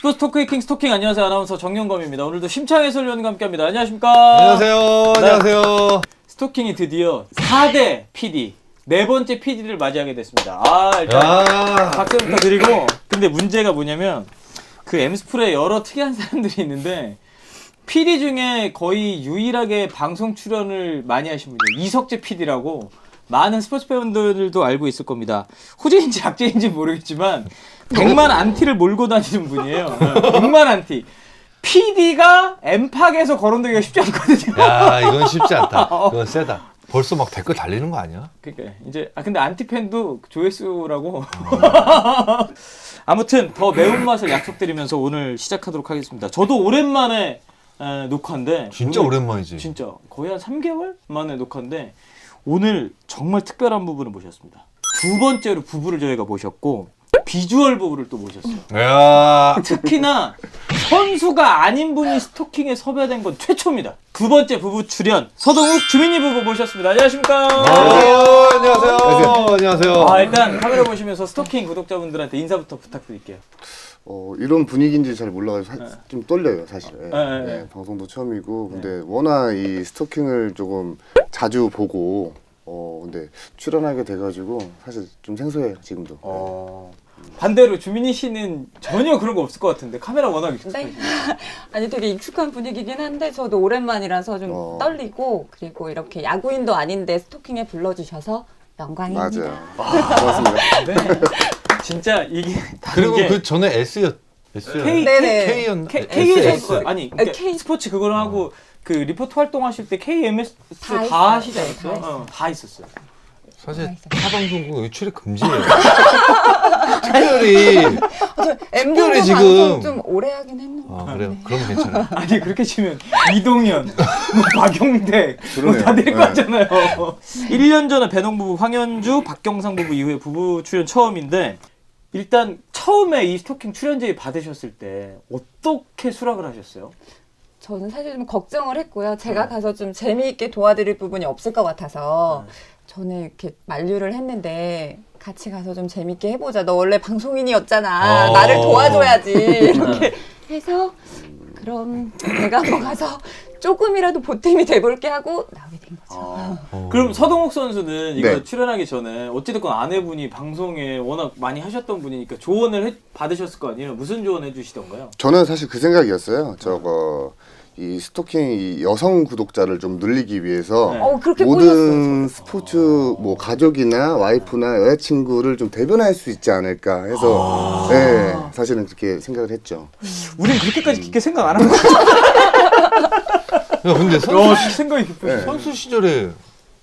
스포츠 토크 킹 스토킹 안녕하세요. 아나운서 정영검입니다. 오늘도 심창 해설위원과 함께합니다. 안녕하십니까? 안녕하세요. 네. 안녕하세요. 스토킹이 드디어 4대 PD 네 번째 PD를 맞이하게 됐습니다. 일단 박수부터 드리고 근데 문제가 뭐냐면 그 엠스플에 여러 특이한 사람들이 있는데 PD 중에 거의 유일하게 방송 출연을 많이 하신 분이에요. 이석재 PD라고 많은 스포츠 팬들도 알고 있을 겁니다. 호재인지 악재인지 모르겠지만 100만 안티를 몰고 다니는 분이에요. 100만 안티. PD가 엠팍에서 거론되기가 쉽지 않거든요. 야, 이건 쉽지 않다. 이건 세다. 벌써 막 댓글 달리는 거 아니야? 그러니까 이제 근데 안티 팬도 조회수라고. 아무튼 더 매운맛을 약속드리면서 오늘 시작하도록 하겠습니다. 저도 오랜만에 녹화인데 진짜 오랜만이지. 진짜 거의 한 3개월 만에 녹화인데 오늘 정말 특별한 부분을 모셨습니다. 두 번째로 부부를 저희가 모셨고 비주얼 부부를 또 모셨어요. 야, 특히나 선수가 아닌 분이 스토킹에 섭외된 건 최초입니다. 두 번째 부부 출연 서동욱 주민희 부부 모셨습니다. 안녕하십니까? 안녕하세요. 안녕하세요. 일단 카메라 보시면서 스토킹 구독자분들한테 인사부터 부탁드릴게요. 이런 분위기인지 잘 몰라가지고 좀 떨려요, 사실. 네. 방송도 처음이고, 근데 워낙 이 스토킹을 조금 자주 보고, 근데 출연하게 돼가지고 사실 좀 생소해요, 지금도. 반대로 주민희 씨는 전혀 그런 거 없을 것 같은데 카메라 워낙 네. 익숙하시죠? 아니 되게 익숙한 분위기긴 한데 저도 오랜만이라서 좀 떨리고 그리고 이렇게 야구인도 아닌데 스토킹에 불러주셔서 영광입니다. 맞아요. 고맙습니다. 네. 진짜 이게 그리고 게 그 전에 S였나? 네네. K였어요. 아니 그러니까 K. 스포츠 그걸 하고 그 리포트 활동하실 때 KMS 다 다 하시지 있어요. 않았어요? 다 있었어요. 사실 타방송국 여기 출입 금지예요. 특별히 엠본부 지금- 방송 좀 오래 하긴 했는데. 그래요? 네. 그러면 괜찮아요. 아니 그렇게 치면 이동현, 박용택 그러네요. 다 데리고 네. 왔잖아요. 1년 전에 배농 부부 황현주, 박경상 부부 이후에 부부 출연 처음인데 일단 처음에 이 스토킹 출연 제의 받으셨을 때 어떻게 수락을 하셨어요? 저는 사실 좀 걱정을 했고요. 제가 가서 좀 재미있게 도와드릴 부분이 없을 것 같아서 저는 이렇게 만류를 했는데 같이 가서 좀 재밌게 해보자. 너 원래 방송인이었잖아. 나를 도와줘야지. 이렇게 해서 그럼 내가 한번 가서 조금이라도 보탬이 돼볼게 하고 나오게 된 거죠. 그럼 서동욱 선수는 이거 네. 출연하기 전에 어찌됐건 아내분이 방송에 워낙 많이 하셨던 분이니까 조언을 받으셨을 거 아니에요? 무슨 조언 해주시던가요? 저는 사실 그 생각이었어요. 이 스토킹 이 여성 구독자를 좀 늘리기 위해서 네. 그렇게 모든 꼬였어요. 스포츠 뭐 가족이나 와이프나 여자친구를 좀 대변할 수 있지 않을까 해서 네, 사실은 그렇게 생각을 했죠. 우린 그렇게까지 깊게 생각 안 하고 야, 근데 생각이 깊으시네. 선수 시절에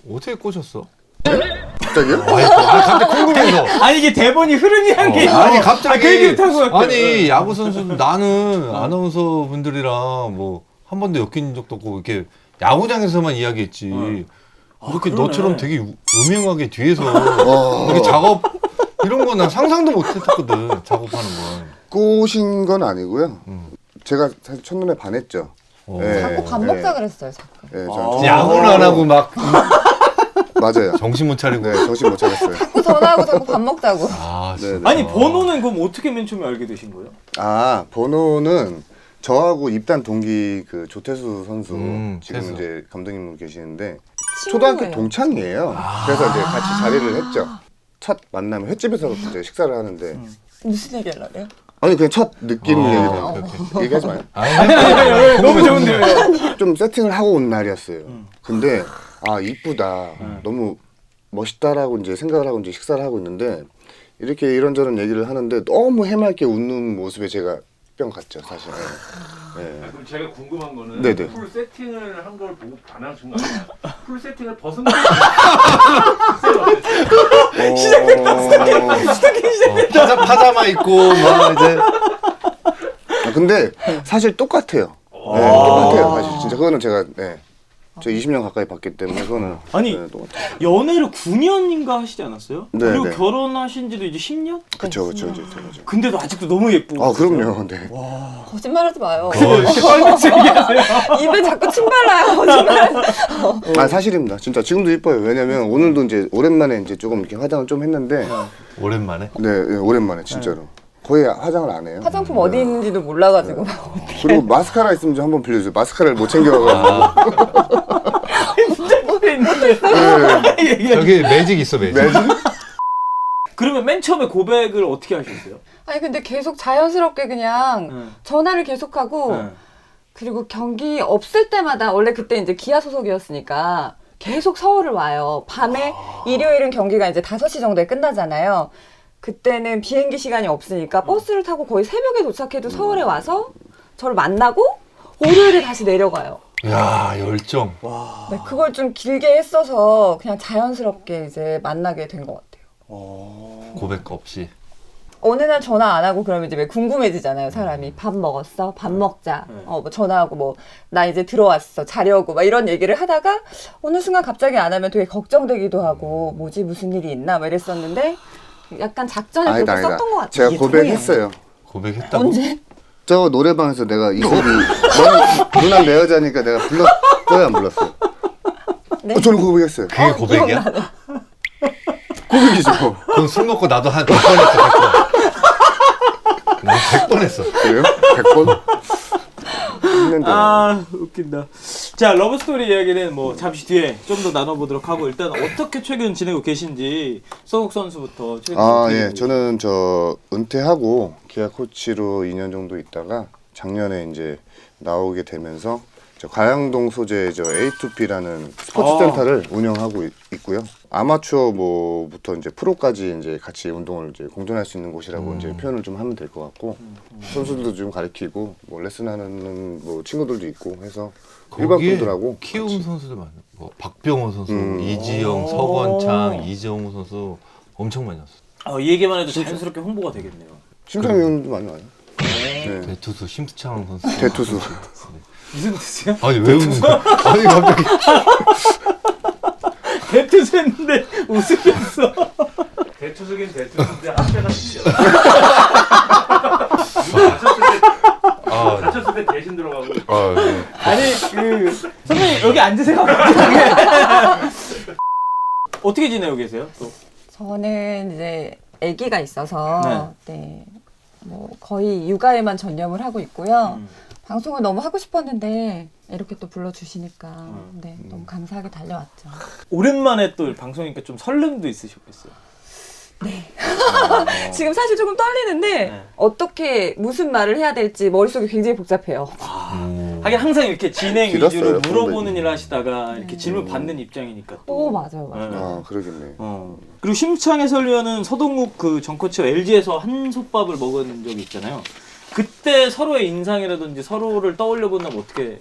어떻게 꼬셨어? 갑자기요? 갑자기 궁금해서. 아니 이게 대본이 흐름이란 게 있어. 아니 갑자기 그 얘기를 타고 갈게요. 아니 야구 선수 나는 아나운서 분들이랑 뭐 한 번도 엮인 적도 없고 이렇게 야구장에서만 이야기했지. 이렇게 그러네. 너처럼 되게 음흉하게 뒤에서 이렇게 작업 이런 거 난 상상도 못했거든. 작업하는 건. 꼬신 건 아니고요. 제가 사실 첫눈에 반했죠. 네, 자꾸 밥 네. 먹자 그랬어요. 자꾸. 네, 저는 야구를 안 하고 막 맞아요. 정신 못 차리고. 네, 정신 못 차렸어요. 자꾸 전화하고 자꾸 밥 먹자고. 아, 네, 진짜. 네. 아니 번호는 그럼 어떻게 맨 처음에 알게 되신 거예요? 번호는 저하고 입단 동기 그 조태수 선수 지금 태수. 이제 감독님 계시는데 친구예요. 초등학교 동창이에요. 그래서 이제 같이 자리를 했죠. 첫 만나면 횟집에서 이제 식사를 하는데 무슨 얘기 하려고요? 아니 그냥 첫 느낌 오케이, 오케이. 얘기하지 마요. 아니, 너무 좋은데요. 좀 세팅을 하고 온 날이었어요. 근데 이쁘다, 너무 멋있다라고 이제 생각을 하고 이제 식사를 하고 있는데 이렇게 이런저런 얘기를 하는데 너무 해맑게 웃는 모습에 제가 뿅 갔죠, 사실. 네. 그럼 제가 궁금한 거는 네네. 풀 세팅을 한 걸 보고 반하신 거 아니야? 풀 세팅을 벗은 거 파자마 입고 막 이제 근데 사실 똑같아요. 네, 똑같아요, 사실. 진짜 그거는 제가 저 20년 가까이 봤기 때문에 그거는 아니 똑같아요. 연애를 9년인가 하시지 않았어요? 네, 그리고 네. 결혼하신 지도 이제 10년? 그쵸. 근데도 아직도 너무 예쁘고. 그럼요. 네. 거짓말하지 마요. 이렇게 떨면서 얘기하세요. 입에 자꾸 침 발라요. 거짓말. 사실입니다. 진짜 지금도 이뻐요. 왜냐면 오늘도 이제 오랜만에 이제 조금 이렇게 화장을 좀 했는데 오랜만에. 네, 오랜만에 진짜로. 거의 화장을 안 해요. 화장품 어디 있는지도 몰라가지고. 그리고 마스카라 있으면 좀 한번 빌려주세요. 마스카라를 못 챙겨가지고. 핸드폰에 있는데. 저기 매직 있어 매직. 그러면 맨 처음에 고백을 어떻게 하셨어요? 아니 근데 계속 자연스럽게 그냥 응. 전화를 계속하고 응. 그리고 경기 없을 때마다 원래 그때 이제 기아 소속이었으니까 계속 서울을 와요. 밤에 일요일은 경기가 이제 5시 정도에 끝나잖아요. 그때는 비행기 시간이 없으니까 버스를 타고 거의 새벽에 도착해도 서울에 와서 저를 만나고 월요일에 다시 내려가요. 야 열정. 네, 그걸 좀 길게 했어서 그냥 자연스럽게 이제 만나게 된 것 같아요. 고백 없이. 어느 날 전화 안 하고 그러면 이제 왜 궁금해지잖아요, 사람이. 밥 먹었어? 밥 먹자. 뭐 전화하고 뭐, 나 이제 들어왔어. 자려고. 막 이런 얘기를 하다가 어느 순간 갑자기 안 하면 되게 걱정되기도 하고, 뭐지, 무슨 일이 있나? 막 이랬었는데, 약간 작전을 그렇게 아니다. 썼던 것 같아요. 제가 이게 고백했어요. 고백했다고? 언제? 저 노래방에서 내가 이 소리 누나 내 여자니까 내가 불렀어요 안 불렀어요? 네? 저는 고백했어요. 그게 고백이야? 기억나네. 고백이죠. 그럼 술 먹고 나도 한 100번 했어 100번. 난 100번 했어. 그래요? 100번? 했는데 아 웃긴다. 자 러브스토리 이야기는 뭐 잠시 뒤에 좀 더 나눠보도록 하고 일단 어떻게 최근 지내고 계신지 서국 선수부터 최근 어떻게 예. 지내고 저는 저 은퇴하고 기아 코치로 2년 정도 있다가 작년에 이제 나오게 되면서 저 가양동 소재 저 A2P라는 스포츠 센터를 운영하고 있고요. 아마추어 뭐부터 이제 프로까지 이제 같이 운동을 이제 공존할 수 있는 곳이라고 이제 표현을 좀 하면 될 것 같고 선수들도 좀 가르치고 뭐 레슨하는 뭐 친구들도 있고 해서 일반 거기에 분들하고 키움 선수들 많아. 뭐 박병호 선수, 음. 이지영, 서건창, 이정우 선수 엄청 많이 왔어. 이 얘기만 해도 자연스럽게 홍보가 되겠네요. 심장위원도 많이 와요. 네. 대투수 심수창 선수. 대투수. 무슨 뜻이야? 아니 왜 웃는 거야? 아니 갑자기. 대투수 했는데 웃으셨어. 대투수긴 대투수인데 합체가 틀려. 다쳤을 때 대신 들어가고. 네. 아니 그 선생님 여기 앉으세요. 어떻게 지내고 계세요? 또 저는 이제 아기가 있어서, 네. 뭐 거의 육아에만 전념을 하고 있고요. 방송을 너무 하고 싶었는데 이렇게 또 불러주시니까 네, 너무 감사하게 달려왔죠. 오랜만에 또 방송이니까 좀 설렘도 있으셨겠어요. 지금 사실 조금 떨리는데 네. 어떻게 무슨 말을 해야 될지 머릿속이 굉장히 복잡해요. 하긴 항상 이렇게 진행 길었어요, 위주로 물어보는 선배님. 일을 하시다가 이렇게 질문 받는 입장이니까 또. 오 맞아요. 네. 아 그러겠네. 그리고 심창 해설위원은 서동욱 그 전 코치와 LG에서 한솥밥을 먹은 적이 있잖아요. 그때 서로의 인상이라든지 서로를 떠올려 본다면 어떻게?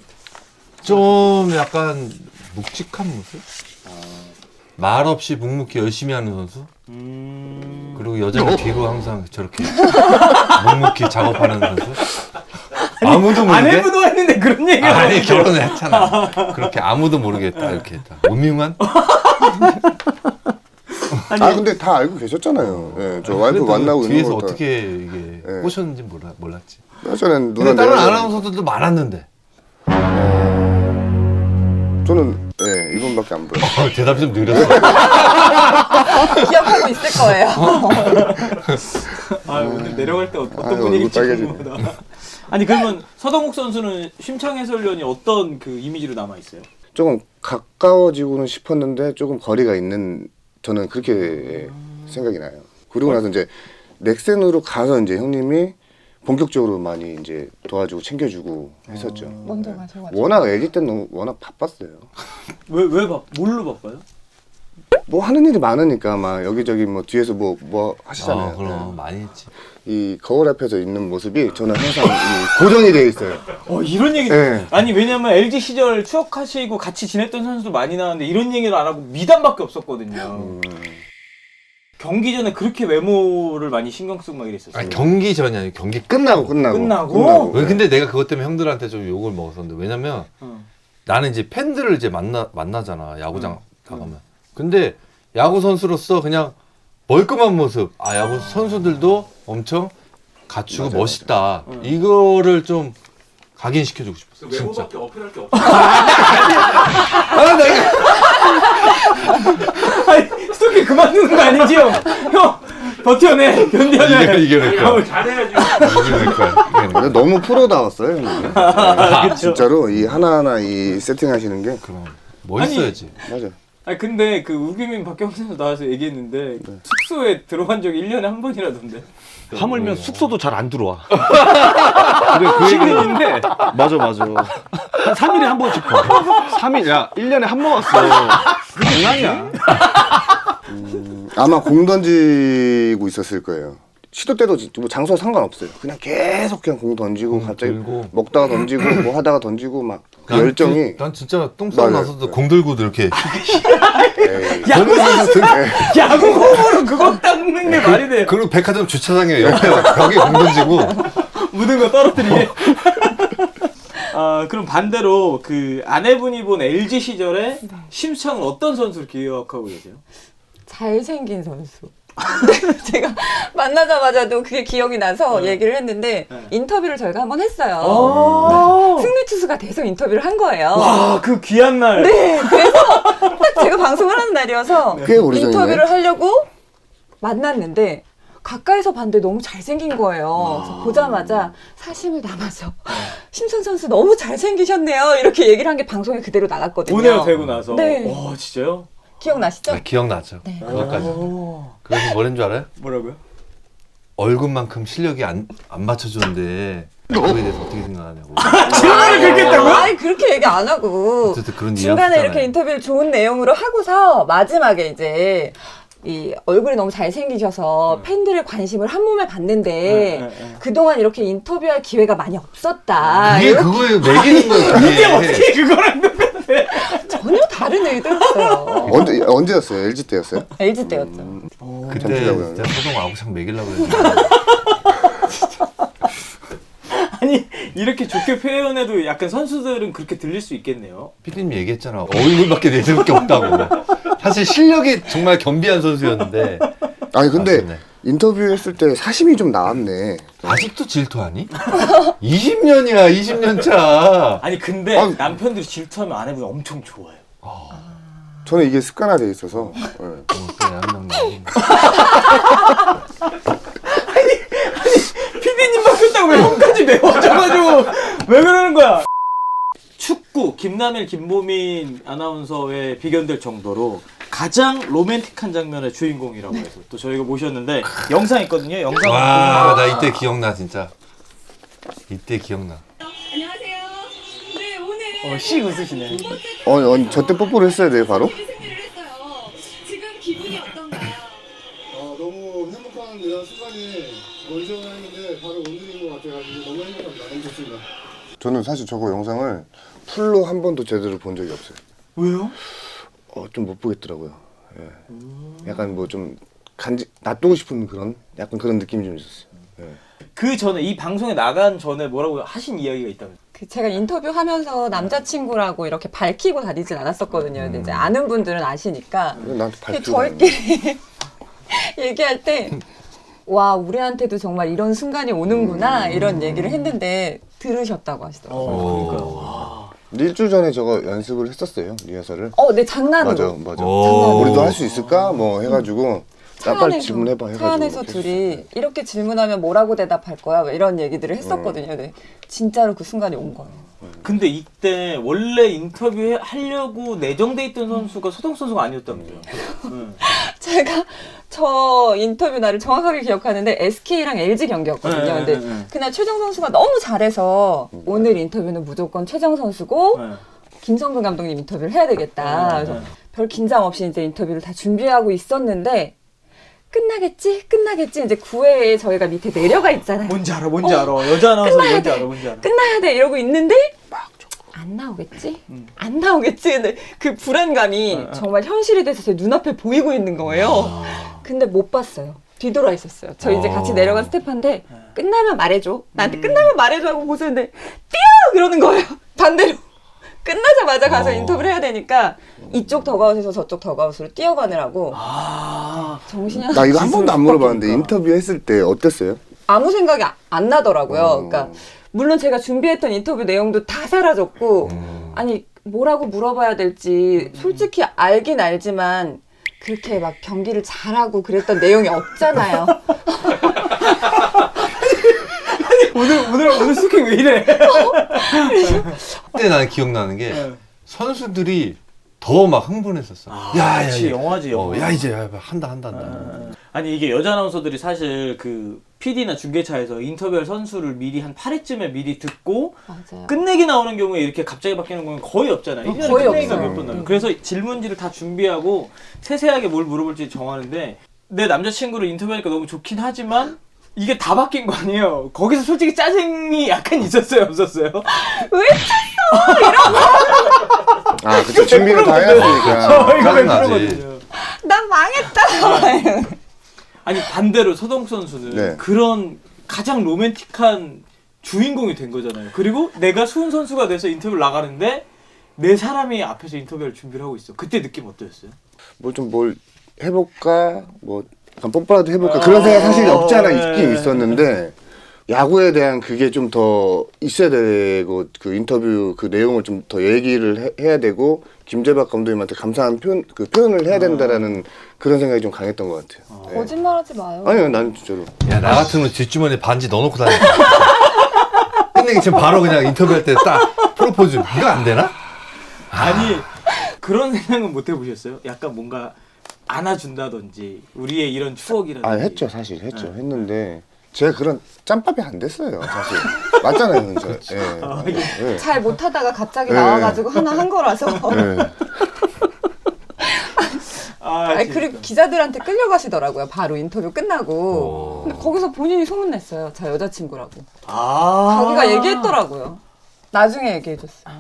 좀 약간 묵직한 모습? 말 없이 묵묵히 열심히 하는 선수? 그리고 여자가 뒤로 항상 저렇게 묵묵히 작업하는 선수? 아무도 모르게? 아내분도 했는데 그런 얘기를 아니 하죠. 결혼을 했잖아. 그렇게 아무도 모르겠다 이렇게 했다. 음흉한? 아니, 근데 다 알고 계셨잖아요. 예, 저 와이프 그래도 만나고 있는 뒤에서 거 다. 어떻게 이게 네. 꼬셨는지 몰랐지. 저는 누나 근데 다른 내가 아나운서들도 많았는데 저는 예 이분밖에 안 보여요. 대답이 좀 느렸어. 기억하고 있을 거예요. 오늘 내려갈 때 어떤 아유, 분위기일지 얼굴 빨개지네. 궁금하다. 아니 그러면 서동욱 선수는 심창 해설위원이 어떤 그 이미지로 남아 있어요? 조금 가까워지고는 싶었는데 조금 거리가 있는 저는 그렇게 생각이 나요. 그리고 나서 이제 넥센으로 가서 이제 형님이 본격적으로 많이 이제 도와주고 챙겨주고 했었죠. 먼저 가셔가지고. 워낙 아기 때는 워낙 바빴어요. 뭘로 바빠요? 뭐 하는 일이 많으니까 막 여기저기 뭐 뒤에서 뭐 하시잖아요. 그럼 많이 했지. 이 거울 앞에서 있는 모습이 저는 항상 이 고정이 돼 있어요. 이런 얘기. 네. 아니 왜냐면 LG 시절 추억하시고 같이 지냈던 선수도 많이 나왔는데 이런 얘기를 안 하고 미담밖에 없었거든요. 경기 전에 그렇게 외모를 많이 신경 쓰고 막 이랬었어요. 아니 경기 전이 아니고 경기 끝나고. 왜 근데 내가 그것 때문에 형들한테 좀 욕을 먹었었는데 왜냐면 나는 이제 팬들을 이제 만나잖아 야구장 나가면. 근데 야구 선수로서 그냥 멀끔한 모습. 야구 선수들도 엄청 갖추고 맞아요, 멋있다. 이거를 좀 각인시켜주고 싶었어. 진짜. 외모밖에 어필할 게 없어. 아니 스토킹 그만두는 거 아니지 형? 형 버텨내, 견뎌내. 이겨낼 거야. 아우, 잘해야지. 이겨낼 거야. 근데 너무 프로다웠어요, 형님. 그쵸. 진짜로 이 하나하나 이 세팅하시는 게 그럼 멋있어야지. 맞아. 아니 근데 그 우기민 박경선 선수 나와서 얘기했는데 숙소에 들어간 적이 1년에 한 번이라던데. 하물며 숙소도 잘 안 들어와. 그래 그 얘기. 신근인데 맞아. 한 3일에 한 번씩 가. 3일 야 1년에 한 번 왔어. 장난이야. 아마 공 던지고 있었을 거예요. 시도 때도 뭐 장소와 상관없어요. 그냥 계속 그냥 공 던지고 갑자기 들고. 먹다가 던지고 뭐 하다가 던지고 막 그 열정이 난 진짜 똥 싸고 맞아요. 나서도 공 들고도 이렇게 에이, 야구 선수 야구 홈으로 그거 닦는 게 말이 돼. 그리고 백화점 주차장에 옆에 벽에 공 던지고 묻은 거 떨어뜨리게. 아 그럼 반대로 그 아내분이 본 LG 시절에 심창은 어떤 선수를 기억하고 계세요? 잘생긴 선수. 제가 만나자마자도 그게 기억이 나서 얘기를 했는데 인터뷰를 저희가 한번 했어요. 승리 투수가 돼서 인터뷰를 한 거예요. 와 그 귀한 날. 네, 그래서 딱 제가 방송을 하는 날이어서 꽤 오래전이네. 인터뷰를 하려고 만났는데 가까이서 봤는데 너무 잘생긴 거예요. 그래서 보자마자 사심을 담아서 심선 선수 너무 잘생기셨네요. 이렇게 얘기를 한 게 방송에 그대로 나갔거든요. 오네요 되고 나서. 네. 와 진짜요? 기억나시죠? 아, 기억나죠. 네. 그것까지. 오. 그래서 뭐라는 줄 알아요? 뭐라고요? 얼굴만큼 실력이 안 맞춰주는데 그거에 대해서 어떻게 생각하냐고. 질문을 그렇게 했다고요? 아니 그렇게 얘기 안 하고 어쨌든 그런 중간에 이야기 이렇게 인터뷰를 좋은 내용으로 하고서 마지막에 이제 이 얼굴이 너무 잘생기셔서 팬들의 관심을 한 몸에 받는데 그동안 이렇게 인터뷰할 기회가 많이 없었다. 이게 그거에 매기는 거예요. 이게 어떻게 그거랑 똑같아? 전혀 다른 의도였어요. 언제였어요? LG 때였어요? LG 때였죠. 그때 잠시라고요. 진짜 소동 아구창 매기려고 했는데 아니 이렇게 좋게 표현해도 약간 선수들은 그렇게 들릴 수 있겠네요. 피디님 얘기했잖아. 얼굴밖에 내세울 게 없다고. 사실 실력이 정말 겸비한 선수였는데 아니 근데 아쉽네. 인터뷰했을 때 사심이 좀 나왔네. 아직도 질투하니? 20년이야 20년 차. 아니 근데 아니, 남편들이 질투하면 아내분이 엄청 좋아요. 저는 이게 습관화돼 있어서. 네. 피디님 바뀌었다고 왜 형까지 매워져가지고 왜 그러는 거야? 축구 김남일 김보민 아나운서에 비견될 정도로 가장 로맨틱한 장면의 주인공이라고 해서 또 저희가 모셨는데 영상 있거든요. 영상 와, 나 이때 기억나 진짜. 이때 기억나. 안녕하세요. 네, 오늘 씩 웃으시네. 저 때 뽀뽀를 했어야 돼요 바로? 승리를 했어요. 지금 기분이 어떤가요? 너무 행복한 이런 순간이 먼저 했는데 바로 오늘인 것 같아가지고 너무 행복합니다. 너무 좋습니다. 저는 사실 저거 영상을 풀로 한 번도 제대로 본 적이 없어요. 왜요? 좀 못 보겠더라고요. 예. 약간 뭐 좀 놔두고 싶은 그런 약간 그런 느낌이 좀 있었어요. 예. 그 전에 이 방송에 나간 전에 뭐라고 하신 이야기가 있다면? 그 제가 인터뷰하면서 남자친구라고 이렇게 밝히고 다니진 않았었거든요. 근데 이제 아는 분들은 아시니까 나한테 발표. 저희끼리 얘기할 때 와 우리한테도 정말 이런 순간이 오는구나 이런 얘기를 했는데 들으셨다고 하시더라고요. 그러니까. 근데 일주일 전에 저거 연습을 했었어요. 리허설을. 네 장난으로. 맞아. 오. 우리도 할 수 있을까? 뭐 해가지고 나 빨리 질문해봐 해가지고. 차 안에서 둘이 이렇게 질문하면 뭐라고 대답할 거야? 뭐 이런 얘기들을 했었거든요. 네. 진짜로 그 순간이 온 거예요. 근데 이때 원래 인터뷰 하려고 내정돼 있던 선수가 소동 선수가 아니었다면서요? 제가 저 인터뷰 날을 정확하게 기억하는데 SK랑 LG 경기였거든요. 근데 그날 최정 선수가 너무 잘해서 오늘 인터뷰는 무조건 최정 선수고 김성근 감독님 인터뷰를 해야 되겠다. 그래서 별 긴장 없이 이제 인터뷰를 다 준비하고 있었는데 끝나겠지? 이제 9회에 저희가 밑에 내려가 있잖아요. 뭔지 알아. 여자 아나운서 끝나야 뭔지 돼. 알아. 뭔지 알아. 끝나야 돼 이러고 있는데 안 나오겠지? 안 나오겠지? 근데 그 불안감이 정말 현실이 돼서 제 눈앞에 보이고 있는 거예요. 근데 못 봤어요. 뒤돌아 있었어요. 저 이제 같이 내려간 스태프한테 끝나면 말해줘. 나한테 끝나면 말해줘 하고 보셨는데 뛰어! 그러는 거예요. 반대로. 끝나자마자 가서 인터뷰를 해야 되니까 이쪽 더가웃에서 저쪽 더가웃으로 뛰어가느라고 정신이 나 이거 한 번도 안 물어봤는데 바뀌니까. 인터뷰 했을 때 어땠어요? 아무 생각이 안 나더라고요. 그러니까 물론 제가 준비했던 인터뷰 내용도 다 사라졌고 아니 뭐라고 물어봐야 될지 솔직히 알긴 알지만 그렇게 막 경기를 잘하고 그랬던 내용이 없잖아요. 오늘 스킨 왜 이래? 그때 나는 기억나는 게 선수들이 더 막 흥분했었어. 그치, 영화지, 영화. 야 이제 한다. 아니 이게 여자 아나운서들이 사실 그 PD나 중계차에서 인터뷰할 선수를 미리 한 8회쯤에 미리 듣고 맞아요. 끝내기 나오는 경우에 이렇게 갑자기 바뀌는 경우는 거의 없잖아요. 1년에 거의 끝내기가 없어요. 몇 번 나요. 그래서 질문지를 다 준비하고 세세하게 뭘 물어볼지 정하는데 내 남자친구를 인터뷰하니까 너무 좋긴 하지만 이게 다 바뀐 거 아니에요. 거기서 솔직히 짜증이 약간 있었어요, 없었어요? 왜 아, 그쵸. 준비를 다 해놨으니까. 이거 왜 짜증나지. 그러거든요. 난 망했다. 아니 반대로 서동 선수는 네. 그런 가장 로맨틱한 주인공이 된 거잖아요. 그리고 내가 수훈 선수가 돼서 인터뷰를 나가는데 내 사람이 앞에서 인터뷰를 준비를 하고 있어. 그때 느낌 어떠셨어요? 뭘 해볼까? 뭐, 약간 뽀뽀라도 해볼까? 그런 생각 사실 없지 않아 있긴 있었는데, 야구에 대한 그게 좀 더 있어야 되고, 그 인터뷰 그 내용을 좀 더 얘기를 해야 되고, 김재박 감독님한테 감사한 표현을 해야 된다라는 그런 생각이 좀 강했던 것 같아요. 네. 거짓말하지 마요. 아니요, 난 진짜로. 야 나 같으면 뒷주머니에 반지 넣어놓고 다니까. 끝내기 지금 바로 그냥 인터뷰할 때 딱 프로포즈. 이거 안 되나? 아니 그런 생각은 못 해보셨어요? 약간 뭔가 안아준다든지 우리의 이런 추억이라든지. 아, 했죠, 사실. 했죠. 했는데, 제가 그런 짬밥이 안 됐어요, 사실. 맞잖아요, 진짜. 예. 예. 잘 못하다가 갑자기 네. 나와가지고 하나 한 거라서. 예. 아니, 그리고 기자들한테 끌려가시더라고요. 바로 인터뷰 끝나고. 근데 거기서 본인이 소문냈어요. 저 여자친구라고. 자기가 얘기했더라고요. 나중에 얘기해줬어요.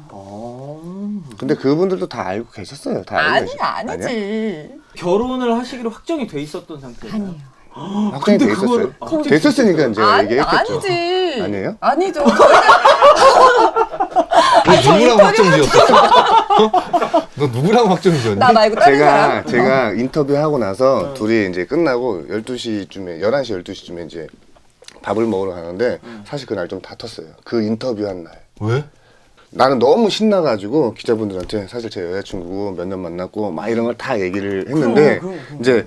근데 그분들도 다 알고 계셨어요. 다 알고 아니지. 아니야? 결혼을 하시기로 확정이 돼 있었던 상태예요. 아니에요. 확정이 돼 있었어요? 돼 있었으니까 이제 얘기했겠죠. 아니지. 아니에요? 아니죠. 너 누구랑 확정 지었어? 너 누구랑 확정 지었니? 나 말고 다른 사람. 제가 인터뷰하고 나서 둘이 이제 끝나고 12시쯤에 11시 12시쯤에 이제 밥을 먹으러 가는데 사실 그날 좀 다퉜어요. 그 인터뷰한 날. 왜? 나는 너무 신나가지고 기자분들한테 사실 제 여자친구 몇 년 만났고 막 이런 걸 다 얘기를 했는데 그럼. 이제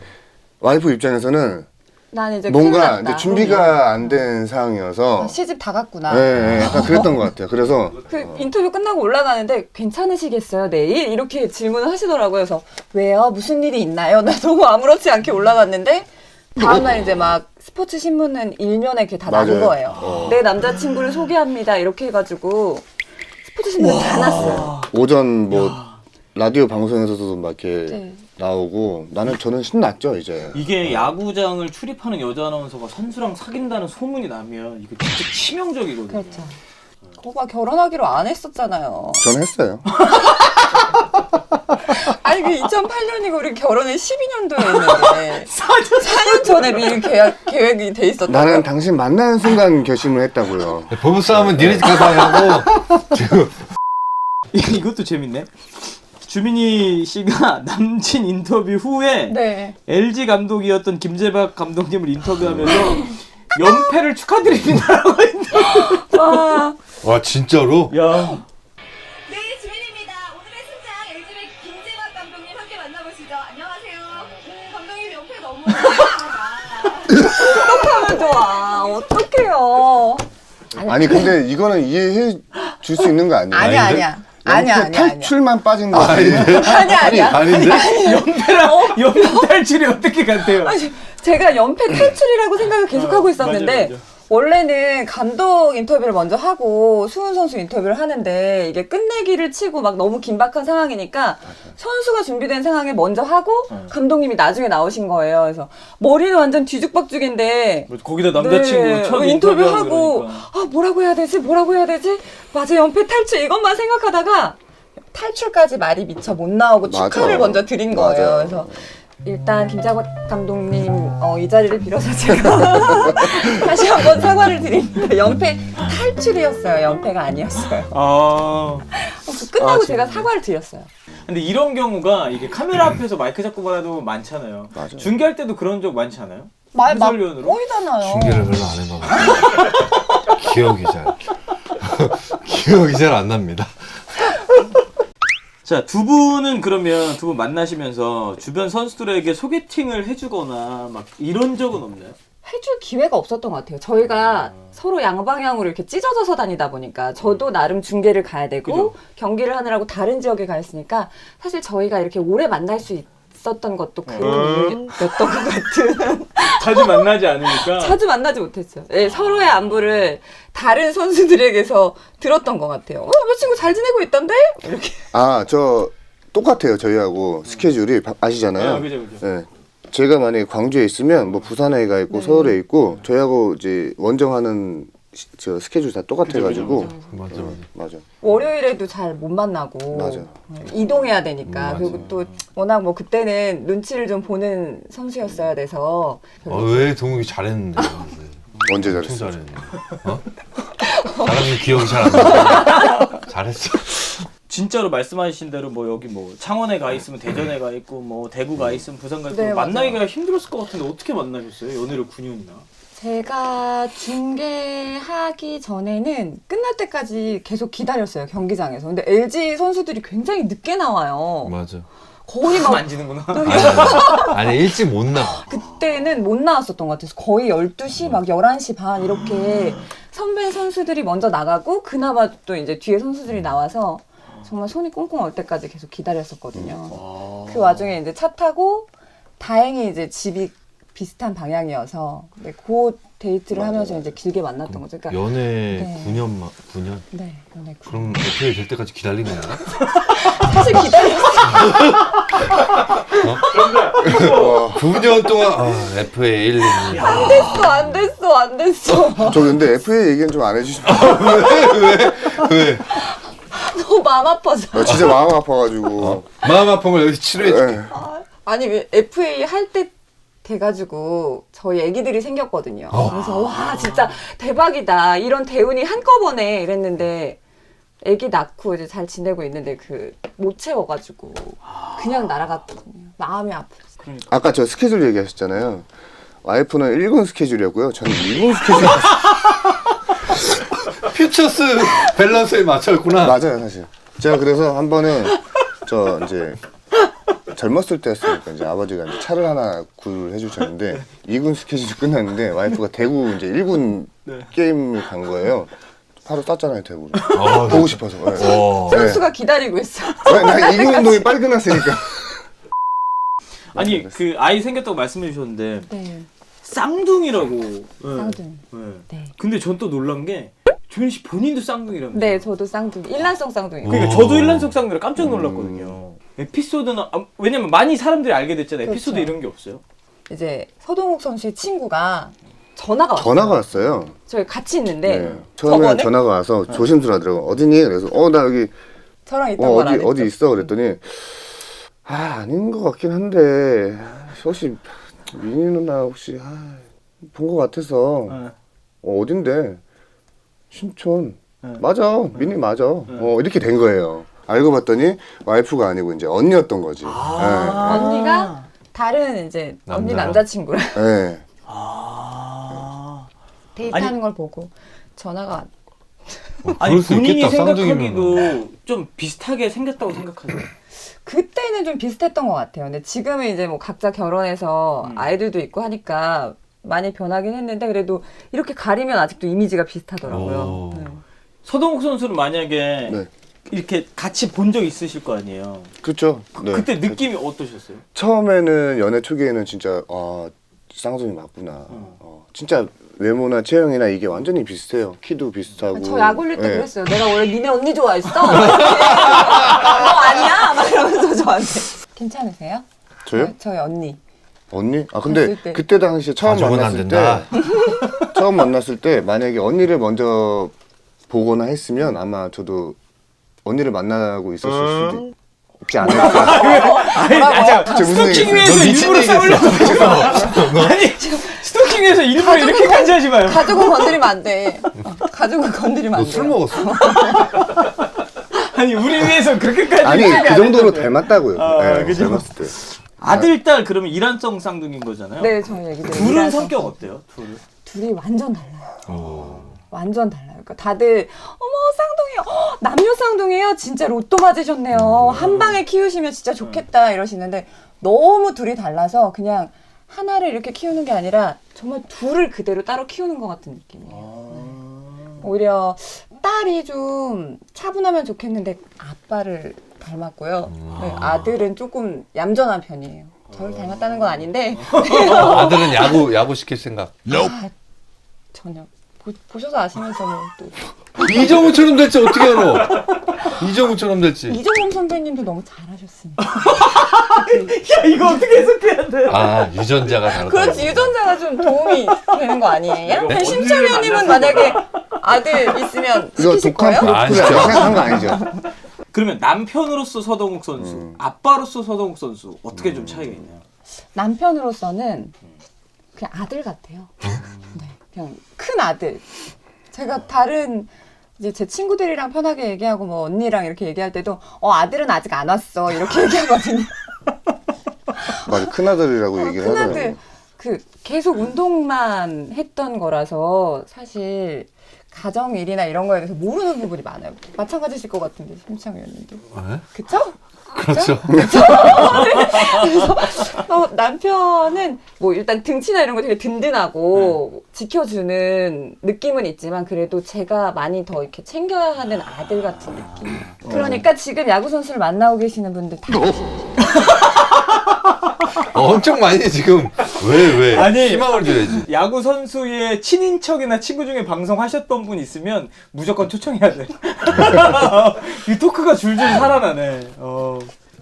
와이프 입장에서는 난 이제 뭔가 큰일 이제 났다. 준비가 안 된 상황이어서 아, 시집 다 갔구나. 네, 약간 그랬던 것 같아요. 그래서 그 인터뷰 끝나고 올라가는데 괜찮으시겠어요 내일? 이렇게 질문을 하시더라고요. 그래서 왜요? 무슨 일이 있나요? 나 너무 아무렇지 않게 올라갔는데 다음날 이제 막 스포츠 신문은 일면에 이렇게 다 나는 맞아요. 거예요. 내 남자친구를 소개합니다. 이렇게 해가지고 스포츠 신문에 다 났어요. 오전 뭐 라디오 방송에서도 막 이렇게 네. 나오고 저는 신났죠 이제. 이게 야구장을 출입하는 여자 아나운서가 선수랑 사귄다는 소문이 나면 이거 진짜 치명적이거든요. 그렇죠. 거봐 결혼하기로 안 했었잖아요. 전 했어요. 아니 그 2008년이고 우리 결혼은 12년도에 했는데 4년 전에 미리 계획이 돼 있었다. 나는 당신 만나는 순간 결심을 했다고요. 부부싸움은 니네 집 가서 하고 지금 이것도 재밌네. 주민희 씨가 남친 인터뷰 후에 네. LG 감독이었던 김재박 감독님을 인터뷰하면서 연패를 축하드립니다라고 했는데. 와 진짜로? 야. 네, 주민입니다. 오늘의 승장 LG의 김재박 감독님 함께 만나보시죠. 안녕하세요. 감독님 옆에 너무 감사합니다. 어떡하면 좋아. 어떡해요. 아니 근데 이거는 이해해 줄 수 있는 거 아니에요? 아니야. 아니야. 탈출만 빠진 거 아니에요? 아니야. 아닌데? 연패 탈출이 어떻게 같아요? 아니, 제가 연패 탈출이라고 생각을 계속 하고 있었는데 맞아. 원래는 감독 인터뷰를 먼저 하고 수훈 선수 인터뷰를 하는데 이게 끝내기를 치고 막 너무 긴박한 상황이니까 선수가 준비된 상황에 먼저 하고 감독님이 나중에 나오신 거예요. 그래서 머리는 완전 뒤죽박죽인데 거기다 남자친구 첫 인터뷰하고 그러니까. 아 뭐라고 해야 되지? 맞아 연패 탈출 이것만 생각하다가 탈출까지 말이 미처 못 나오고 맞아. 축하를 먼저 드린 거예요. 맞아요. 그래서 일단 김재박 감독님 이 자리를 빌어서 제가 다시 한번 사과를 드립니다. 연패 탈출이었어요. 연패가 아니었어요. 끝나고 제가 사과를 드렸어요. 근데 이런 경우가 이게 카메라 앞에서 마이크 잡고 말해도 많잖아요. 맞아요. 중계할 때도 그런 적 많지 않아요? 말 막 해설위원으로? 꼬이잖아요. 중계를 별로 안 해봐. 기억이 잘 안 납니다. 자, 두 분은 그러면 두 분 만나시면서 주변 선수들에게 소개팅을 해주거나 막 이런 적은 없나요? 해줄 기회가 없었던 것 같아요. 저희가 서로 양방향으로 이렇게 찢어져서 다니다 보니까 저도 나름 중계를 가야 되고 그죠. 경기를 하느라고 다른 지역에 가 있으니까 사실 저희가 이렇게 오래 만날 수 있었던 것도 그런 이유였던 것 같은. 자주 만나지 않으니까. 자주 만나지 못했어요. 네, 서로의 안부를 다른 선수들에게서 들었던 것 같아요. 이 친구 잘 지내고 있던데? 이렇게. 아, 저 똑같아요. 저희하고 스케줄이 아시잖아요. 아, 그죠. 네. 제가 만약에 광주에 있으면 뭐 부산에 가 있고 서울에 있고 저희하고 이제 원정하는 저 스케줄 다 똑같아가지고 맞아. 월요일에도 잘 못 만나고 맞아. 이동해야 되니까 그리고 또 워낙 뭐 그때는 눈치를 좀 보는 선수였어야 돼서 왜 동욱이 잘했는데? 언제 엄청 잘했어? 잘했는데. 어? 사람이 기억이 잘 안 나. 잘했어. 진짜로 말씀하신 대로 뭐 여기 뭐 창원에 가 있으면 대전에 가 있고 뭐 대구 가 있으면 부산 가 있고 네, 만나기가 힘들었을 것 같은데 어떻게 만나셨어요? 연애를 9년이나. 제가 중계하기 전에는 끝날 때까지 계속 기다렸어요, 경기장에서. 근데 LG 선수들이 굉장히 늦게 나와요. 맞아. 거의 막 만지는구나. 아니 일찍 못 나. 그때는 못 나왔었던 것 같아서 거의 12시 막 11시 반 이렇게 선배 선수들이 먼저 나가고 그나마 또 이제 뒤에 선수들이 나와서 정말 손이 꽁꽁 얼 때까지 계속 기다렸었거든요. 그 와중에 이제 차 타고 다행히 이제 집이 비슷한 방향이어서 네, 그 데이트를 하면서 이제 길게 만났던 거죠. 그러니까 연애 네. 9년 9년? 네, 연애 그럼 어떻게 될 때까지 기다리는 거야? 사실 기다렸어요. 9년 동안 FA 1, 2. 안 됐어. 저 근데 FA 얘기는 좀 안 해주시면 왜? 너무 마음 아파서. 진짜 마음 아파가지고 마음 아픈 걸 여기서 치료해줄게. 네. 아니 왜 FA 할 때 돼가지고 저희 애기들이 생겼거든요. 그래서 와 진짜 대박이다 이런 대운이 한꺼번에 이랬는데 애기 낳고 이제 잘 지내고 있는데 그 못 채워가지고 그냥 날아갔거든요. 마음이 아프죠. 아까 저 스케줄 얘기하셨잖아요. 와이프는 1군 스케줄이었고요. 저는 2군 스케줄. 퓨처스 밸런스에 맞췄구나. 맞아요, 사실. 제가 그래서 한 번은 저 이제 젊었을 때였으니까 이제 아버지가 이제 차를 하나 구를 해주셨는데 2군 스케줄이 끝났는데 와이프가 대구 이제 1군 게임을 간 거예요. 바로 땄잖아요, 대구를. 보고 싶어서. 네. 선수가 기다리고 있어. 나 2군 운동이 빨리 끝났으니까. 아니 그 아이 생겼다고 말씀해 주셨는데 네, 쌍둥이라고. 네. 쌍둥이. 네. 네. 근데 전 또 놀란 게 조현 씨 본인도 쌍둥이라면서요. 네, 저도 쌍둥이. 일란성 쌍둥이. 그러니까 저도 일란속 쌍둥이라 깜짝 놀랐거든요. 에피소드는 왜냐면 많이 사람들이 알게 됐잖아요. 에피소드 그렇죠. 이런 게 없어요. 이제 서동욱 선수의 친구가 전화가 왔어요. 전화가 왔어요. 저희 같이 있는데 네. 처음에 저번에 전화가 와서 조심스러워하더라고. 어디니? 그래서 나 여기 저랑 있던 걸 안 했죠. 어디 있어? 그랬더니 아닌 것 같긴 한데 혹시 민희 누나 혹시 본 것 같아서 네. 어딘데? 신촌. 네. 맞아. 민희 맞아. 이렇게 된 거예요. 알고 봤더니 와이프가 아니고 이제 언니였던 거지. 언니가 다른 이제 언니 남자랑? 남자친구랑 네. 데이트하는 아니- 걸 보고 전화가 아니 그럴 수 본인이 있겠다, 생각하기도 좀 비슷하게 생겼다고 생각하죠. 그때는 좀 비슷했던 것 같아요. 근데 지금은 이제 뭐 각자 결혼해서 아이들도 있고 하니까 많이 변하긴 했는데 그래도 이렇게 가리면 아직도 이미지가 비슷하더라고요. 오. 네. 서동욱 선수는 만약에 네. 이렇게 같이 본 적 있으실 거 아니에요. 그렇죠. 네. 그때 느낌이 어떠셨어요? 처음에는 연애 초기에는 진짜 쌍둥이 맞구나. 진짜 외모나 체형이나 이게 완전히 비슷해요. 키도 비슷하고. 저 약 올릴 때 네. 그랬어요. 내가 원래 니네 언니 좋아했어. 너 아니야? 막 이러면서 저한테. 괜찮으세요? 저요? 저희 언니. 언니? 근데 봤을 때. 그때 당시에 처음 가족은 안 만났을 된다. 때 처음 만났을 때 만약에 언니를 먼저 보거나 했으면 아마 저도 언니를 만나고 있었을 수도 있지 않을까. 저 무슨 스토킹 얘기했어요? 위해서 일부러 싸우려고 아니 스토킹 위해서 일부러 이렇게까지 하지 마요. 가족은 건드리면 안 돼. 가족은 건드리면 안 너 돼. 술 먹었어? 아니 우리 위해서 그렇게까지 아니 이렇게 그 안 정도로 했다고요. 닮았다고요. 네, 그죠? 닮았을 때. 아들 딸 그러면 일란성 쌍둥이인 거잖아요. 네, 저희 얘기들. 둘은 성격 어때요? 둘은? 둘이 완전 달라요. 완전 달라요. 그러니까 다들 어머 쌍둥이요, 남녀 쌍둥이요, 진짜 로또 맞으셨네요. 한 방에 키우시면 진짜 좋겠다 이러시는데 너무 둘이 달라서 그냥 하나를 이렇게 키우는 게 아니라 정말 둘을 그대로 따로 키우는 것 같은 느낌이에요. 오히려 딸이 좀 차분하면 좋겠는데 아빠를 닮았고요. 네, 아들은 조금 얌전한 편이에요. 저를 닮았다는 건 아닌데 아들은 야구 시킬 생각. 아, 전혀 보셔서 아시면서 뭐 또 이정우처럼 될지 어떻게 알아? 이정우처럼 될지. 이정범 선배님도 너무 잘하셨으니까. 야 이거 어떻게 해석해야 돼? 아 유전자가 다르다. 그렇지, 유전자가 좀 도움이 되는 거 아니에요? 네. 심철현님은 만약에 아들 있으면 이거 시키실 독한 거예요? 프로필 아니죠. 생각한 거 아니죠? 그러면 남편으로서 서동욱 선수, 아빠로서 서동욱 선수 어떻게 좀 차이가 있나요? 남편으로서는 그냥 아들 같아요. 네, 그냥 큰 아들. 제가 다른 이제 제 친구들이랑 편하게 얘기하고 뭐 언니랑 이렇게 얘기할 때도 아들은 아직 안 왔어 이렇게 얘기하거든요. 맞아, 큰아들이라고 얘기를 큰 하더라고요. 아들 그 계속 운동만 했던 거라서 사실 가정 일이나 이런 거에 대해서 모르는 부분이 많아요. 마찬가지실 것 같은데 심창 의원님도. 네? 그쵸? 그렇죠. 그래서 남편은 뭐 일단 등치나 이런 거 되게 든든하고 지켜주는 느낌은 있지만 그래도 제가 많이 더 이렇게 챙겨야 하는 아들 같은 느낌. 그러니까 지금 야구 선수를 만나고 계시는 분들 다 엄청 많이 지금 왜 아니, 희망을 줘야지. 야구 선수의 친인척이나 친구 중에 방송하셨던 분 있으면 무조건 초청해야 돼. 이 토크가 줄줄 살아나네.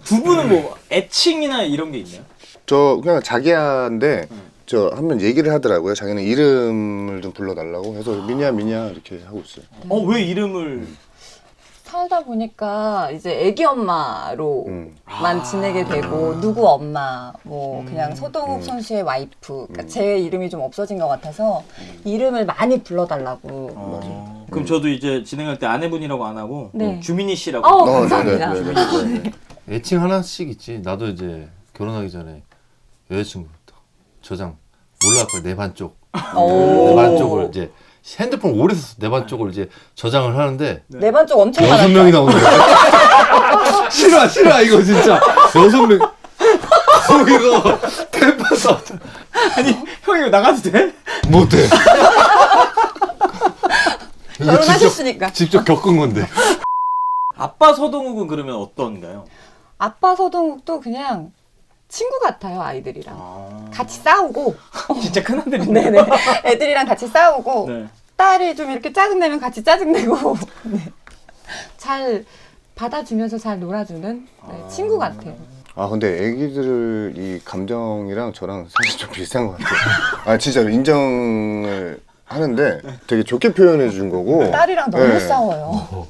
두 분은 뭐 애칭이나 이런 게 있나요? 저 그냥 자기야인데 저 한 번 얘기를 하더라고요. 자기는 이름을 좀 불러달라고 해서 미니야 이렇게 하고 있어요. 왜 이름을? 살다 보니까 이제 애기 엄마로만 지내게 되고 누구 엄마 뭐 그냥 서동욱 선수의 와이프 그러니까 제 이름이 좀 없어진 것 같아서 이름을 많이 불러달라고. 그럼 저도 이제 진행할 때 아내분이라고 안 하고 네. 주민희 씨라고. 감사합니다. 네. 애칭 하나씩 있지. 나도 이제 결혼하기 전에 여자친구부터 저장 몰라 거야 내 반쪽. 오. 내 반쪽을 이제 핸드폰 오래 써서 내 반쪽을 이제 저장을 하는데 내 반쪽 엄청 6명이 많았죠. 나오는 거야. 싫어 이거 진짜 6명 거기서 대파서 아니 형이 이거 나가도 돼? 못해. 이거 결혼하셨으니까. 직접 겪은 건데. 아빠 서동욱은 그러면 어떤가요? 아빠 서동욱도 그냥 친구 같아요, 아이들이랑. 같이 싸우고. 진짜 큰 아들이네. 네네. 애들이랑 같이 싸우고. 네. 딸이 좀 이렇게 짜증내면 같이 짜증내고. 네. 잘 받아주면서 잘 놀아주는 친구 같아요. 아 근데 애기들 이 감정이랑 저랑 사실 좀 비슷한 것 같아요. 아 진짜로 인정을 하는데 되게 좋게 표현해 준 거고. 딸이랑 너무 네. 싸워요.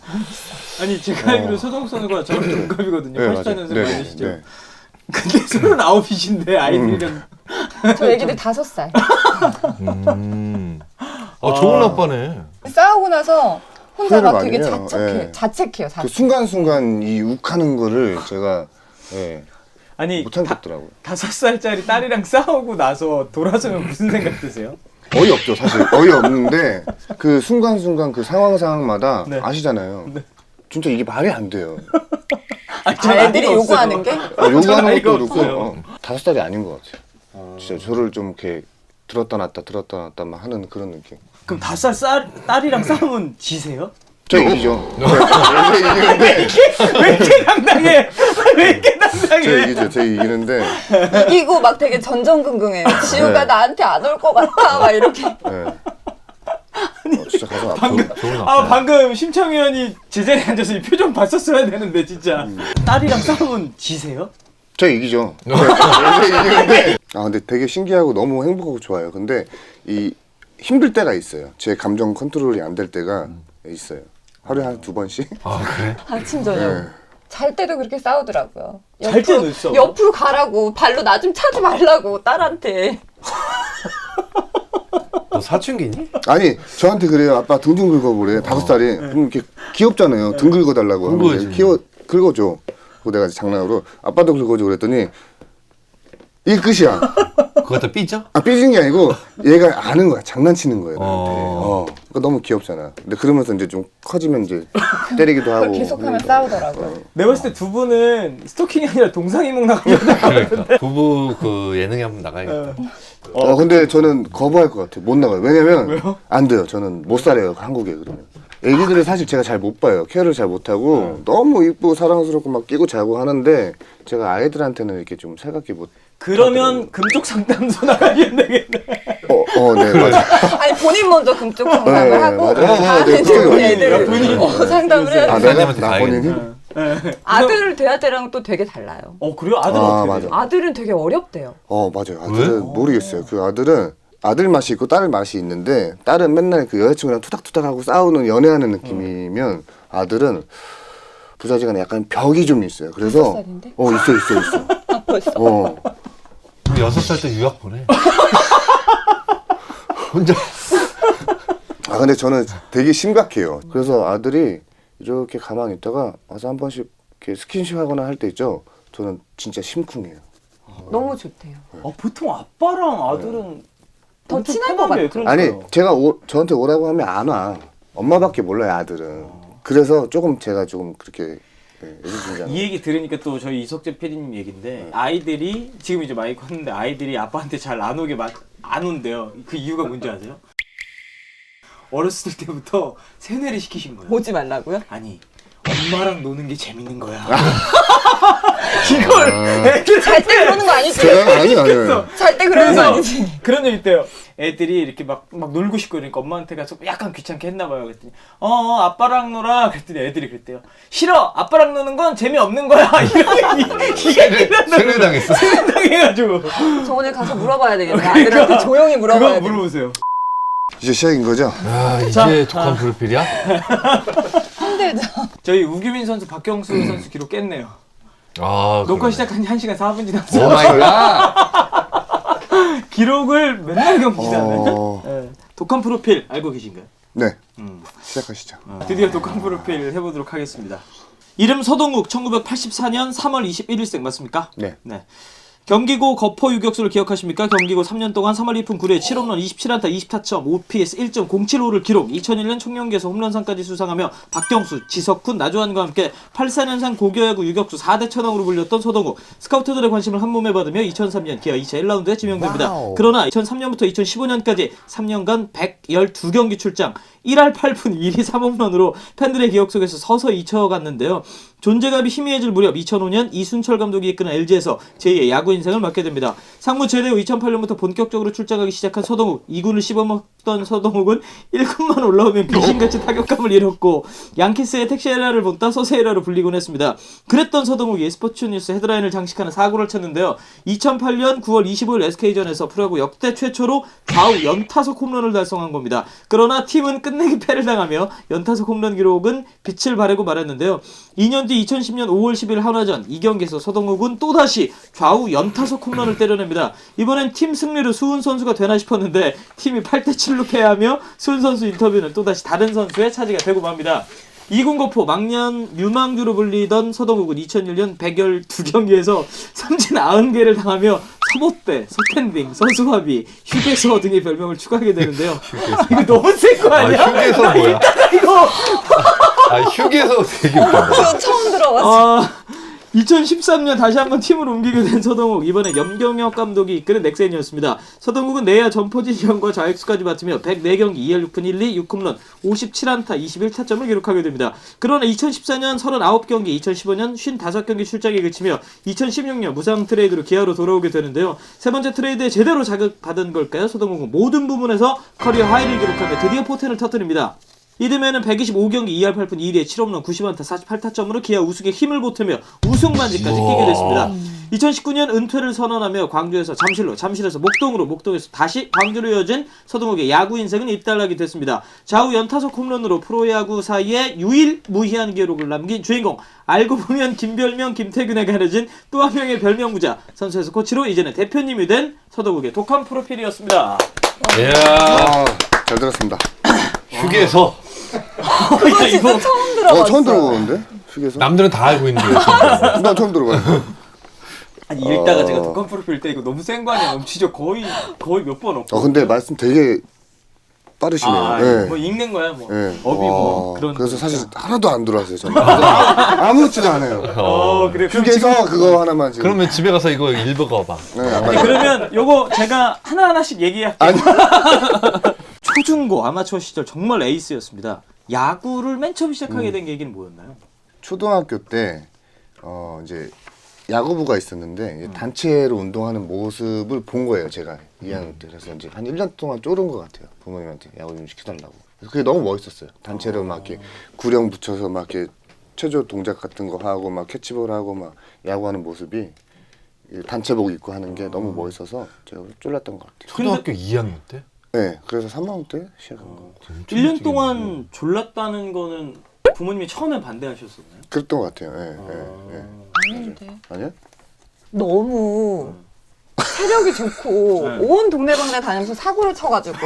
아니 제가 알기로 서동욱 선수가 저랑 동갑이거든요. 네, 84년생 맞아요. 많으시죠? 네. 근데 39이신데 아이들이랑 저 애기들 5살. 좋은 아빠네. 싸우고 나서 혼자 후회를 막 되게 많이 해요. 네. 자책해요. 그 순간순간 이 욱하는 거를 제가 아니 못 참겠더라고요. 5살짜리 딸이랑 싸우고 나서 돌아서면 무슨 생각 드세요? 어이없죠 사실. 어이없는데 그 순간순간 그 상황마다 네. 아시잖아요. 네. 진짜 이게 말이 안 돼요. 애들이 요구하는 게? 요구하는 나이가 것도 그렇고 없어요. 5살이 아닌 것 같아요. 진짜 저를 좀 이렇게 들었다 놨다만 하는 그런 느낌. 그럼 5살 딸이랑 싸우면 지세요? 저 이기죠. 저 이기는데 왜 이렇게 당당해? 왜 이렇게 저 당당해? 이기죠. 저 이기는데 이기고 막 되게 전전긍긍해요. 지우가 네. 나한테 안 올 것 같아. 막 이렇게. 네. 진짜 가서 방금 좋은 아빠야. 방금 심창 의원이 제자리에 앉아서 이 표정 봤었어야 되는데 진짜 딸이랑 싸우면 지세요? 저 이기죠. 저 이기는데 근데 되게 신기하고 너무 행복하고 좋아요. 근데 이 힘들 때가 있어요. 제 감정 컨트롤이 안 될 때가 있어요. 하루에 한 2번씩. 아 그래? 아침 저녁. 네. 잘 때도 그렇게 싸우더라고요. 잘 때도 있어. 옆으로 가라고 발로 나 좀 차지 말라고 딸한테. 너 사춘기니? 아니 저한테 그래요. 아빠 등 좀 긁어보래. 5살이. 그럼 이렇게 귀엽잖아요. 등 긁어달라고 하면 긁어야지. 긁어줘. 그거 내가 장난으로 아빠도 긁어줘 그랬더니 이게 끝이야. 그거 다 삐져? 삐진 게 아니고 얘가 아는 거야. 장난치는 거예요. 나한테. 그러니까 너무 귀엽잖아. 근데 그러면서 이제 좀 커지면 이제 때리기도 하고. 계속하면 싸우더라고요. 내가 봤을 때 두 분은 스토킹이 아니라 동상이몽 나가겠다. 그러니까 부부 그 예능에 한번 나가야겠다. 근데 저는 거부할 것 같아요. 못 나가요. 왜냐면 왜요? 안 돼요. 저는 못 살아요. 한국에 그러면. 애기들을 사실 제가 잘 못 봐요. 케어를 잘 못하고 너무 이쁘고 사랑스럽고 막 끼고 자고 하는데 제가 아이들한테는 이렇게 좀 살갑게 못. 그러면 금쪽 상담소 나가면 되겠네. 네 맞아. 아니 본인 먼저 금쪽 상담을 네, 하고 맞아요. 다른 네, 애들 본인이. 상담을 해야 아 돼. 내가 부모님한테 나 다 본인이? 아들을 대할 때랑 또 되게 달라요. 그래요? 아들은 아, 어떻게 맞아. 돼요? 아들은 되게 어렵대요. 맞아요. 아들은 모르겠어요. 그 아들은 아들 맛이 있고 딸 맛이 있는데 딸은 맨날 그 여자친구랑 투닥투닥하고 싸우는 연애하는 느낌이면 아들은 부자지간에 약간 벽이 좀 있어요. 그래서 5살인데? 있어. 벌써. 6살 때 유학 보내. 혼자. 근데 저는 되게 심각해요. 그래서 아들이 이렇게 가만히 있다가 와서 한 번씩 이렇게 스킨십 하거나 할 때 있죠. 저는 진짜 심쿵해요. 너무 좋대요. 보통 아빠랑 아들은 더 엄청 친할 것 편하게, 같아요. 그러니까요. 아니 제가 저한테 오라고 하면 안 와. 엄마밖에 몰라요 아들은. 그래서 조금 제가 좀 그렇게 애지중지하는. 이 얘기 들으니까 또 저희 이석재 PD님 얘기인데 아이들이 지금 이제 많이 컸는데 아이들이 아빠한테 잘 안 오게 안 온대요. 그 이유가 뭔지 아세요? 어렸을 때부터 세뇌를 시키신 거예요. 오지 말라고요? 아니 엄마랑 노는 게 재밌는 거야. 이걸 애들 잘 때 그러는 거 아니지? 제가 아니요. 잘 때 그러는 거 그래서 아니지? 그런 적 있대요. 애들이 이렇게 막 놀고 싶고 그러니까 엄마한테 가서 약간 귀찮게 했나 봐요. 그랬더니 아빠랑 놀아. 그랬더니 애들이 그랬대요. 싫어. 아빠랑 노는 건 재미없는 거야. 이런 세뇌당했어. 세뇌당해가지고. 저 오늘 가서 물어봐야 되겠네. 아들한테 조용히 물어봐야 그거 돼. 물어보세요. 이제 시작인 거죠? 이제 독한 프로필이야? 힘들죠. 저희 우규민 선수, 박경수 선수 기록 깼네요. 녹화 그러네. 시작한 지 1시간 4분 지났어요. 오 마이 갓. 기록을 맨날 경기하는 어. 네. 독한 프로필 알고 계신가요? 네. 시작하시죠. 드디어 독한 프로필 해보도록 하겠습니다. 이름 서동욱, 1984년 3월 21일생 맞습니까? 네. 경기고 거포 유격수를 기억하십니까? 경기고 3년 동안 3할 2푼 9리 7홈런 27안타 24점 5PS 1.075를 기록 2001년 총영기에서 홈런상까지 수상하며 박경수, 지석훈, 나주환과 함께 84년산 고교야구 유격수 4대 천왕으로 불렸던 서동욱. 스카우터들의 관심을 한몸에 받으며 2003년 기아 2차 1라운드에 지명됩니다. 그러나 2003년부터 2015년까지 3년간 112경기 출장 1할 8푼 1리 3홈런으로 팬들의 기억 속에서 서서히 잊혀갔는데요. 존재감이 희미해질 무렵 2005년 이순철 감독이 이끄는 LG에서 제2의 야구 인생을 맞게 됩니다. 상무 제대 후 2008년부터 본격적으로 출장하기 시작한 서동욱. 2군을 씹어먹던 서동욱은 1군만 올라오면 귀신같이 타격감을 잃었고 양키스의 택시 에라를 본따 서세 에라로 불리곤 했습니다. 그랬던 서동욱이 스포츠뉴스 헤드라인을 장식하는 사고를 쳤는데요. 2008년 9월 25일 SK전에서 프로야구 역대 최초로 좌우 연타석 홈런을 달성한 겁니다. 그러나 팀은 끝내기 패를 당하며 연타석 홈런 기록은 빛을 발하고 말았는데요. 2년 뒤 2010년 5월 10일 한화전 이 경기에서 서동욱은 또다시 좌우 연타석 홈런을 때려냅니다. 이번엔 팀 승리로 수훈 선수가 되나 싶었는데 팀이 8대7로 패하며 수훈 선수 인터뷰는 또다시 다른 선수의 차지가 되고 맙니다. 2군 거포 막년 유망주로 불리던 서동욱은 2001년 112경기에서 삼진 90개를 당하며 서봇대, 서텐딩, 서수화비, 휴게소 등의 별명을 추가하게 되는데요. 이거 너무 센 거 아니야? 휴게소 뭐야? 이거 휴게소 되게 웃겨. 저 처음 들어봤어. 2013년 다시 한번 팀을 옮기게 된 서동욱. 이번에 염경엽 감독이 이끄는 넥센이었습니다. 서동욱은 내야 전포지션과 좌익수까지 맡으며 104경기 2할 6푼 1리 6홈런 57안타 21타점을 기록하게 됩니다. 그러나 2014년 39경기 2015년 55경기 출장에 그치며 2016년 무상 트레이드로 기아로 돌아오게 되는데요. 세 번째 트레이드에 제대로 자극받은 걸까요? 서동욱은 모든 부분에서 커리어 하이를 기록하며 드디어 포텐을 터뜨립니다. 이듬해는 125경기 2할 8푼 2리에 7홈런 90안타 48타점으로 기아 우승에 힘을 보태며 우승반지까지 끼게 됐습니다. 2019년 은퇴를 선언하며 광주에서 잠실에서 목동으로, 목동에서 다시 광주로 이어진 서동욱의 야구 인생은 잇달나게 됐습니다. 좌우 연타석 홈런으로 프로야구 사이에 유일무이한 기록을 남긴 주인공. 알고 보면 김별명 김태균에 가려진 또 한 명의 별명부자. 선수에서 코치로 이제는 대표님이 된 서동욱의 독한 프로필이었습니다. 이야. 잘 들었습니다. 휴게소. 야, 이거 처음 들어봤어. 처음 들어보는데? 휴게소? 남들은 다 알고 있는데. 나 처음 들어봐요. 아니 읽다가 제가 독한 프로필 때 이거 너무 센 거 아니야? 넘치죠? 거의 몇 번 없고. 근데 말씀 되게 빠르시네요. 네. 뭐 읽는 거야 뭐 네. 업이 뭐 그런. 그래서 사실 하나도 안 들어왔어요. 저는 아무렇지도 않아요. 그래. 휴게소 그거 하나만 지금. 그러면 집에 가서 이거 읽어봐. 네, 아니, 그러면 요거 제가 하나하나씩 얘기할게요. 초중고 아마추어 시절 정말 에이스였습니다. 야구를 맨 처음 시작하게 된 계기는 뭐였나요? 초등학교 때 이제 야구부가 있었는데 이제 단체로 운동하는 모습을 본 거예요. 제가 2학년 때. 그래서 이제 한 1년 동안 쫄은 것 같아요. 부모님한테 야구 좀 시켜달라고. 그래서 그게 너무 멋있었어요. 단체로 막 이렇게 구령 붙여서 막 이렇게 체조 동작 같은 거 하고 막 캐치볼 하고 막 야구하는 모습이 단체복 입고 하는 게 너무 멋있어서 제가 쫄랐던 것 같아요. 초등학교 2학년 때? 네, 그래서 3학년 때 시작한 거. 1년 동안 졸랐다는 거는 부모님이 처음에 반대하셨었나요? 그랬던 것 같아요. 예, 예, 예. 아닌데. 아니요? 너무 체력이 좋고 네. 온 동네방네 다니면서 사고를 쳐가지고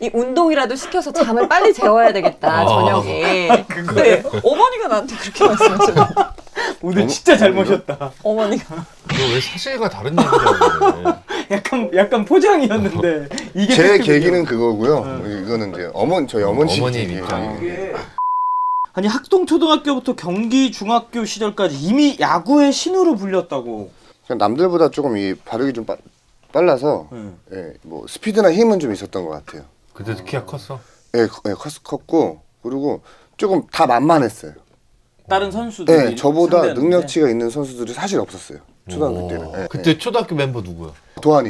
이 운동이라도 시켜서 잠을 빨리 재워야 되겠다 저녁에. 네, 어머니가 나한테 그렇게 말씀하셔요. 오늘 진짜 잘 모셨다. 어머니가. 너 왜 사실과 다른 얘기를 하고 그래? 약간 포장이었는데 이게 제 팩트군요. 계기는 그거고요. 이거는 이제 저희 어머니 어머님 계기. 입장. 아니 학동초등학교부터 경기 중학교 시절까지 이미 야구의 신으로 불렸다고. 그냥 남들보다 조금 이 발육이 좀 빨라서 예, 뭐 스피드나 힘은 좀 있었던 것 같아요. 그때도 키가 컸어? 예, 컸고 그리고 조금 다 만만했어요. 다른 선수들이 예, 저보다 상대하는데. 능력치가 있는 선수들이 사실 없었어요. 초등학교 오. 때는. 예, 그때 예. 초등학교 멤버 누구야?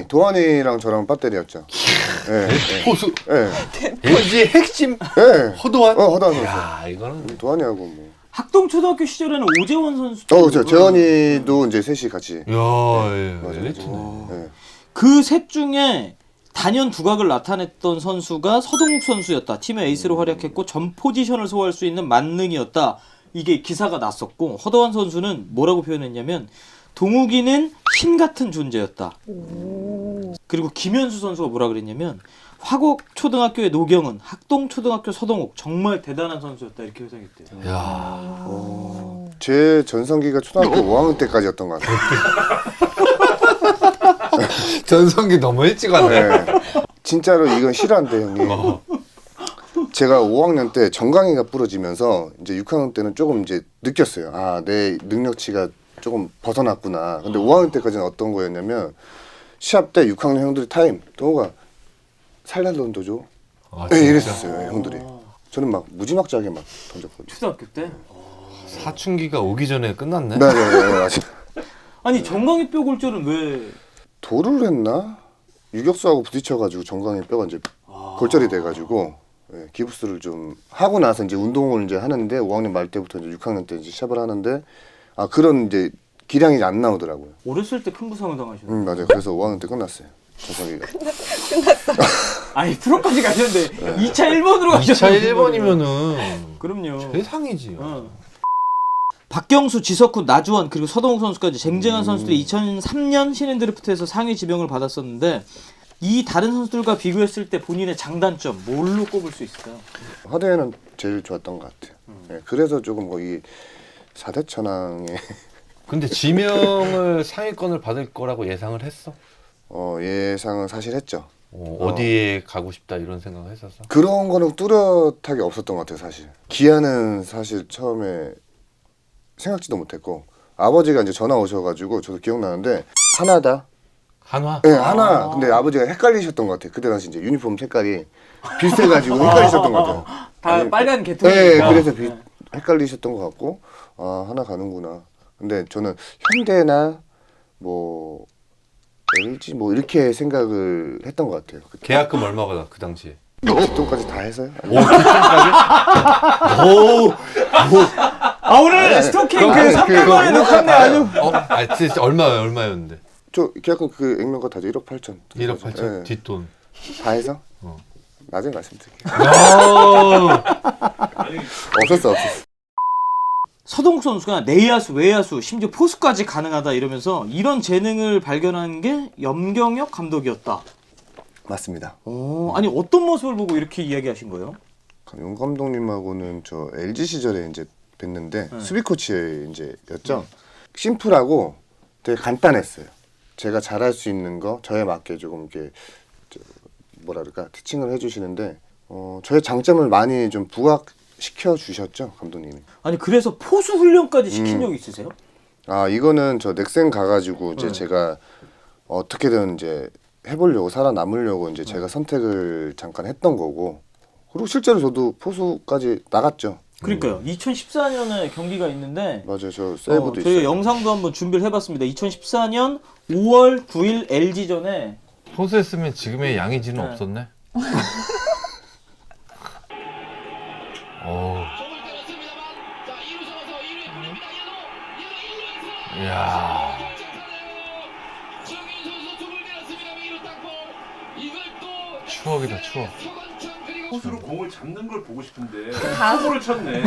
도환이랑 저랑 배터리였죠. 예, 포수 예, LG의 핵심 예. 허도환? 허도환 선수. 야 이거는 도환이하고 뭐. 학동초등학교 시절에는 오재원 선수. 저 재현이도 이제 셋이 같이. 야 맞아, 엘리트네. 예. 그 셋 중에 단연 두각을 나타냈던 선수가 서동욱 선수였다. 팀의 에이스로 활약했고 전 포지션을 소화할 수 있는 만능이었다. 이게 기사가 났었고 허도환 선수는 뭐라고 표현했냐면 동욱이는 신 같은 존재였다. 그리고 김현수 선수가 뭐라 그랬냐면 화곡 초등학교의 노경은 학동 초등학교 서동욱 정말 대단한 선수였다 이렇게 해석했대요. 야 제 전성기가 초등학교 5학년 때까지였던 것 같아요. 전성기 너무 일찍 왔네. 네. 진짜로 이건 실화인데 형님. 제가 5학년 때 정강이가 부러지면서 이제 6학년 때는 조금 이제 느꼈어요. 아, 내 능력치가 조금 벗어났구나. 근데 5학년 때까지는 어떤 거였냐면 시합 때 6학년 형들이 타임 동호가 살살 던져줘. 아, 네, 진짜? 이랬었어요 형들이. 저는 막 무지막지하게 막 던졌거든요. 초등학교 때? 사춘기가 오기 전에 끝났네. 네네네 맞아. 아니 정강이 뼈 골절은 왜? 도루를 했나? 유격수하고 부딪혀가지고 정강이 뼈가 이제 골절이 돼가지고 예, 기부스를 좀 하고 나서 이제 운동을 이제 하는데 5학년 말 때부터 이제 6학년 때 이제 시합을 하는데 아 그런 이제 기량이 안 나오더라고요. 어렸을 때 큰 부상을 당하셨나요? 맞아요. 그래서 5학년 때 끝났어요. 전성기가. 아니 프로까지 가셨는데 2차 1번으로 가셨어요. 2차 1번이면은 그럼요. 세상이지. 박경수, 지석훈, 나주원 그리고 서동욱 선수까지 쟁쟁한 선수들이 2003년 신인 드래프트에서 상위 지명을 받았었는데 이 다른 선수들과 비교했을 때 본인의 장단점 뭘로 꼽을 수 있을까요? 하대회는 제일 좋았던 것 같아요. 예, 그래서 조금 거의 4대 천왕에 근데 지명을 상위권을 받을 거라고 예상을 했어? 예상은 사실 했죠. 어디에 가고 싶다 이런 생각을 했었어? 그런 거는 뚜렷하게 없었던 것 같아요. 사실 기아는 사실 처음에 생각지도 못했고 아버지가 이제 전화 오셔가지고 저도 기억나는데 하나다. 한화? 네, 하나. 근데 아버지가 헷갈리셨던 것 같아요. 그때 당시 이제 유니폼 색깔이 비슷해가지고 헷갈리셨던 것 같아요. 다 아니, 빨간 계통이니까. 네, 그래서 헷갈리셨던 것 같고 아 하나 가는구나. 근데 저는 현대나 뭐 LG 뭐 이렇게 생각을 했던 것 같아요. 계약금 얼마 받아 그 당시에? 뒷돈까지 다 해서요? 오, 뒷돈까지? 오, 아 오늘 스토킹 그 그거 선배만에 놓았네 아주. 진짜 얼마였는데? 저 계약금 그 액면가 다 1억 8천. 1억 8천 네. 뒷돈. 다 해서? 나중에 말씀드릴게요. 야, 없었어. 서동욱 선수가 내야수, 외야수, 심지어 포수까지 가능하다 이러면서 이런 재능을 발견한 게 염경엽 감독이었다. 맞습니다. 아니 어떤 모습을 보고 이렇게 이야기하신 거예요? 용 감독님하고는 저 LG 시절에 이제 뵀는데 수비 코치에 이제였죠. 심플하고 되게 간단했어요. 제가 잘할 수 있는 거 저에 맞게 조금 이렇게 뭐라 그럴까 티칭을 해주시는데 저의 장점을 많이 좀 부각시켜 주셨죠 감독님이. 아니 그래서 포수 훈련까지 시킨 적이 있으세요? 아 이거는 저 넥센 가가지고 이제 네. 제가 어떻게든 이제 해보려고 살아남으려고 이제 제가 선택을 잠깐 했던 거고 그리고 실제로 저도 포수까지 나갔죠. 그러니까요. 2014년에 경기가 있는데 맞아요. 저 세이브도 저희가 있어요. 영상도 한번 준비를 해봤습니다. 2014년 5월 9일 LG전에 포수했으면 지금의 양의지는 네. 없었네. 어. 이야. 추억이다 추억. 포수로 공을 잡는 걸 보고 싶은데 다음- 포수를 쳤네.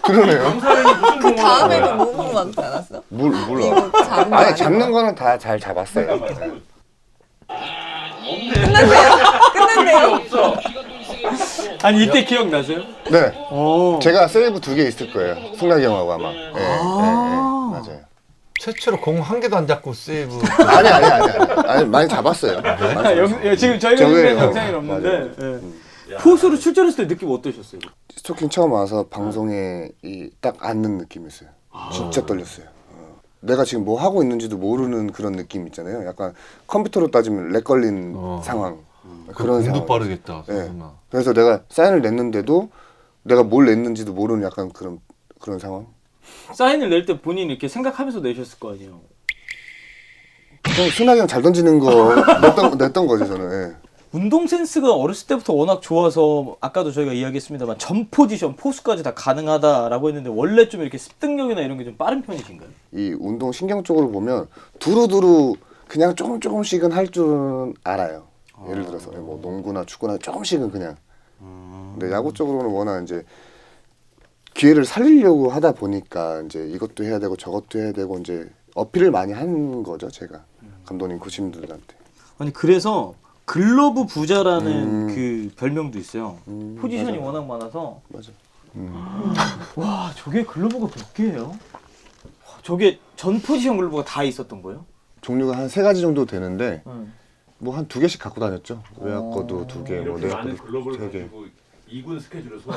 그러네요. 영상에는 무슨 공을 다음에는 몸으로 맞지 않았어? 몰라. 이거 잡는 거 아니 아니야? 잡는 거는 다 잘 잡았어요. 없네. 끝났네요. 없어. 아니 이때 기억나세요? 네. 오. 제가 세이브 2개 있을 거예요. 승락이 형하고 아마. 예, 예, 예. 맞아요. 최초로 공 한 개도 안 잡고 세이브. 아니 많이 잡았어요. 지금 저희가 저거예요. 준비한 영상이 없는데 예. 포수로 출전했을 때 느낌 어떠셨어요? 스토킹 처음 와서 방송에 딱 앉는 느낌이었어요. 진짜 떨렸어요. 내가 지금 뭐 하고 있는지도 모르는 그런 느낌 있잖아요. 약간 컴퓨터로 따지면 렉 걸린 상황. 그런 공도 상황. 빠르겠다. 네. 그래서 내가 사인을 냈는데도 내가 뭘 냈는지도 모르는 약간 그런 상황. 사인을 낼 때 본인이 이렇게 생각하면서 내셨을 거 아니에요? 그냥 승락이 형 잘 던지는 거 냈던 거죠 저는. 예. 운동 센스가 어렸을 때부터 워낙 좋아서 아까도 저희가 이야기했습니다만 전 포지션 포수까지 다 가능하다라고 했는데 원래 좀 이렇게 습득력이나 이런 게 좀 빠른 편이신가요? 이 운동 신경 쪽으로 보면 두루두루 그냥 조금씩은 할 줄은 알아요. 예를 들어서 뭐 농구나 축구나 조금씩은 그냥. 근데 야구 쪽으로는 워낙 이제 기회를 살리려고 하다 보니까 이제 이것도 해야 되고 저것도 해야 되고 이제 어필을 많이 한 거죠 제가 감독님 코치님들한테. 아니 그래서 글러브 부자라는 그 별명도 있어요. 포지션이 맞아. 워낙 많아서 맞아. 와 저게 글러브가 몇 개예요? 와, 저게 전 포지션 글러브가 다 있었던 거예요? 종류가 한 3가지 정도 되는데 응. 뭐 한 2개씩 갖고 다녔죠. 외야 거도 2개, 뭐 이렇게 내야 많은 거도 글러브를 3개. 가지고 2군 스케줄을 소화.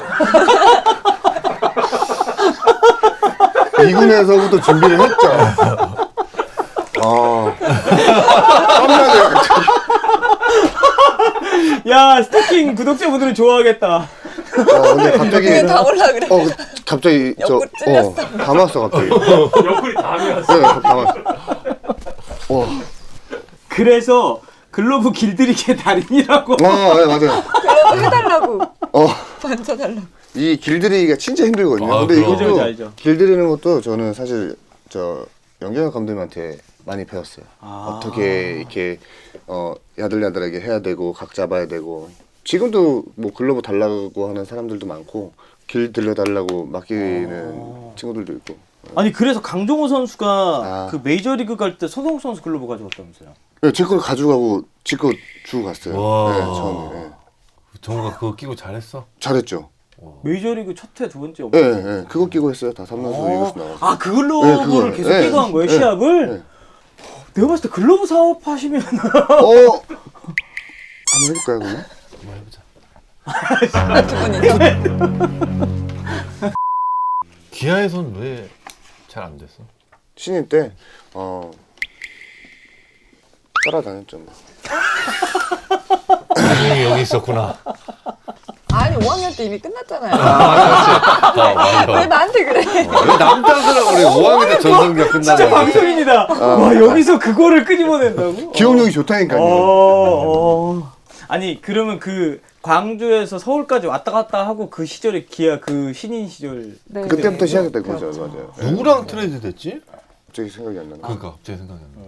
2군에서부터 준비를 했죠. 땀나네요. 야 스토킹 구독자분들은 좋아하겠다. 근데 갑자기 그게 다 올라 그래. 갑자기 옆구리 찔렸어. 담았어 갑자기. 옆구리 담이 왔어. 네, 담았어. 그래서 글러브 길들이기의 달인이라고. 네, 맞아요. 글러브 해달라고. 만져달라고. 이 길들이기가 진짜 힘들거든요. 아, 근데 그럼. 그죠, 이것도 알죠. 길들이는 것도 저는 사실 영경혁 감독님한테 많이 배웠어요. 아. 어떻게 이렇게 야들야들하게 해야 되고 각 잡아야 되고. 지금도 뭐 글러브 달라고 하는 사람들도 많고 길 들려달라고 맡기는 친구들도 있고. 아니 그래서 강정호 선수가 아. 그 메이저리그 갈 때 서동욱 선수 글러브 가져왔다면서요? 네, 제 걸 가져가고 제 거 주고 갔어요. 와. 네, 처음에. 네. 정우가 그거 끼고 잘했어. 잘했죠. 메이저리그 첫 회 두 번째 네, 네, 그거 끼고 했어요. 다 3라운드 이글스 나와서. 아 그 글러브를 네, 그거요. 계속 네. 끼고 한 거예요 네. 시합을? 네. 내가 봤을 때 글러브 사업하시면 한번 해볼까요, 그러면? 한번 해보자. 두 분이서. 기아에선 왜 잘 안 됐어? 신인 때 따라다녔죠. 뭐. 나중에 여기 있었구나. 아니 5학년 때 이미 끝났잖아요. 맞아. 왜 나한테 그래? 왜 남자들하고 그래? 5학년 때 전성기가 끝나는 진짜 방송인이다. 와 여기서 그거를 끄집어낸다고? 기억력이 좋다니까요. 아니 그러면 그 광주에서 서울까지 왔다 갔다 하고 그 시절에 기아 그 신인 시절 네. 그때부터 네. 시작했던 거죠, 맞아요. 네. 누구랑 트레이드 됐지? 갑자기 생각이 안 나네. 그러니까 갑자기 생각이 안 나.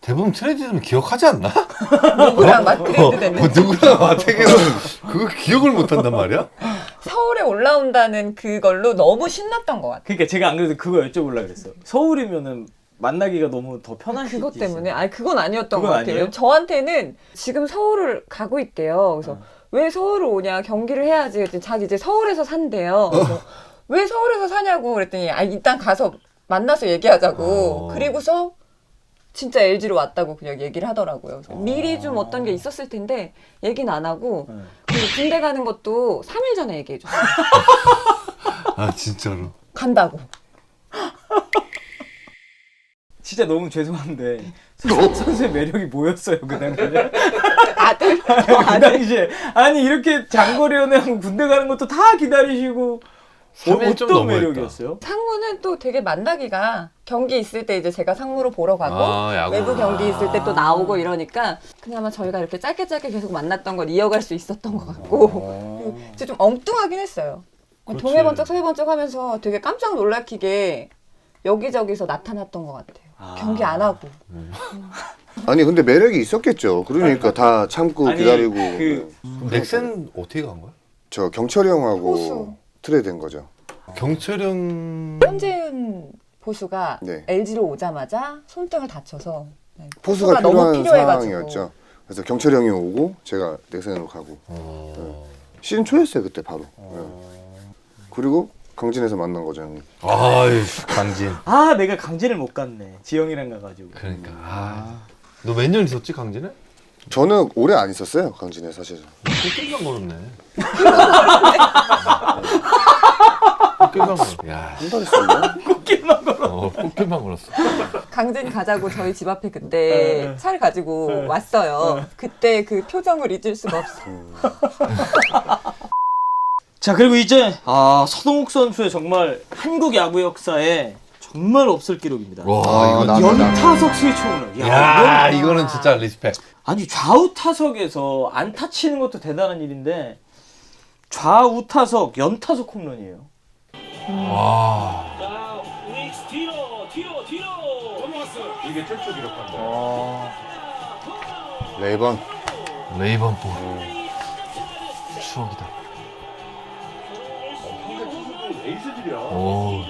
대부분 트레이드 되면 기억하지 않나? 누구랑 맞트레이드 됐는지. 누구랑 맞대기는 그거 기억을 못 한단 말이야? 서울에 올라온다는 그걸로 너무 신났던 것 같아요. 그러니까 제가 안 그래도 그거 여쭤보려고 그랬어요. 서울이면은 만나기가 너무 더 편하시지. 그것 때문에 아니 그건 아니었던 그건 것 같아요. 아니에요? 저한테는 지금 서울을 가고 있대요. 그래서 왜 서울을 오냐 경기를 해야지. 그랬더니 자기 이제 서울에서 산대요. 그래서 왜 서울에서 사냐고 그랬더니 일단 가서 만나서 얘기하자고. 그리고서 진짜 LG로 왔다고 그냥 얘기를 하더라고요. 그래서 미리 좀 어떤 게 있었을 텐데 얘기는 안 하고 그리고 군대 가는 것도 3일 전에 얘기해 줬어요. 아 진짜로. 간다고. 진짜 너무 죄송한데 선수의 매력이 뭐였어요 그 당시에? 아들. 그 당시에 아니 이렇게 장거리 연애하고 군대 가는 것도 다 기다리시고 좀 어떤 너무했다. 매력이었어요? 상무는 또 되게 만나기가 경기 있을 때 이제 제가 상무로 보러 가고 야구. 외부 경기 있을 때 또 나오고 이러니까 그나마 저희가 이렇게 짧게 계속 만났던 걸 이어갈 수 있었던 것 같고 진짜 좀 엉뚱하긴 했어요. 그렇지. 동해번쩍 서해번쩍 하면서 되게 깜짝 놀라키게 여기저기서 나타났던 것 같아요. 경기 안 하고. 아니 근데 매력이 있었겠죠. 그러니까 다 참고 아니, 기다리고. 그- 그럼 넥센 어떻게 간 거야? 저 경철이 형하고 호수. 트레이드된 거죠. 경철형 현재은 보수가 네. LG로 오자마자 손등을 다쳐서 네, 포수가 너무 필요한 필요해가지고. 상황이었죠. 그래서 경철이 형이 오고 제가 넥센으로 가고 시즌 초였어요 그때 바로. 네. 그리고 강진에서 만난 거죠 형님. 아이 강진. 아 내가 강진을 못 갔네 지영이랑 가가지고. 그러니까. 너 몇 년 있었지 강진에? 저는 오래 안 있었어요 강진에 사실. 꽃길만 걸었네. 꽃길만 걸었어. 야. 한 달 있었나? 꽃길만 걸어. 꽃길만 걸었어. 강진 가자고 저희 집 앞에 그때 차를 가지고 왔어요. 그때 그 표정을 잊을 수가 없어요. 자 그리고 이제 서동욱 선수의 정말 한국 야구 역사에 정말 없을 기록입니다. 와 나- 연타석 스위치 홈런. 야 이건- 이거는 진짜 리스펙. 아니 좌우 타석에서 안타 치는 것도 대단한 일인데 좌우 타석 연타석 홈런이에요. 와. 자, 우익스 뒤로 넘어갔어. 이게 최초 기록한 거야. 레이번. 레이번 볼. 추억이다. 상대 투수도 에이스들이야. 오.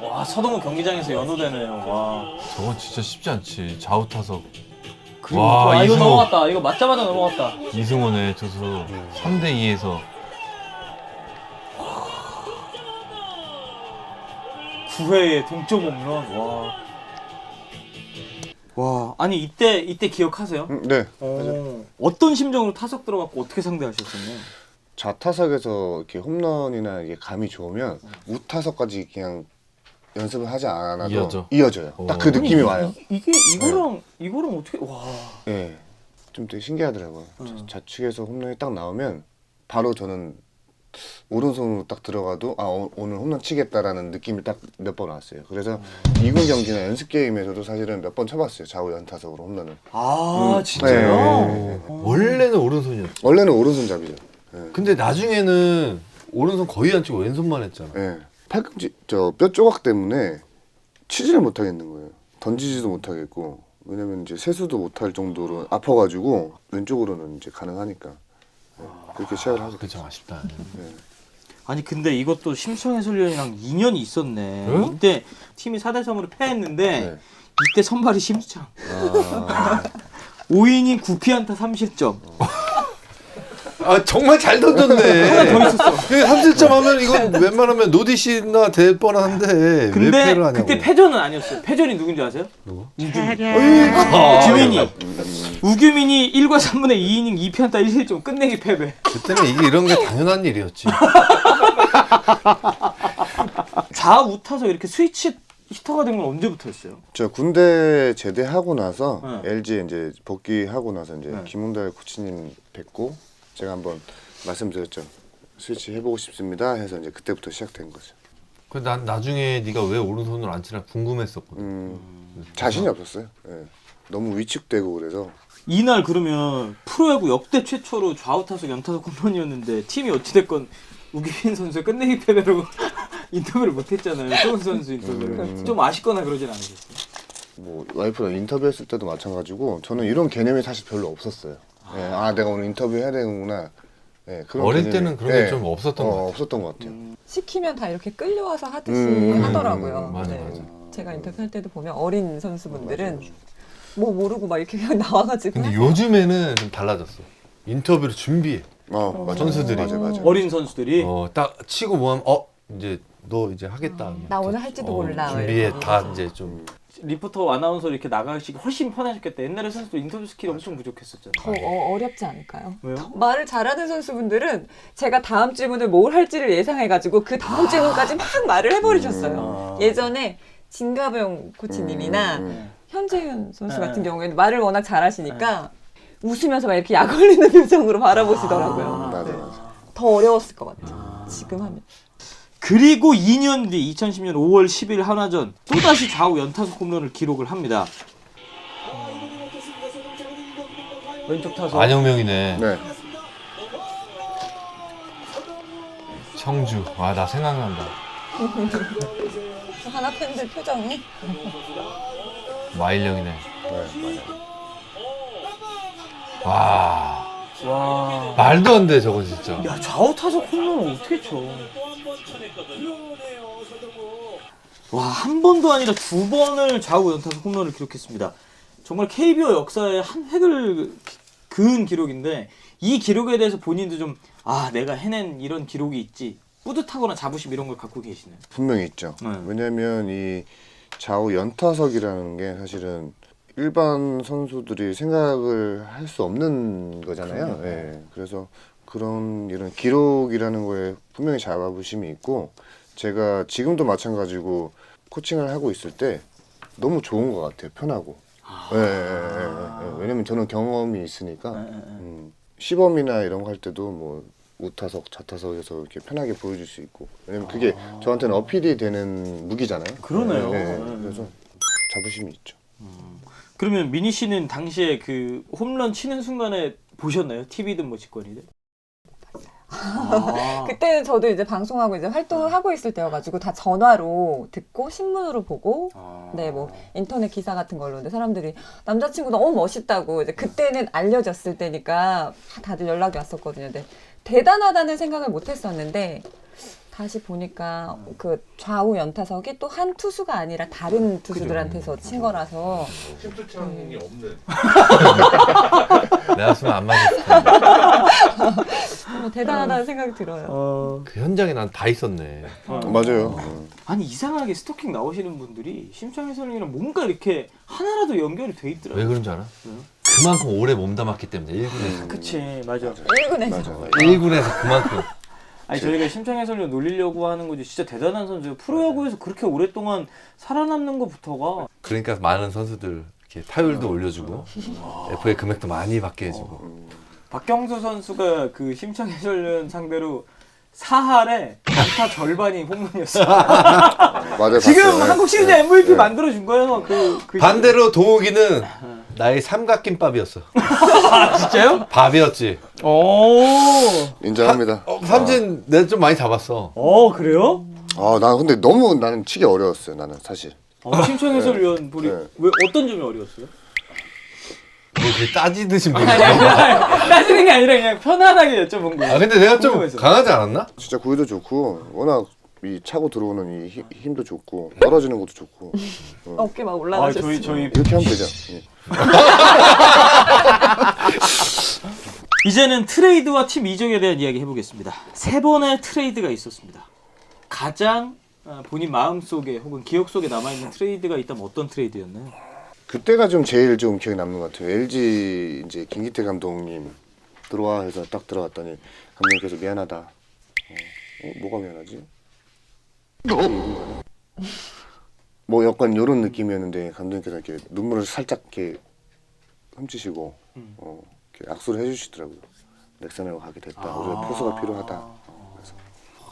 와 서동욱 경기장에서 연호되네요. 와. 저건 진짜 쉽지 않지. 좌우 타석. 그리고 와, 이거 이승호. 넘어갔다. 이거 맞자마자 넘어갔다. 이승원의 투수 3대 2에서 9회에 동점 홈런. 와. 와. 아니 이때 기억하세요? 네. 어떤 심정으로 타석 들어갔고 어떻게 상대하셨었나요? 좌타석에서 이렇게 홈런이나 이게 감이 좋으면 우타석까지 그냥 연습을 하지 않아도 이어져요. 딱 그 느낌이 와요. 이거랑 어떻게 와. 예. 좀 되게 신기하더라고요. 좌측에서 홈런이 딱 나오면 바로 저는 오른손으로 딱 들어가도 오늘 홈런 치겠다라는 느낌이 딱 몇 번 왔어요. 그래서 2군 경기나 연습 게임에서도 사실은 몇 번 쳐봤어요. 좌우 연타석으로 홈런을. 진짜요? 네. 원래는 오른손이었지. 원래는 오른손잡이죠. 예. 근데 나중에는 오른손 거의 안 치고 왼손만 했잖아. 예. 팔꿈치 저 뼈 조각 때문에 치지를 못하겠는 거예요. 던지지도 못하겠고 왜냐면 이제 세수도 못할 정도로 아파가지고 왼쪽으로는 이제 가능하니까 그렇게 시작을 하게 그게 됐죠. 참 아쉽다. 아니 근데 이것도 심성 해설위원이랑 인연이 있었네. 응? 이때 팀이 4대 3으로 패했는데 네. 이때 선발이 심수창. 아, 5이닝 9피안타 3실점. 아 정말 잘 던졌네. 하나 더 있었어. 3실점 하면 이건 웬만하면 노디시나 될 뻔한데 왜 근데 패를 하냐고. 그때 패전은 아니었어요. 패전이 누군지 아세요? 누구? 우규민이. 우규민이 1과 3분의 2이닝 2피안타 1실점 끝내기 패배. 그때는 이게 이런 게 당연한 일이었지. 좌우 타석 이렇게 스위치 히터가 된 건 언제부터였어요? 저 군대 제대하고 나서 네. LG에 이제 복귀하고 나서 이제 네. 김웅달 코치님 뵙고 제가 한번 말씀드렸죠. 스위치 해보고 싶습니다 해서 이제 그때부터 시작된 거죠. 난 나중에 네가 왜 오른손으로 안 치나 궁금했었거든. 자신이 없었어요. 예. 너무 위축되고 그래서 이날 그러면 프로야구 역대 최초로 좌우 타석 연타석 홈런이었는데 팀이 어찌됐건 우기민 선수의 끝내기 패배로 인터뷰를 못했잖아요. 소은 선수 인터뷰를. 좀 아쉽거나 그러진 않으셨어요? 뭐 와이프랑 인터뷰했을 때도 마찬가지고 저는 이런 개념이 사실 별로 없었어요. 예. 내가 오늘 인터뷰 해야 되는구나. 예, 그런 어릴 개념이- 때는 그런 게 예. 좀 없었던 것 같아. 없었던 것 같아요. 시키면 다 이렇게 끌려와서 하듯이 음, 하더라고요. 맞아, 네. 맞아. 제가 인터뷰할 때도 보면 어린 선수분들은 뭐 모르고 막 이렇게 그냥 나와가지고 근데 요즘에는 좀 달라졌어. 인터뷰를 준비해. 맞아. 선수들이. 맞아. 어린 선수들이. 딱 치고 뭐하면 이제 너 이제 하겠다. 나 오늘 할지도 몰라. 준비해 이렇게 다 얘기하죠. 이제 좀 리포터 아나운서 이렇게 나가시기 훨씬 편하셨겠다. 옛날에 선수도 인터뷰 스킬이 엄청 부족했었잖아요. 더 어렵지 않을까요? 왜요? 말을 잘하는 선수분들은 제가 다음 질문을 뭘 할지를 예상해가지고 그 다음 질문까지 막 말을 해버리셨어요. 예전에 진가병 코치님이나 현재윤 선수 같은 경우에는 말을 워낙 잘하시니까 웃으면서 막 이렇게 약 올리는 표정으로 바라보시더라고요. 맞아. 더 어려웠을 것 같아요. 지금 하면. 그리고 2년 뒤 2010년 5월 10일 한화전 또다시 좌우 연타석 홈런을 기록을 합니다. 왼쪽 타석. 안영명이네. 네. 청주. 와, 나 생각난다. 하나 팬들 표정이. 마일령이네. 네. 와, 와. 말도 안 돼, 저건 진짜. 야, 좌우 타석 홈런을 어떻게 쳐? 와, 한 번도 아니라 두 번을 좌우 연타석 홈런을 기록했습니다. 정말 KBO 역사의 한 획을 그은 기록인데 이 기록에 대해서 본인도 좀 내가 해낸 이런 기록이 있지 뿌듯하거나 자부심 이런 걸 갖고 계시나요? 분명히 있죠. 왜냐면 이 좌우 연타석이라는 게 사실은 일반 선수들이 생각을 할 수 없는 거잖아요. 예. 그래서 이런 기록이라는 거에 분명히 자부심이 있고 제가 지금도 마찬가지고 코칭을 하고 있을 때 너무 좋은 것 같아요. 편하고. 예. 왜냐면 저는 경험이 있으니까 시범이나 이런 거 할 때도 뭐 우타석, 좌타석에서 이렇게 편하게 보여줄 수 있고 왜냐면 그게 저한테는 어필이 되는 무기잖아요. 그러네요. 그래서 자부심이 있죠. 그러면 미니 씨는 당시에 그 홈런 치는 순간에 보셨나요? TV든 뭐 직관이든? 그때는 저도 이제 방송하고 이제 활동을 하고 있을 때여가지고 다 전화로 듣고 신문으로 보고 네, 뭐 인터넷 기사 같은 걸로 근데 사람들이 남자친구 너무 멋있다고 이제 그때는 알려졌을 때니까 다들 연락이 왔었거든요. 근데 대단하다는 생각을 못 했었는데 다시 보니까 그 좌우 연타석이 또 한 투수가 아니라 다른 투수들한테서 친 거라서 심수창이 없네. 내가 쓰면 안 맞을 텐데. 대단하다는 생각이 들어요. 그 현장에 난 다 있었네. 맞아요. 아니 이상하게 스토킹 나오시는 분들이 심창희 해설님이랑 뭔가 이렇게 하나라도 연결이 돼 있더라고요. 왜 그런 줄 알아? 왜요? 그만큼 오래 몸담았기 때문에 1군에서. 그치 맞아. 1군에서 1군에서 그만큼. 아니 저희가 심창희 해설님 놀리려고 하는 거지 진짜 대단한 선수예요. 프로야구에서 그렇게 오랫동안 살아남는 것부터가 그러니까 많은 선수들 이렇게 타율도 올려주고 FA 금액도 많이 받게 해주고. 박경수 선수가 그 심창희 해설위원 상대로 4할에 안타 절반이 홈런이었어요. 맞아요. 지금 봤어요. 한국 시리즈 네. MVP 네. 만들어준 거예요. 그 반대로 도욱이는 나의 삼각김밥이었어. 진짜요? 밥이었지. 오. 인정합니다. 삼진 내가 좀 많이 잡았어. 그래요? 나 근데 너무 나는 치기 어려웠어요. 나는 사실. 심창희 해설위원 보리 네. 왜 어떤 점이 어려웠어요? 뭐 이렇게 따지듯이 뭐. 따지는 게 아니라 그냥 편안하게 여쭤본 거예요. 근데 내가 좀 궁금해서. 강하지 않았나? 진짜 구위도 좋고 워낙 이 차고 들어오는 이 힘도 좋고 떨어지는 것도 좋고 어깨 막 올라가셨어요. 저희 이렇게 하면 되죠. 예. 이제는 트레이드와 팀 이적에 대한 이야기 해보겠습니다. 3번의 트레이드가 있었습니다. 가장 본인 마음속에 혹은 기억 속에 남아있는 트레이드가 있다면 어떤 트레이드였나요? 그때가 좀 제일 좀 기억에 남는 것 같아요. LG 이제 김기태 감독님 들어와 해서 딱 들어갔더니 감독님께서 미안하다. 뭐가 미안하지? 뭐 약간 이런 느낌이었는데 감독님께서 이렇게 눈물을 살짝 이렇게 훔치시고 이렇게 악수를 해주시더라고요. 넥센으로 가게 됐다. 우리가 포수가 필요하다.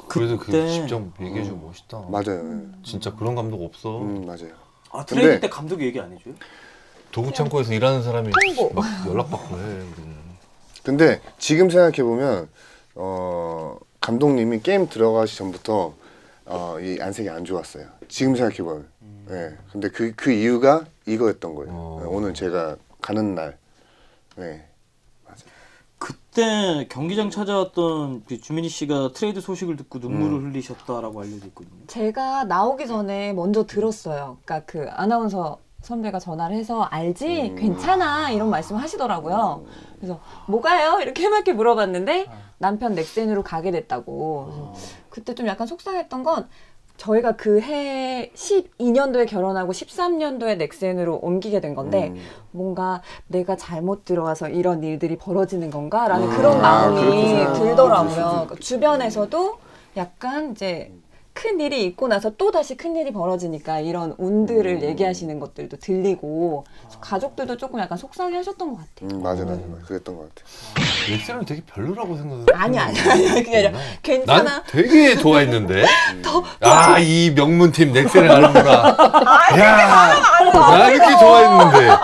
그래도 그때- 그 직접 얘기해주고 멋있다. 맞아요. 진짜 그런 감독 없어. 맞아요. 트레이드 근데- 때 감독이 얘기 안 해줘요? 도구 창고에서 일하는 사람이 홍보. 막 연락받고 해. 우리는. 근데 지금 생각해 보면 감독님이 게임 들어가기 전부터 이 안색이 안 좋았어요. 지금 생각해 보면. 네. 근데 그 이유가 이거였던 거예요. 오늘 제가 가는 날. 네. 그때 경기장 찾아왔던 그 주민희 씨가 트레이드 소식을 듣고 눈물을 흘리셨다라고 알려져 있거든요. 제가 나오기 전에 먼저 들었어요. 그러니까 그 아나운서 선배가 전화를 해서 알지? 괜찮아 이런 말씀을 하시더라고요. 그래서 뭐가요? 이렇게 해맑게 물어봤는데 남편 넥센으로 가게 됐다고. 그래서 그때 좀 약간 속상했던 건 저희가 그 해 12년도에 결혼하고 13년도에 넥센으로 옮기게 된 건데 뭔가 내가 잘못 들어와서 이런 일들이 벌어지는 건가라는 그런 마음이 그렇구나. 들더라고요. 주변에서도 약간 이제 큰 일이 있고 나서 또 다시 큰 일이 벌어지니까 이런 운들을 얘기하시는 것들도 들리고 가족들도 조금 약간 속상해하셨던 것 같아요. 맞아. 그랬던 것 같아. 넥센은 되게 별로라고 생각해. 아니 그게 아니라 괜찮아. 난 되게 좋아했는데. 이 명문팀 넥센에 가는구나. 야, 나 이렇게 좋아했는데.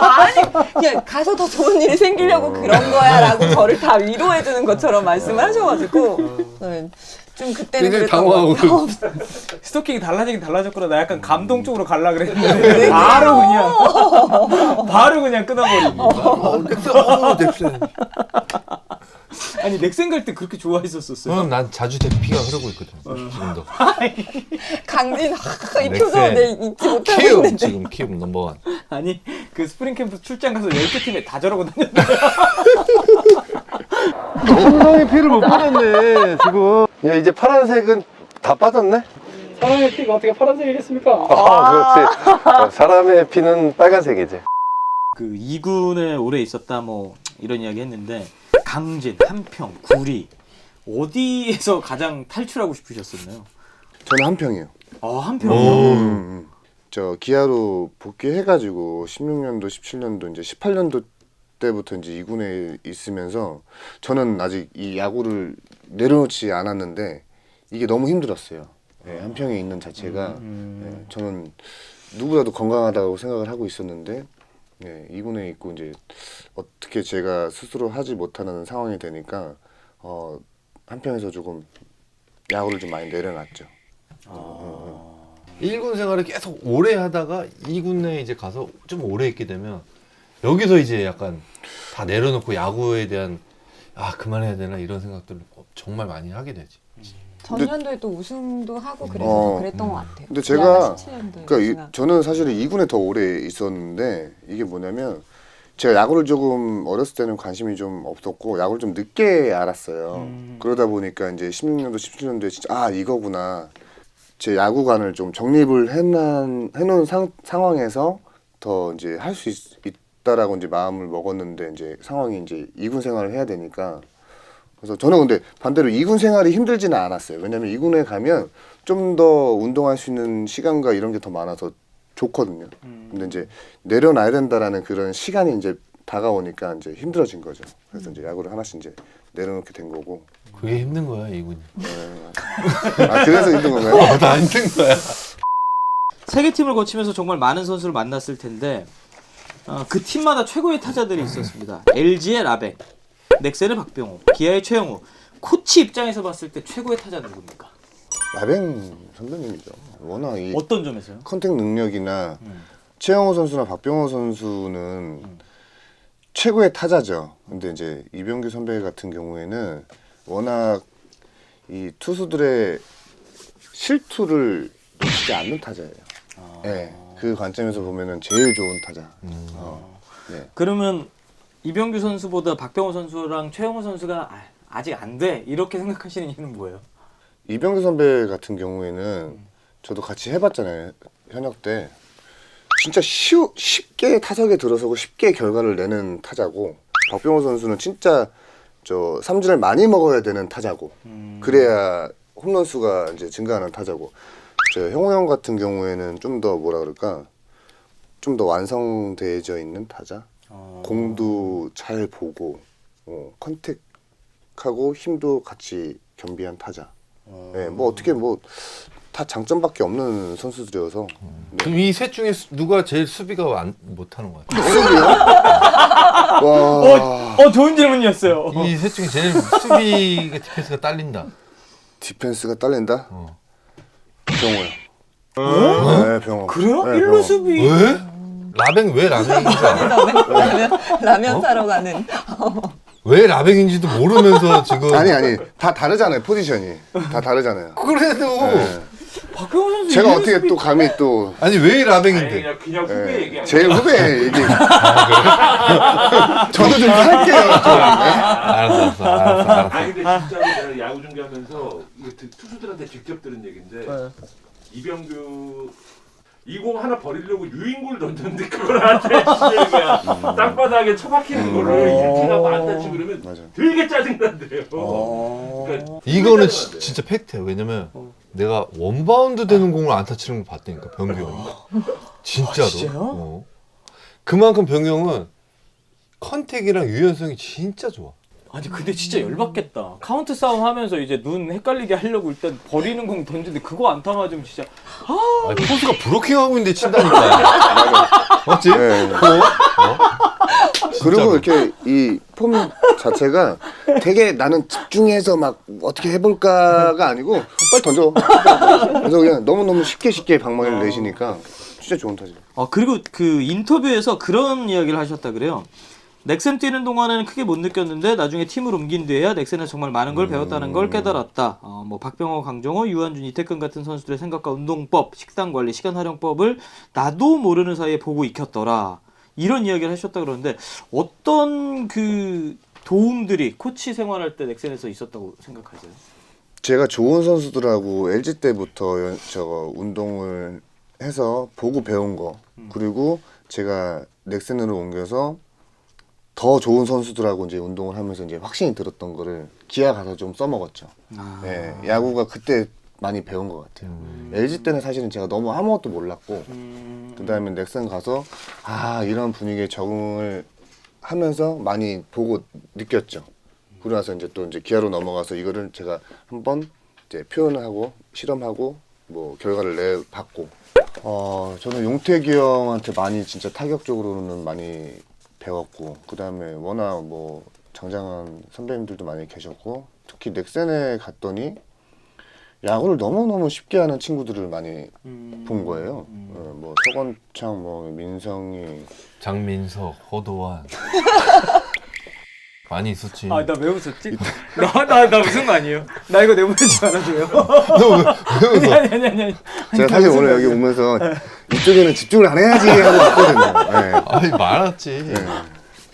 그냥 가서 더 좋은 일이 생기려고 그런 거야라고 저를 다 위로해주는 것처럼 말씀을 하셔가지고 저는 좀 그때는 굉장히 그랬던 것 당황하고. 같아요. 스토킹이 달라지긴 달라졌구나. 나 약간 감동 쪽으로 갈라 그랬는데 바로 그냥 끊어버리고. 넥센. 아니 넥센 갈 때 그렇게 좋아했었어요? 난 자주 피가 흐르고 있거든. 지금도. 강진 이 넥센. 표정을 내 잊지 못하고 키움 있는데 지금 키움 넘버원. 아니 그 스프링 캠프 출장 가서 10개 팀에 다 저러고 다녔는데. 심성의 피를 못 보냈네 지금. 야 이제 파란색은 다 빠졌네. 사람의 피가 어떻게 파란색이겠습니까? 그렇지. 사람의 피는 빨간색이지. 그 2군에 오래 있었다 뭐 이런 이야기 했는데 강진, 한평, 구리 어디에서 가장 탈출하고 싶으셨었나요? 저는 한평이에요. 한평이요? 저 기아로 복귀해가지고 16년도, 17년도, 이제 18년도 때부터 이제 2군에 있으면서 저는 아직 이 야구를 내려놓지 않았는데 이게 너무 힘들었어요. 네, 한평에 있는 자체가 네, 저는 누구라도 건강하다고 생각을 하고 있었는데 네, 2군에 있고 이제 어떻게 제가 스스로 하지 못하는 상황이 되니까 한평에서 조금 야구를 좀 많이 내려놨죠. 1군 생활을 계속 오래 하다가 2군에 이제 가서 좀 오래 있게 되면 여기서 이제 약간 다 내려놓고 야구에 대한 그만해야 되나 이런 생각들을 정말 많이 하게 되지. 전년도에 또 우승도 하고 그래서 그랬던 것 같아요. 근데 제가 17년도에 그러니까 저는 사실은 2군에 더 오래 있었는데 이게 뭐냐면 제가 야구를 조금 어렸을 때는 관심이 좀 없었고 야구를 좀 늦게 알았어요. 그러다 보니까 이제 16년도, 17년도에 진짜 이거구나. 제 야구관을 좀 정립을 해놓은 상황에서 더 이제 할 수 있다라고 이제 마음을 먹었는데 이제 상황이 이제 2군 생활을 해야 되니까 그래서 저는 근데 반대로 2군 생활이 힘들지는 않았어요. 왜냐면 2군에 가면 좀 더 운동할 수 있는 시간과 이런 게 더 많아서 좋거든요. 근데 이제 내려놔야 된다라는 그런 시간이 이제 다가오니까 이제 힘들어진 거죠. 그래서 이제 야구를 하나씩 이제 내려놓게 된 거고. 그게 힘든 거야 2군이. 그래서 힘든 건가요? 나 힘든 거야. 세계 팀을 거치면서 정말 많은 선수를 만났을 텐데 그 팀마다 최고의 타자들이 있었습니다. LG의 라벡, 넥센의 박병호, 기아의 최영우. 코치 입장에서 봤을 때 최고의 타자 누굽니까? 라뱅 선배님이죠. 워낙 이 어떤 점에서요? 컨택 능력이나 최영호 선수나 박병호 선수는 최고의 타자죠. 근데 이제 이병규 선배 같은 경우에는 워낙 이 투수들의 실투를 놓치지 않는 타자예요. 네, 그 관점에서 보면은 제일 좋은 타자. 네. 그러면 이병규 선수보다 박병호 선수랑 최영호 선수가 아직 안 돼 이렇게 생각하시는 이유는 뭐예요? 이병규 선배 같은 경우에는 저도 같이 해봤잖아요. 현역 때. 진짜 쉽게 타석에 들어서고 쉽게 결과를 내는 타자고 박병호 선수는 진짜 저 삼진을 많이 먹어야 되는 타자고 그래야 홈런 수가 이제 증가하는 타자고 저 형호 형 같은 경우에는 좀 더 뭐라 그럴까 좀 더 완성되어져 있는 타자 공도 잘 보고 컨택하고 힘도 같이 겸비한 타자 네, 뭐 어떻게 뭐 다 장점밖에 없는 선수들이어서 그럼 이 셋 중에 누가 제일 수비가 못하는 거야? 와 좋은 질문이었어요. 이 셋 중에 제일 수비 디펜스가 딸린다. 디펜스가 딸린다? 병호요. 네, 병호. 그래요? 네, 일루 병호. 수비. 왜? 라뱅 왜 라뱅인지 알아? 라면 사러 가는 왜 라뱅인지도 모르면서 지금 아니 다 다르잖아요 포지션이 다 다르잖아요. 그래도 네. 박병호 선수 제가 일루 어떻게 수비. 또 감히 또 아니 왜 라뱅인데? 그냥 후배 얘기하는 제 후배 얘기. 저도 좀 할게요. 좀. 알았어. 아니 근데 진짜로 내가 야구 중계하면서 이게 투수들한테 직접 들은 얘기인데 네. 이병규 2공 하나 버리려고 유인골 던졌는데 그걸 한테 진짜 땅바닥에 처박히는 거를 이렇게 하고 안 다치고 그러면 맞아. 되게 짜증난대요. 그러니까 이거는 진짜 팩트야. 왜냐면 내가 원바운드 되는 공을 안 타치는 걸 봤다니까 병규 형이. 진짜로. 진짜요? 그만큼 병규 형은 컨택이랑 유연성이 진짜 좋아. 아니 근데 진짜 열받겠다. 카운트 싸움 하면서 이제 눈 헷갈리게 하려고 일단 버리는 공 던지는데 그거 안타 맞으면 진짜 아니, 포수가 브로킹하고 있는데 친다니까. 맞지? 네. 그리고 이렇게 이 폼 자체가 되게 나는 집중해서 막 어떻게 해볼까가 아니고 빨리 던져. 그래서 그냥 너무너무 쉽게 방망이를 내시니까 진짜 좋은 타지. 그리고 그 인터뷰에서 그런 이야기를 하셨다 그래요. 넥센 뛰는 동안에는 크게 못 느꼈는데 나중에 팀을 옮긴 뒤에야 넥센에서 정말 많은 걸 배웠다는 걸 깨달았다. 뭐 박병호, 강정호, 유한준, 이태근 같은 선수들의 생각과 운동법, 식단 관리, 시간 활용법을 나도 모르는 사이에 보고 익혔더라. 이런 이야기를 하셨다 그러는데 어떤 그 도움들이 코치 생활할 때 넥센에서 있었다고 생각하세요? 제가 좋은 선수들하고 LG 때부터 저거 운동을 해서 보고 배운 거 그리고 제가 넥센으로 옮겨서 더 좋은 선수들하고 이제 운동을 하면서 이제 확신이 들었던 거를 기아 가서 좀 써먹었죠. 네, 야구가 그때 많이 배운 것 같아요. LG 때는 사실은 제가 너무 아무것도 몰랐고 그 다음에 넥센 가서 이런 분위기에 적응을 하면서 많이 보고 느꼈죠. 그러고 나서 이제 또 이제 기아로 넘어가서 이거를 제가 한번 이제 표현을 하고 실험하고 뭐 결과를 내봤고 저는 용태기 형한테 많이 진짜 타격적으로는 많이 배웠고 그 다음에 워낙 뭐 장장한 선배님들도 많이 계셨고 특히 넥센에 갔더니 야구를 너무너무 쉽게 하는 친구들을 많이 본 거예요. 뭐 서건창, 뭐 민성이, 장민석, 허도환 많이 있었지. 나 왜 웃었지? 나 무슨 거 아니에요? 나 이거 내보내지 말아줘요. 왜 웃어? 아니. 제가 사실 오늘 여기 오면서 이쪽에는 집중을 안 해야지 하고 왔거든요. 네. 아니 많았지.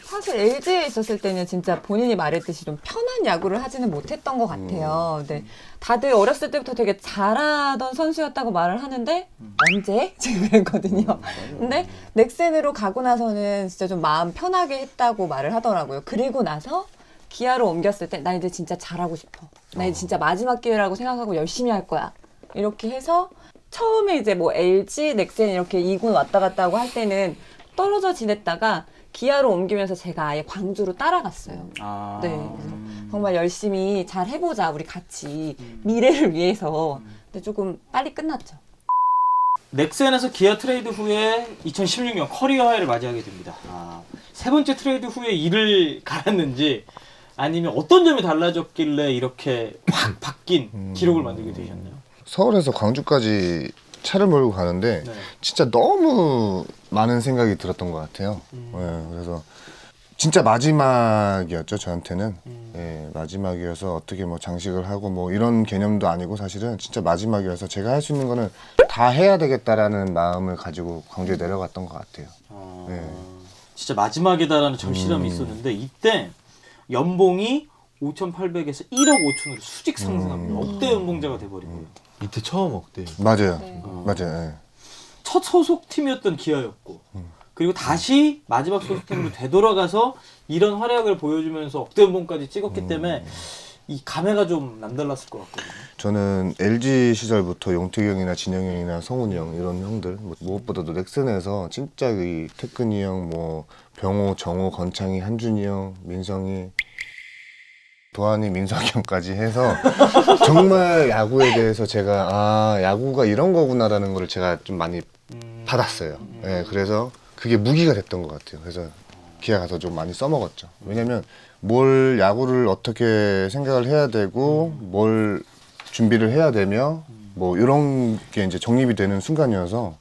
사실 LG에 있었을 때는 진짜 본인이 말했듯이 좀 편한 야구를 하지는 못했던 것 같아요. 근데 다들 어렸을 때부터 되게 잘하던 선수였다고 말을 하는데 언제? 지금 그랬거든요. 근데 넥센으로 가고 나서는 진짜 좀 마음 편하게 했다고 말을 하더라고요. 그리고 나서 기아로 옮겼을 때 나 이제 진짜 잘하고 싶어. 나 이제 진짜 마지막 기회라고 생각하고 열심히 할 거야. 이렇게 해서 처음에 이제 뭐 LG, 넥센 이렇게 2군 왔다 갔다 하고 할 때는 떨어져 지냈다가 기아로 옮기면서 제가 아예 광주로 따라갔어요. 네, 그래서 정말 열심히 잘 해보자 우리 같이 미래를 위해서. 근데 조금 빨리 끝났죠. 넥센에서 기아 트레이드 후에 2016년 커리어 하이를 맞이하게 됩니다. 세 번째 트레이드 후에 일을 갈았는지 아니면 어떤 점이 달라졌길래 이렇게 확 바뀐 기록을 만들게 되셨나요? 서울에서 광주까지 차를 몰고 가는데 진짜 너무 많은 생각이 들었던 것 같아요. 네, 그래서 진짜 마지막이었죠 저한테는. 네, 마지막이어서 어떻게 뭐 장식을 하고 뭐 이런 개념도 아니고 사실은 진짜 마지막이어서 제가 할 수 있는 거는 다 해야 되겠다라는 마음을 가지고 광주에 내려갔던 것 같아요. 네. 진짜 마지막이다라는 절실함이 있었는데 이때 연봉이 5,800에서 1억 5천으로 수직 상승합니다. 억대 연봉자가 돼버린 거예요. 이때 처음 억대. 맞아요. 네. 맞아요. 네. 첫 소속팀이었던 기아였고 그리고 다시 마지막 소속팀으로 되돌아가서 이런 활약을 보여주면서 억대 연봉까지 찍었기 때문에 이 감회가 좀 남달랐을 것 같거든요. 저는 LG 시절부터 용태기 형이나 진영이 형이나 성훈이 형 이런 형들 무엇보다도 넥센에서 진짜 이 태근이 형, 뭐 병호, 정호, 건창이, 한준이 형, 민성이, 도한이, 민석이 형까지 해서 정말 야구에 대해서 제가 야구가 이런 거구나라는 걸 제가 좀 많이 받았어요. 네, 그래서 그게 무기가 됐던 것 같아요. 그래서 기아 가서 좀 많이 써먹었죠. 왜냐면 뭘 야구를 어떻게 생각을 해야 되고 뭘 준비를 해야 되며 뭐 이런 게 이제 정립이 되는 순간이어서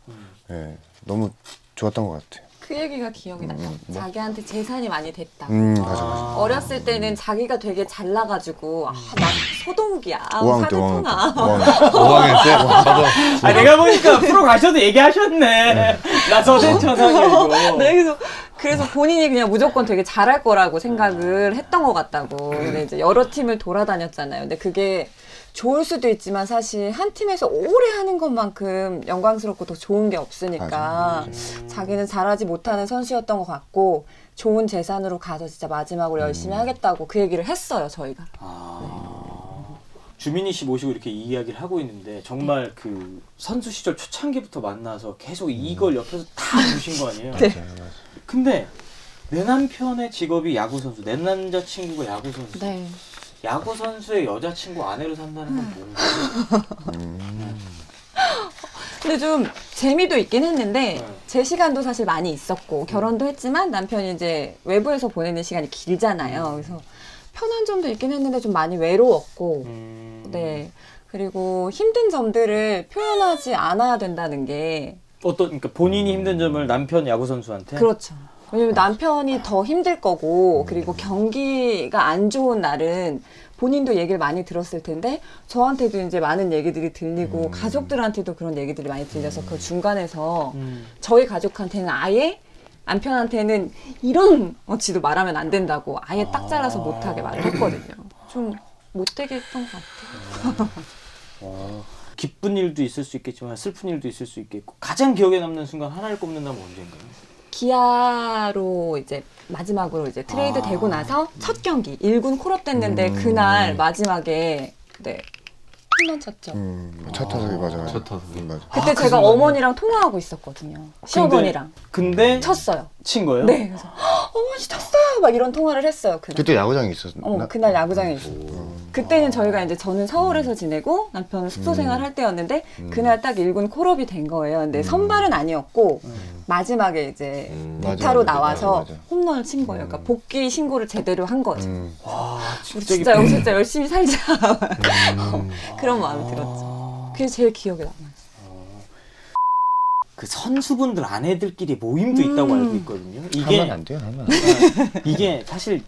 네, 너무 좋았던 것 같아요. 그 얘기가 기억이 나요. 자기한테 재산이 많이 됐다. 맞아. 어렸을 때는 자기가 되게 잘나가지고 나 소동욱이야. 5학년 때, 사대통아. 5학년 때? 맞아. 내가 보니까 프로 가셔도 얘기하셨네. 나 서대천상이야 이거. 네, 그래서 본인이 그냥 무조건 되게 잘할 거라고 생각을 했던 것 같다고. 근데 이제 여러 팀을 돌아다녔잖아요. 근데 그게 좋을 수도 있지만 사실 한 팀에서 오래 하는 것만큼 영광스럽고 더 좋은 게 없으니까 자기는 잘하지 못하는 선수였던 것 같고 좋은 재산으로 가서 진짜 마지막으로 열심히 하겠다고 그 얘기를 했어요, 저희가. 주민희 씨 모시고 이렇게 이야기를 하고 있는데 정말 그 선수 시절 초창기부터 만나서 계속 이걸 옆에서 다 보신 거 아니에요? 네. 근데 내 남편의 직업이 야구 선수, 내 남자친구가 야구 선수. 네. 야구 선수의 여자친구 아내로 산다는 건 뭔가요? 근데 좀 재미도 있긴 했는데 네. 제 시간도 사실 많이 있었고 결혼도 했지만 남편이 이제 외부에서 보내는 시간이 길잖아요. 그래서 편한 점도 있긴 했는데 좀 많이 외로웠고 네. 그리고 힘든 점들을 표현하지 않아야 된다는 게 그러니까 본인이 힘든 점을 남편 야구 선수한테? 그렇죠. 왜냐면 남편이 더 힘들 거고 그리고 경기가 안 좋은 날은 본인도 얘기를 많이 들었을 텐데 저한테도 이제 많은 얘기들이 들리고 가족들한테도 그런 얘기들이 많이 들려서 그 중간에서 저희 가족한테는 아예 남편한테는 이런 어치도 말하면 안 된다고 아예 딱 잘라서 못하게 말을 했거든요. 좀 못되게 했던 것 같아요. 기쁜 일도 있을 수 있겠지만 슬픈 일도 있을 수 있겠고 가장 기억에 남는 순간 하나를 꼽는다면 언제인가요? 기아로 이제 마지막으로 이제 트레이드 되고 나서 첫 경기 1군 콜업 됐는데 그날 마지막에 네 홈런 쳤죠. 첫 타석이 맞아요. 첫 타석이. 맞아. 그때 제가 어머니랑 통화하고 있었거든요. 시어머니랑 근데 쳤어요. 친 거예요? 네, 그래서 어머니 쳤어요 막 이런 통화를 했어요. 그날. 그때 야구장에 있었나? 그날 야구장에 있었어요. 그때는 저희가 이제 저는 서울에서 지내고 남편은 숙소 생활할 때였는데 그날 딱 1군 콜업이 된 거예요. 근데 선발은 아니었고 마지막에 이제 대타로 맞아, 나와서 맞아. 홈런을 친 거예요. 그러니까 복귀 신고를 제대로 한 거죠. 와, 우리 진짜 여기 진짜 열심히 살자. 그런 마음이 들었죠. 그게 제일 기억에 남아요. 그 선수분들 아내들끼리 모임도 있다고 알고 있거든요. 하면 안 돼요, 하면 안 돼요. 이게 사실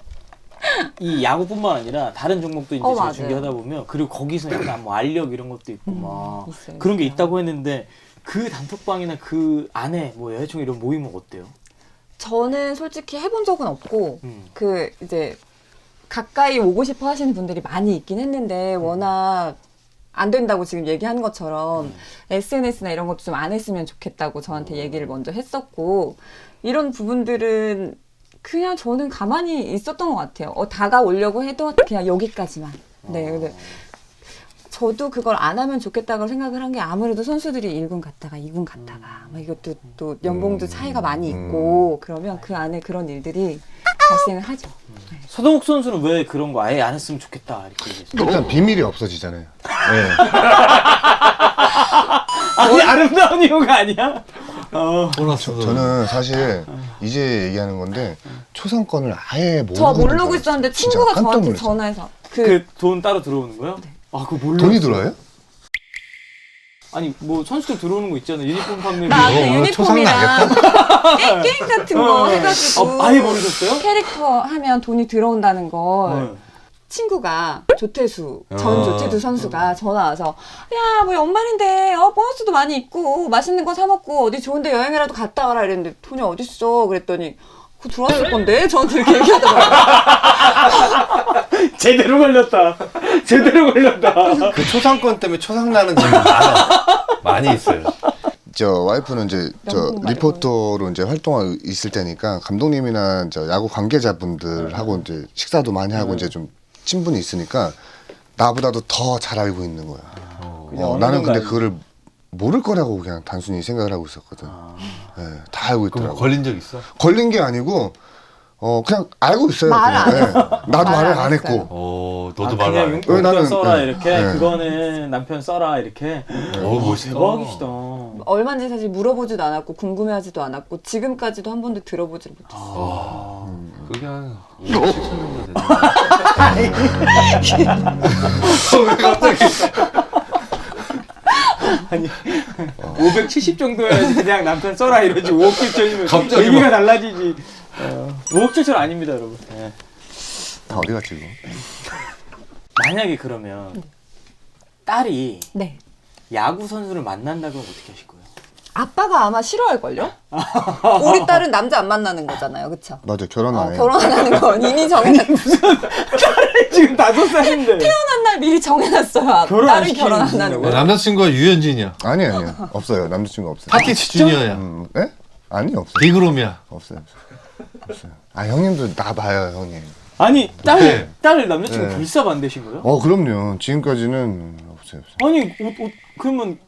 이 야구뿐만 아니라 다른 종목도 이제 제가 맞아요. 중계하다 보면 그리고 거기서 약간 뭐 알력 이런 것도 있고 막 있어요, 그런 게 있어요. 있다고 했는데 그 단톡방이나 그 안에 뭐 여자친구 이런 모임은 어때요? 저는 솔직히 해본 적은 없고 음. 그 이제 가까이 오고 싶어 하시는 분들이 많이 있긴 했는데 워낙 안 된다고 지금 얘기한 것처럼 SNS나 이런 것도 좀 안 했으면 좋겠다고 저한테 얘기를 먼저 했었고 이런 부분들은 그냥 저는 가만히 있었던 것 같아요. 다가오려고 해도 그냥 여기까지만. 네, 근데 저도 그걸 안 하면 좋겠다고 생각을 한 게 아무래도 선수들이 1군 갔다가 2군 갔다가 막 이것도 또 연봉도 차이가 많이 있고 그러면 그 안에 그런 일들이 발생을 하죠. 네. 서동욱 선수는 왜 그런 거 아예 안 했으면 좋겠다 이렇게 얘기했어요? 일단 비밀이 없어지잖아요. 네. 아니 아름다운 이유가 아니야? 보너스도. 저는 사실 이제 얘기하는 건데 초상권을 아예 모르고 저 모르고 있는 줄 있었는데 알았어요. 친구가 진짜 깜짝 저한테 놀랐어요. 전화해서 그 돈 따로 들어오는 거요? 네. 아 그거 몰랐어. 돈이 들어와요? 아니 뭐 선수들 들어오는 거 있잖아요. 유니폼 판매. 나 그 오늘 초상 유니폼이랑 게임 같은 거 해가지고 아예 모르셨어요? 캐릭터 하면 돈이 들어온다는 걸 네. 친구가 조태수 전 조태수 선수가 전화 와서 야 뭐 연말인데 보너스도 많이 있고 맛있는 거 사 먹고 어디 좋은데 여행이라도 갔다 와라 이랬는데 돈이 어딨어 그랬더니 그거 들어왔을 건데 저한테 이렇게 얘기하더라고요. 제대로 걸렸다. 제대로 걸렸다. 그 초상권 때문에 초상 나는 집이 많이 있어요. 저 와이프는 이제 저 명품 말고. 리포터로 이제 활동하고 있을 때니까 감독님이나 저 야구 관계자분들하고 이제 식사도 많이 하고 이제 좀 친분이 있으니까 나보다도 더 잘 알고 있는 거야. 그냥 어느 나는 정도 근데 알지. 그거를 모를 거라고 그냥 단순히 생각을 하고 있었거든. 네, 다 알고 그럼 있더라고. 걸린 적 있어? 걸린 게 아니고 그냥 알고 있어요. 말을 그냥. 안 네. 나도 말을 안 했어요. 했고. 너도 그냥 말을 안 해. 용돈 나는, 써라 네. 이렇게 네. 그거는 남편 써라 이렇게. 멋있다. 대박이시다. 얼마인지 사실 물어보지도 않았고 궁금해하지도 않았고 지금까지도 한 번도 들어보질 못했어요. 그게 한 7천 정도 되는. 아니 570 정도여야지 그냥 남편 써라 이러지 5억 7천이면 갑자기 얘기가 막. 달라지지. 5억 7천 아닙니다 여러분. 네. 다 어디 갔지 이거? 만약에 그러면 딸이 네. 야구 선수를 만난다 그러면 어떻게 하실 거예요? 아빠가 아마 싫어할걸요? 우리 딸은 남자 안 만나는 거잖아요. 그쵸? 맞아 결혼 안 해. 결혼하는 건 이미 정해진 지금 5살인데 태어난 첫날 미리 정해놨어요. 결혼 안 딸은 시키는 결혼 안 분이라고요? 하는 거. 남자친구가 유현진이야. 아니요. 없어요. 남자친구 없어요. 타케치 주니어야. 예? 아니 없어요. 디그롬이야. 없어요. 아 형님도 나 봐요 형님. 아니 네. 딸 남자친구 네. 불사 안 되신 거예요? 그럼요. 지금까지는 없어요. 아니 그러면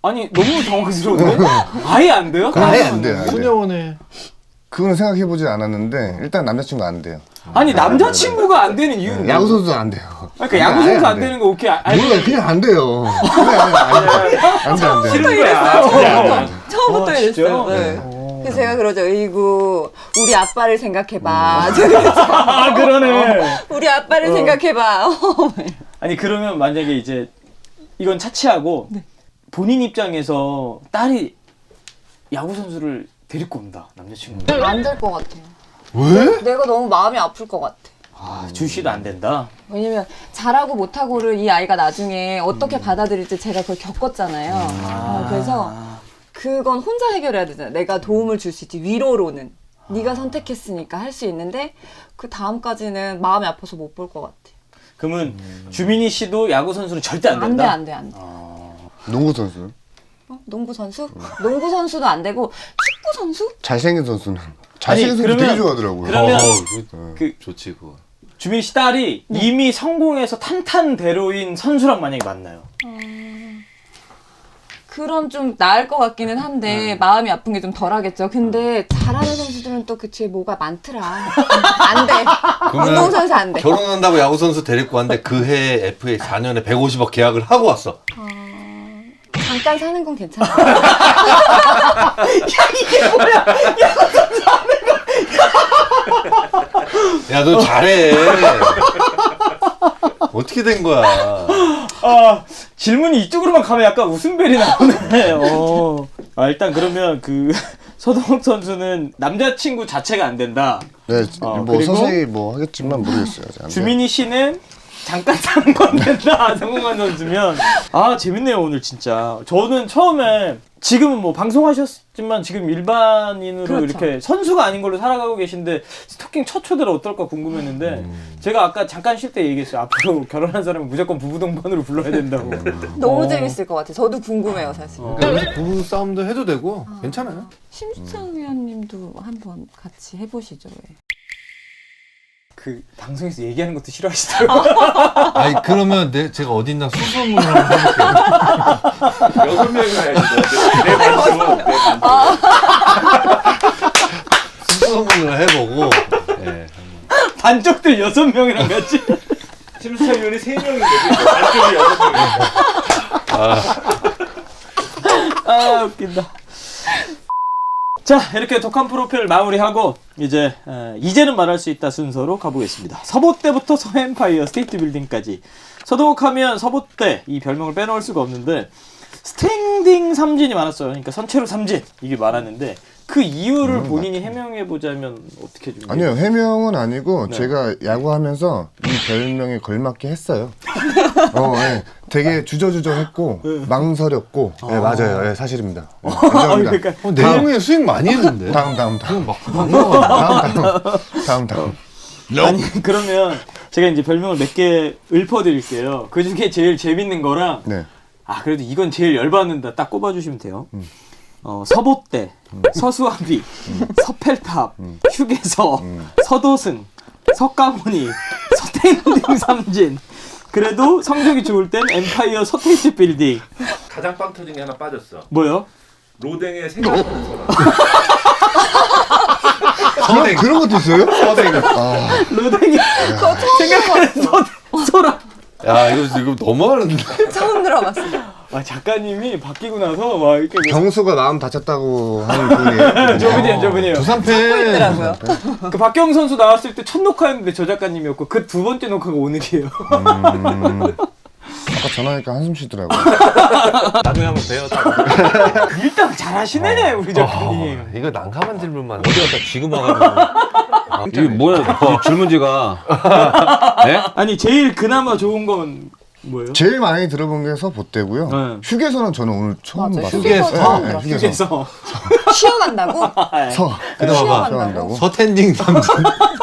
아니 너무 당황스러운데 아예 안 돼요? 아예 안 돼요. 안 돼요. 소녀원에. 그거는 생각해보지 않았는데 일단 남자친구 안 돼요. 아니 남자친구가 안 되는 이유는 야구 뭐예요? 선수 안 돼요. 그러니까 야구 선수 안 되는 거 오케이 알고 몰라 그냥 안 돼요. 그냥 안 돼. 싫은 이랬어요. 거야. 처음부터 진짜? 이랬어요. 네. 그래서 제가 그러죠. 으이구 우리 아빠를 생각해봐. 아 그러네. 우리 아빠를 생각해봐. 아니 그러면 만약에 이제 이건 차치하고 본인 입장에서 딸이 야구 선수를 데리고 온다 남자친구. 안 될 것 같아요. 왜? 내가 너무 마음이 아플 것 같아. 주시도 안 된다. 왜냐면 잘하고 못하고를 이 아이가 나중에 어떻게 받아들일지 제가 그걸 겪었잖아요. 그래서 그건 혼자 해결해야 되잖아요. 내가 도움을 줄 수 있지 위로로는. 네가 선택했으니까 할 수 있는데 그 다음까지는 마음이 아파서 못 볼 것 같아. 그러면 주민희 씨도 야구 선수는 절대 안 안 돼, 된다. 안 돼, 안 돼. 농구 선수? 농구 선수? 농구 선수도 안 되고 축구 선수? 잘생긴 선수는 잘생긴 선수 그러면- 되게 좋아하더라고요. 그러면 그 좋지 그거. 주민희 씨 딸이 이미 성공해서 탄탄대로인 선수랑 만약에 만나요. 그럼 좀 나을 것 같기는 한데 마음이 아픈 게 좀 덜하겠죠. 근데 잘하는 선수들은 또 그 뒤에 뭐가 많더라. 안 돼. 운동선수 안 돼. 결혼한다고 야구 선수 데리고 왔는데 그 해 FA 4년에 150억 계약을 하고 왔어. 잠깐 사는 건 괜찮아. 야 너 잘해. 어떻게 된 거야? 아 질문이 이쪽으로만 가면 약간 웃음벨이 나오네. 일단 그러면 그 서동욱 선수는 남자친구 자체가 안 된다. 네, 뭐 그리고 서서히 뭐 하겠지만 모르겠어요. 아직 안 돼요. 주민희 씨는 잠깐 사는 건 된다. 성공한 선수면 재밌네요 오늘 진짜. 저는 처음에 지금은 뭐 방송하셨지만 지금 일반인으로 그렇죠. 이렇게 선수가 아닌 걸로 살아가고 계신데 스토킹 첫 초대를 어떨까 궁금했는데 제가 아까 잠깐 쉴 때 얘기했어요. 앞으로 결혼한 사람은 무조건 부부 동반으로 불러야 된다고. 너무 재밌을 것 같아. 저도 궁금해요, 사실. 그러니까 부부 싸움도 해도 되고 괜찮아요. 심수창 위원님도 한번 같이 해보시죠. 왜. 그 방송에서 얘기하는 것도 싫어하시더라고요. 아니 그러면 제가 어디 있나 수소문을 한번 해볼게요. 6명이 가야지. 내 반주. 내 반주. 수소문을 해보고. 예. 반쪽들 6명이랑 같이. 심수창 위원이 3명인데 반쪽이 6명이야. 웃긴다. 자 이렇게 독한 프로필 마무리하고 이제는 말할 수 있다 순서로 가보겠습니다. 서보때부터 서엠파이어 스테이트 빌딩까지 서동욱 하면 서보때 이 별명을 빼놓을 수가 없는데 스탠딩 삼진이 많았어요. 그러니까 선체로 삼진 이게 많았는데 그 이유를 본인이 해명해보자면 어떻게 좀 아니요 해명은 아니고 네. 제가 야구하면서 이 별명에 걸맞게 했어요. 네. 되게 주저주저했고 망설였고 네, 맞아요. 네, 사실입니다. 네, 인정합니다. 그러니까 내용에 수익 많이 했는데. 다음 아니 그러면 제가 이제 별명을 몇 개 읊어드릴게요. 그 중에 제일 재밌는 거랑 네. 그래도 이건 제일 열받는다 딱 꼽아주시면 돼요. 서보때, 서수아비, 서펠탑, 휴게서, 서도승, 석가모니, 서탱딩 삼진. 그래도 성적이 좋을 땐 엠파이어 서테이트 빌딩. 가장 빵 터진 게 하나 빠졌어. 뭐요? 로댕의 생각하는 소라. 그런 것도 있어요? 로댕이 생각하는 소라. 야 이거 너무하는데. 처음 들어봤어요. 작가님이 바뀌고 나서 막 이렇게 경수가 마음 다쳤다고 하는 분이에요. 저분이에요. 두산 팬. 있더라고요. 그 박경 선수 나왔을 때 첫 녹화였는데 저 작가님이었고 그 두 번째 녹화가 오늘이에요. 아까 전화하니까 한숨 쉬더라고요. 나중에 한번 봬요. 일단 잘하시네 우리 작가님. 이거 난감한 질문만. 어디 갔다 지금 와가지고. 이게 뭐야? 이 질문지가. 예? 아니 제일 그나마 좋은 건 뭐예요? 제일 많이 들어본 게 서보태고요. 네. 휴게소는 저는 오늘 처음 맞아요. 봤어요. 휴게소 처음 네, 들었어요. 휴게소. 쉬어간다고? 서. 근데 봐봐. 쉬어간다고. 서텐딩 남자.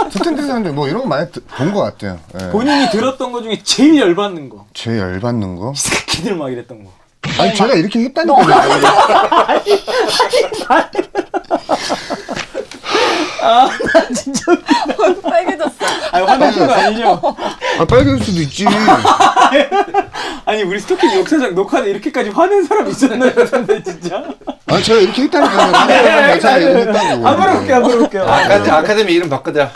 스탠드 사람들 뭐 이런 거 많이 본 것 같아요. 네. 본인이 들었던 거 중에 제일 열받는 거. 제일 열받는 거? 이 새끼들 막 이랬던 거. 아니 제가 이렇게 했다니까요. 나 진짜. 빨개졌어. 아니, 화내신 거 아니죠? 아 빨개질 수도 있지. 아니, 우리 스토킹 역사상 녹화는 이렇게까지 화낸 사람 있었나요? 근데 진짜. 아니 제가 이렇게 했다니까요. 제가 이렇게 했다고. 안 물어볼게요. 아카데미 이름 바꾸자.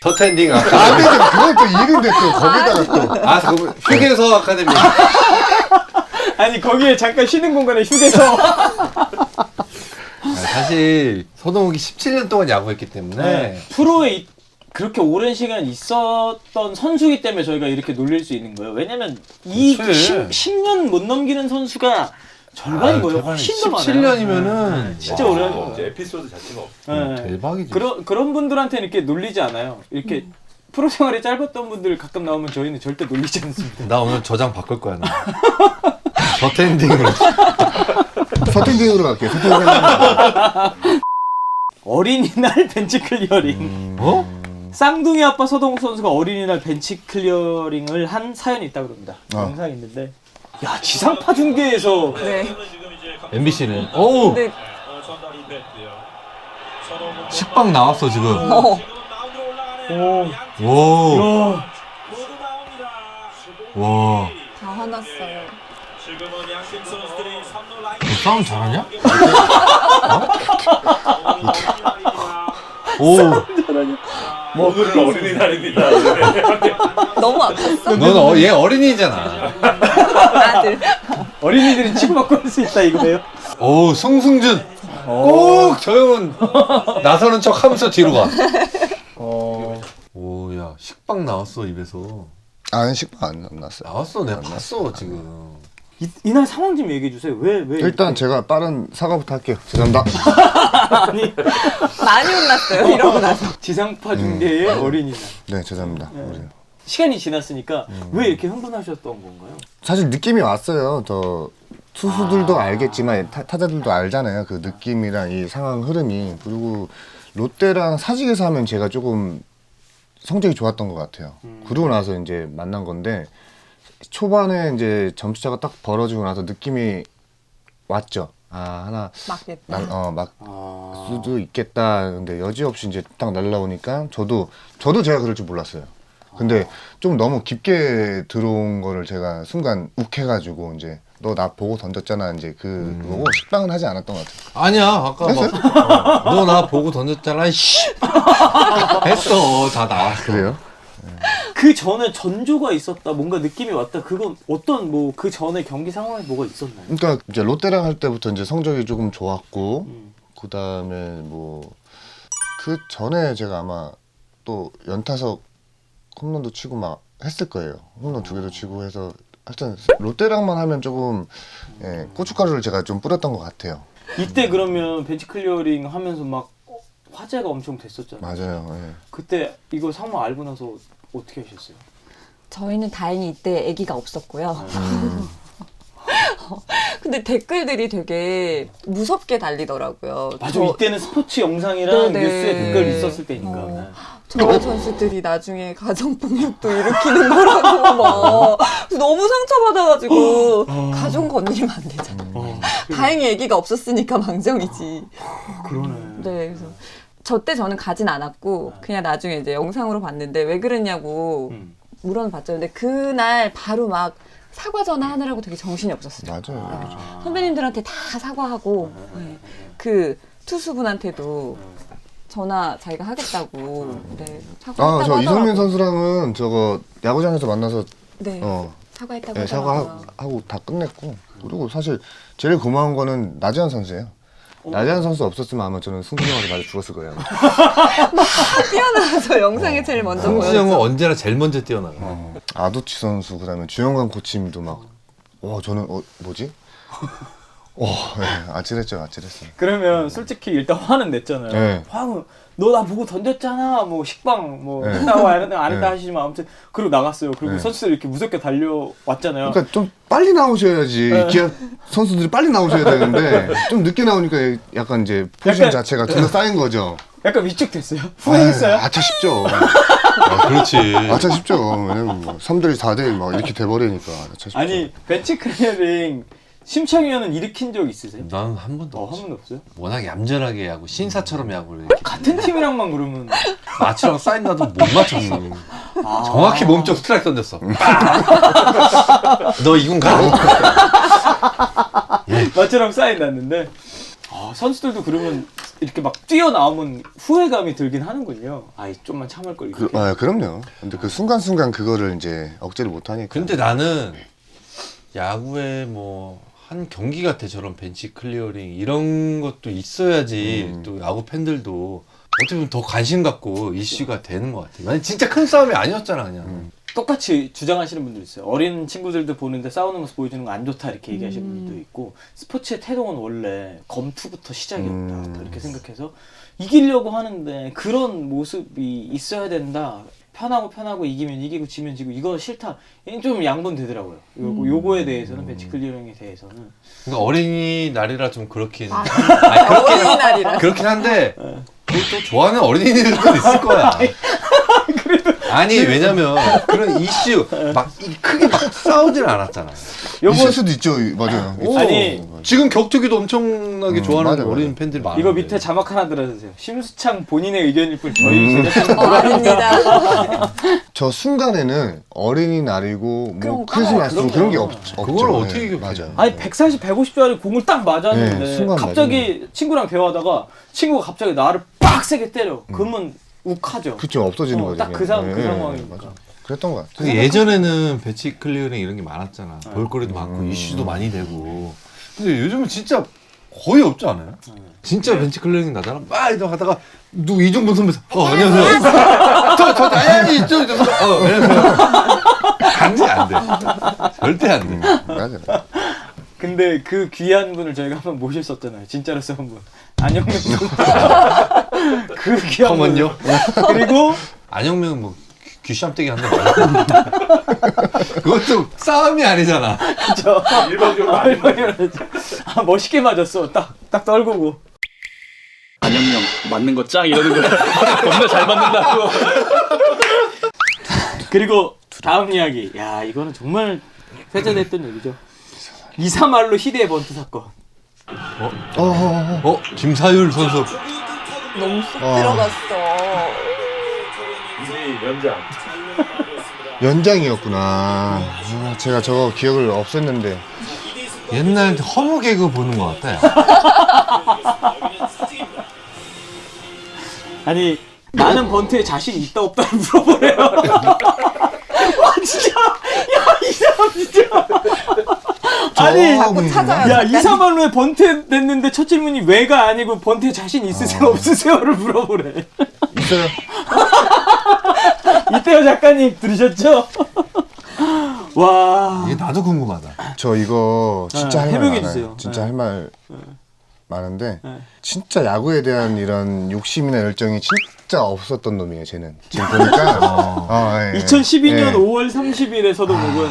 서텐딩 안 아카데미. 되죠. 그건 또 이름인데 또 거기다가 또. 아, 그거 휴게소 아카데미. 아니, 거기에 잠깐 쉬는 공간에 휴게소. 사실 서동욱이 17년 동안 야구했기 때문에 네. 프로에 그렇게 오랜 시간 있었던 선수이기 때문에 저희가 이렇게 놀릴 수 있는 거예요. 왜냐면 이 그치. 10년 못 넘기는 선수가 절반이 뭐예요? 훨씬 더 많아요. 17년이면은 진짜 오래 한 거예요. 이제 에피소드 자체가 없어. 네. 대박이지. 그런 분들한테는 이렇게 놀리지 않아요. 이렇게 프로 생활이 짧았던 분들 가끔 나오면 저희는 절대 놀리지 않습니다. 나 오늘 저장 바꿀 거야. 나. 서텐딩으로. 서텐딩으로 갈게요. 서텐딩으로. 어린이날 벤치 클리어링. 어? 쌍둥이 아빠 서동욱 선수가 어린이날 벤치 클리어링을 한 사연이 있다고 그럽니다. 영상이 있는데. 야, 지상파 중계에서 네. MBC는. 오. 근데 식빵 나왔어 지금. 오. 오. 야. 와. 다 화났어요. 너 싸움 잘하냐? 오. 오늘은 어린이날입니다. 너무 아팠어. 넌 얘 어린이잖아. 아들. 어린이들은 치고받고 할 수 있다 이거예요? 오, 승승준. 꼭 저 형은 나서는 척 하면서 뒤로 가. 오, 야, 식빵 나왔어 입에서. 아니 식빵 안 났어요. 나왔어, 내가 봤어 지금. 이날 상황 좀 얘기해 주세요. 왜 일단 이렇게. 제가 빠른 사과부터 할게요. 죄송합니다. 아니, 많이 혼났어요. 이러고 나서. 지상파 중계의 어린이날. 네 죄송합니다. 그래요. 시간이 지났으니까 왜 이렇게 흥분하셨던 건가요? 사실 느낌이 왔어요. 저 투수들도 알겠지만 타자들도 알잖아요. 그 느낌이랑 이 상황 흐름이. 그리고 롯데랑 사직에서 하면 제가 조금 성적이 좋았던 것 같아요. 그러고 나서 이제 만난 건데 초반에 이제 점수차가 딱 벌어지고 나서 느낌이 왔죠. 아 하나 맞겠다. 막 수도 있겠다. 근데 여지없이 이제 딱 날라오니까 저도 제가 그럴 줄 몰랐어요. 근데 좀 너무 깊게 들어온 거를 제가 순간 욱해가지고 이제 너 나 보고 던졌잖아 이제 그거고 식빵은 하지 않았던 것 같아요. 아니야, 아까 너 나 보고 던졌잖아. 씨. 했어, 다 나왔어. 그래요? 그 전에 전조가 있었다, 뭔가 느낌이 왔다. 그건 어떤 뭐 그 전에 경기 상황에 뭐가 있었나요? 그러니까 이제 롯데랑 할 때부터 이제 성적이 조금 좋았고 그 다음에 뭐 그 전에 제가 아마 또 연타석 홈런도 치고 막 했을 거예요. 홈런 2개도 치고 해서 하여튼 롯데랑만 하면 조금 고춧가루를 제가 좀 뿌렸던 것 같아요. 이때 그러면 벤치 클리어링 하면서 막 화제가 엄청 됐었잖아요. 맞아요. 예. 그때 이거 상황 알고 나서 어떻게 하셨어요? 저희는 다행히 이때 아기가 없었고요. 근데 댓글들이 되게 무섭게 달리더라고요. 맞아, 이때는 스포츠 영상이랑 네네. 뉴스에 댓글 있었을 때니까. 네. 저희 선수들이 나중에 가정폭력도 일으키는 거라고 막 너무 상처받아가지고 가정 건드리면 안 되잖아. 다행히 아기가 없었으니까 망정이지. 그러네. 네, 그래서 저 때 저는 가진 않았고 그냥 나중에 이제 영상으로 봤는데 왜 그랬냐고 물어는 봤죠. 근데 그날 바로 막 사과 전화하느라고 되게 정신이 없었어요. 맞아요. 선배님들한테 다 사과하고 네. 그 투수분한테도 전화 자기가 하겠다고 네, 사과했다고 저 이성민 하더라고요. 선수랑은 저거 야구장에서 만나서 네, 사과했다고 네, 하더라고요. 사과하고 다 끝냈고 그리고 사실 제일 고마운 거는 나지한 선수예요. 나지한 선수 없었으면 아마 저는 승진이 형한테 맞아 죽었을 거예요. 뛰어나와서 영상에 제일 먼저 승진 형은 보였죠. 언제나 제일 먼저 뛰어나가. 아두치 선수 그다음에 주영관 코치님도 막 저는 뭐지? 네, 아찔했어요. 그러면 솔직히 일단 화는 냈잖아요. 네. 화는 너 나 보고 던졌잖아. 뭐 식빵 뭐 네. 했다고 안 했다 네. 하시지만 아무튼 그리고 나갔어요. 그리고 네. 선수들이 이렇게 무섭게 달려왔잖아요. 그러니까 좀 빨리 나오셔야지 네. 기아 선수들이 빨리 나오셔야 되는데 좀 늦게 나오니까 약간 이제 포지션 약간- 자체가 둘러 쌓인 거죠. 약간 위축됐어요. 후회했어요? 아차 싶죠. 그렇지. 아차 싶죠. 왜냐면 뭐 3대1, 4대1 막 이렇게 돼버리니까 아차 싶죠. 아니 벤치 클리어링 심창위원은 일으킨 적 있으세요? 난 한 번도 한 없어. 번도 없어요? 워낙 얌전하게 야구 신사처럼 야구를 이렇게 같은 팀이랑만 그러면 마치랑 사인 나도 못 맞췄어. 정확히 몸쪽 스트라이크 던졌어. 너 이군 가. 마처럼 사인 났는데 선수들도 그러면 이렇게 막 뛰어나오면 후회감이 들긴 하는군요. 아이 좀만 참을 걸 이렇게. 그럼요. 근데 그 순간순간 그거를 이제 억제를 못 하니까. 근데 나는 야구에 뭐 한 경기 같아 저런 벤치 클리어링 이런 것도 있어야지 또 야구 팬들도 어떻게 보면 더 관심 갖고 이슈가 되는 것 같아. 만약 진짜 큰 싸움이 아니었잖아 그냥. 똑같이 주장하시는 분들 있어요. 어린 친구들도 보는데 싸우는 모습 보여주는 거 안 좋다 이렇게 얘기하시는 분들도 있고 스포츠의 태동은 원래 검투부터 시작이었다 이렇게 생각해서 이기려고 하는데 그런 모습이 있어야 된다. 편하고 이기면 이기고 지면 지고 이거 싫다. 좀 양분되더라고요. 요거에 대해서는 벤치 클리어링에 대해서는 그러니까 어린이날이라 좀 그렇긴. 어린이날이라. 그렇긴 한데 그것도 좋아하는 어린이들도 있을 거야. 아니 왜냐면 그런 이슈 막 크게 막 싸우진 않았잖아. 있을 수도 있죠. 맞아요. 오, 아니, 지금 격투기도 엄청나게 좋아하는 맞아. 어린 팬들이 많아. 이거 밑에 자막 하나 들어주세요. 심수창 본인의 의견일 뿐 저희 제작진은 아닙니다. 저 순간에는 어린이날이고 뭐 그럼 크리스마스 그럼요. 그런 게 없죠. 그걸 어떻게 기억해? 맞아. 아니 140, 150짜리 공을 딱 맞았는데 네, 순간 갑자기 친구랑 대화하다가 친구가 갑자기 나를 빡세게 때려. 그러면 욱하죠. 그쵸 없어지는 거죠. 딱 그 그냥. 상황이니까. 맞아. 그랬던 것 같아. 그 예전에는 벤치 클리어링 이런 게 많았잖아. 볼거리도 많고 이슈도 많이 되고. 근데 요즘은 진짜 거의 없지 않아요? 진짜 벤치 클리어링 나잖아. 막 이러고 하다가 누구 이종범 선배 안녕하세요. 저 나야지 안녕하세요. 안 돼. 절대 안 돼. 맞아. 근데 그 귀한 분을 저희가 한번 모셨었잖아요. 진짜로 쏜 분. 안영명 분. 그 귀한 분. 잠깐만요. 그리고 안영명은 뭐 귀쌈대기 한다 말이야. 그것도 싸움이 아니잖아. 저 일반적으로 멋있게 맞았어. 딱 떨구고. 안영명 맞는 거 짱 이러는 거야. 겁나 잘 맞는다고. 그리고 다음 이야기. 야 이거는 정말 회자됐던 얘기죠. 2-3할로 희대의 번트 사건. 김사율 선수. 너무 쏙 들어갔어. 이제 연장. 연장이었구나. 제가 저거 기억을 없앴는데. 옛날 허무 개그 보는 것 같아. 아니 나는 번트에 자신 있다 없다를 물어보래요. 와 진짜 야 이 사람 진짜. 아니 자꾸 찾아요. 야 2-3할로에 번트 냈는데 첫 질문이 왜가 아니고 번트에 자신 있으세요 없으세요를 물어보래. 있어요. 이때요 작가님 들으셨죠? 와 이게 나도 궁금하다. 저 이거 진짜 할 말 해명해 많아요. 주세요. 진짜 네. 할 말 많은데 네. 진짜 야구에 대한 이런 욕심이나 열정이 진짜 없었던 놈이에요. 쟤는 지금 보니까. 2012년 예. 5월 30일에서도 목은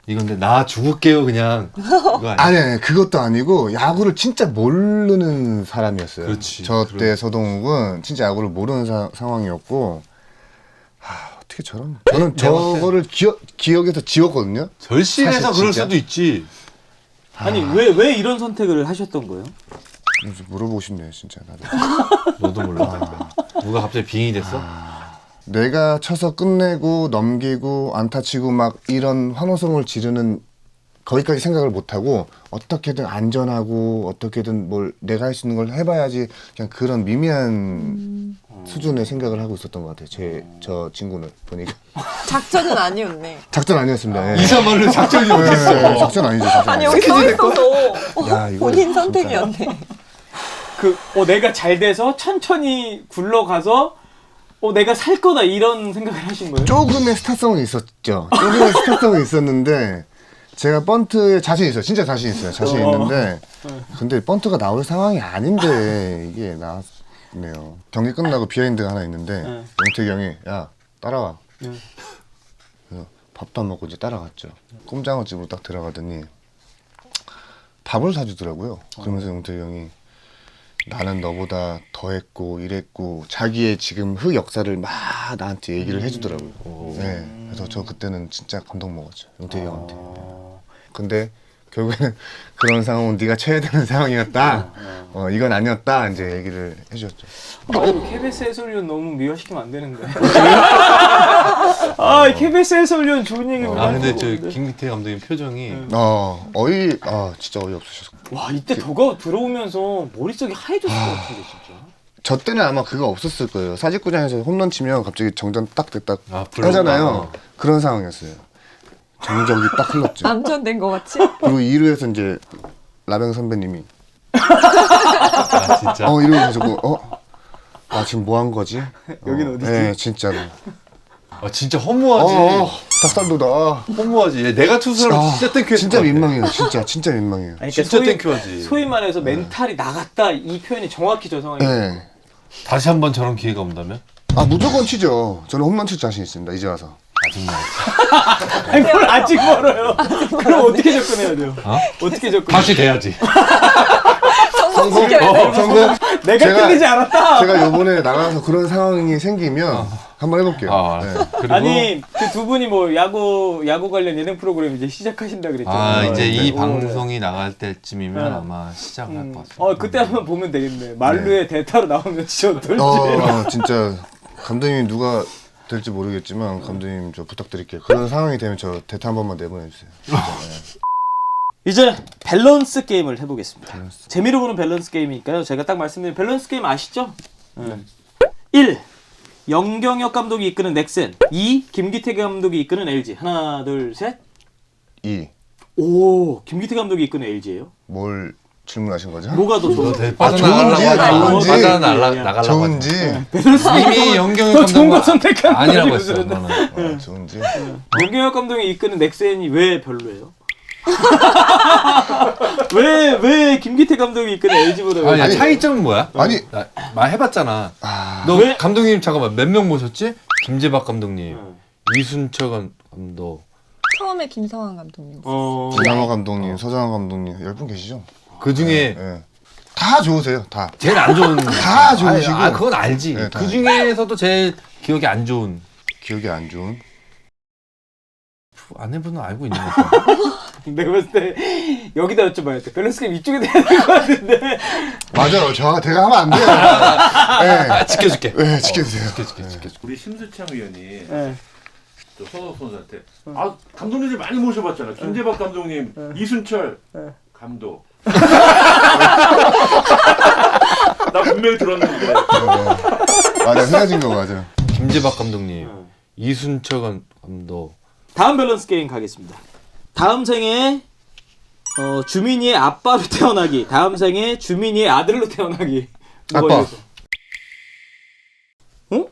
이건 근데 나 죽을게요 그냥. 이거 아니야? 아니 그것도 아니고 야구를 진짜 모르는 사람이었어요. 그렇지. 저때 서동욱은 진짜 야구를 모르는 상황이었고 어떻게 저런 저는 저거를 기억에서 지웠거든요. 절실해서 사실 그럴 진짜? 수도 있지. 아니 왜 이런 선택을 하셨던 거예요? 물어보고 싶네요 진짜 나도. 너도 몰라. 누가 갑자기 빙이 됐어? 내가 쳐서 끝내고 넘기고 안타 치고 막 이런 환호성을 지르는 거기까지 생각을 못하고 어떻게든 안전하고 어떻게든 뭘 내가 할 수 있는 걸 해봐야지 그냥 그런 미미한 수준의 생각을 하고 있었던 것 같아요. 저 친구는 보니까 작전은 아니었네. 작전 아니었습니다. 예. 2-3할로 작전이 예, 어딨어? 작전 아니죠. 작전 아니 아니죠. 여기 써 있어서 야, 이거 본인 진짜. 선택이었네. 내가 잘 돼서 천천히 굴러가서 내가 살 거다 이런 생각을 하신 거예요? 조금의 스타성은 있었죠. 조금의 스타성은 있었는데 제가 번트에 자신 있어요. 진짜 자신 있어요. 자신 있는데 근데 번트가 나올 상황이 아닌데 이게 나왔네요. 경기 끝나고 비하인드가 하나 있는데 영택이 형이 야 따라와. 그래서 밥도 안 먹고 이제 따라갔죠. 꼼장어 집으로 딱 들어가더니 밥을 사주더라고요. 그러면서 영택이 형이 나는 너보다 더 했고 이랬고 자기의 지금 흑 역사를 막 나한테 얘기를 해주더라고요. 네, 그래서 저 그때는 진짜 감동 먹었죠. 영택이 형한테. 근데 결국에는 그런 상황은 네가 쳐야 되는 상황이었다. 이건 아니었다. 이제 얘기를 해주셨죠. KBS 해설위원 너무 미화시키면 안 되는데. KBS 해설위원 좋은 얘기 근데 저 김기태 감독님 표정이 진짜 어이없으셨어. 와 이때 도가 들어오면서 머릿속이 하얘졌을 것 같은데 진짜. 저 때는 아마 그거 없었을 거예요. 사직구장에서 홈런 치면 갑자기 정전 딱 됐다 불어. 하잖아요. 그런 상황이었어요. 정적이 딱 흘렀죠. 남전된 거 같이? 그리고 2루에서 이제 라병 선배님이 진짜? 이러고 지금 뭐 한 거지? 여긴 어디지? 네, 진짜로. 진짜 허무하지. 닭살도다. 허무하지. 내가 투수라면 진짜 땡큐. 진짜 민망해요. 진짜 민망해요. 아니, 진짜 땡큐하지. 소위 말해서 멘탈이 나갔다 이 표현이 정확히 저 상황이에요. 네. 다시 한번 저런 기회가 온다면? 무조건 치죠. 저는 홈런 칠 자신 있습니다. 이제 와서. 아니 뭘 아직 멀어요. 그럼 어떻게 접근해야 돼요? 어떻게 접근? 다시 돼야지. 성공. 내가 틀리지 않았다. 제가 요번에 나가서 그런 상황이 생기면 한번 해볼게요. 네. 그리고 아니 그 두 분이 뭐 야구 관련 예능 프로그램 이제 시작하신다 그랬잖아요. 이제 이 네. 방송이 나갈 때쯤이면 아마 시작을 할 것 같습니다. 그때 한번 보면 되겠네. 말루의 대타로 나오면 진짜 어떨지. 진짜 감독님이 누가 될지 모르겠지만 감독님 저 부탁드릴게요. 그런 상황이 되면 저 대타 한 번만 내보내주세요. 진짜, 이제 밸런스 게임을 해보겠습니다. 재미로 보는 밸런스 게임이니까요. 제가 딱 말씀드린 밸런스 게임 아시죠? 1. 영경혁 감독이 이끄는 넥센. 2. 김기태 감독이 이끄는 LG. 하나, 둘, 셋. 2. 오, 김기태 감독이 이끄는 LG예요? 뭘 질문하신 거죠? 뭐가 더 좋아요? 빠져나가려고 좋은지. 이미 영경혁 더 좋은 거 감독은 선택한 아니라고 거지, 했어. 그러면. 나는. 좋은지. 영경혁 감독이 이끄는 넥센이 왜 별로예요? 왜 김기태 감독이 이끄는 LG보다 아니, 차이점은 뭐야? 아니. 말 해봤잖아. 너 왜? 감독님 잠깐만 몇 명 모셨지? 김재박 감독님, 이순철 감독. 처음에 김성환 감독님. 김상호 감독님, 서장훈 감독님 10분 계시죠? 그 중에 다 좋으세요. 다. 제일 안 좋은. 다 좋으시고. 그건 알지. 네, 다. 그 중에서도 제일 기억이 안 좋은. 기억이 안 좋은. 아내분은 알고 있는 것 같아. 내가 봤을 때 여기다 여쭤봐야 돼. 밸런스 게임 이쪽에 돼야 될 것 같은데. 맞아요. 제가 하면 안 돼요. 네. 지켜줄게. 네, 지켜주세요. 지켜줄게. 우리 심수창 의원이 네. 또 손호 선수한테 감독님들 많이 모셔봤잖아. 김재박 감독님, 이순철 감독. 나 분명히 들었는데. 맞아, 흔해진 거 맞아. 김재박 감독님, 이순철 감독. 다음 밸런스 게임 가겠습니다. 다음 생에 주민이의 아빠로 태어나기. 다음 생에 주민이의 아들로 태어나기. 뭐가 아빠. 이겨서?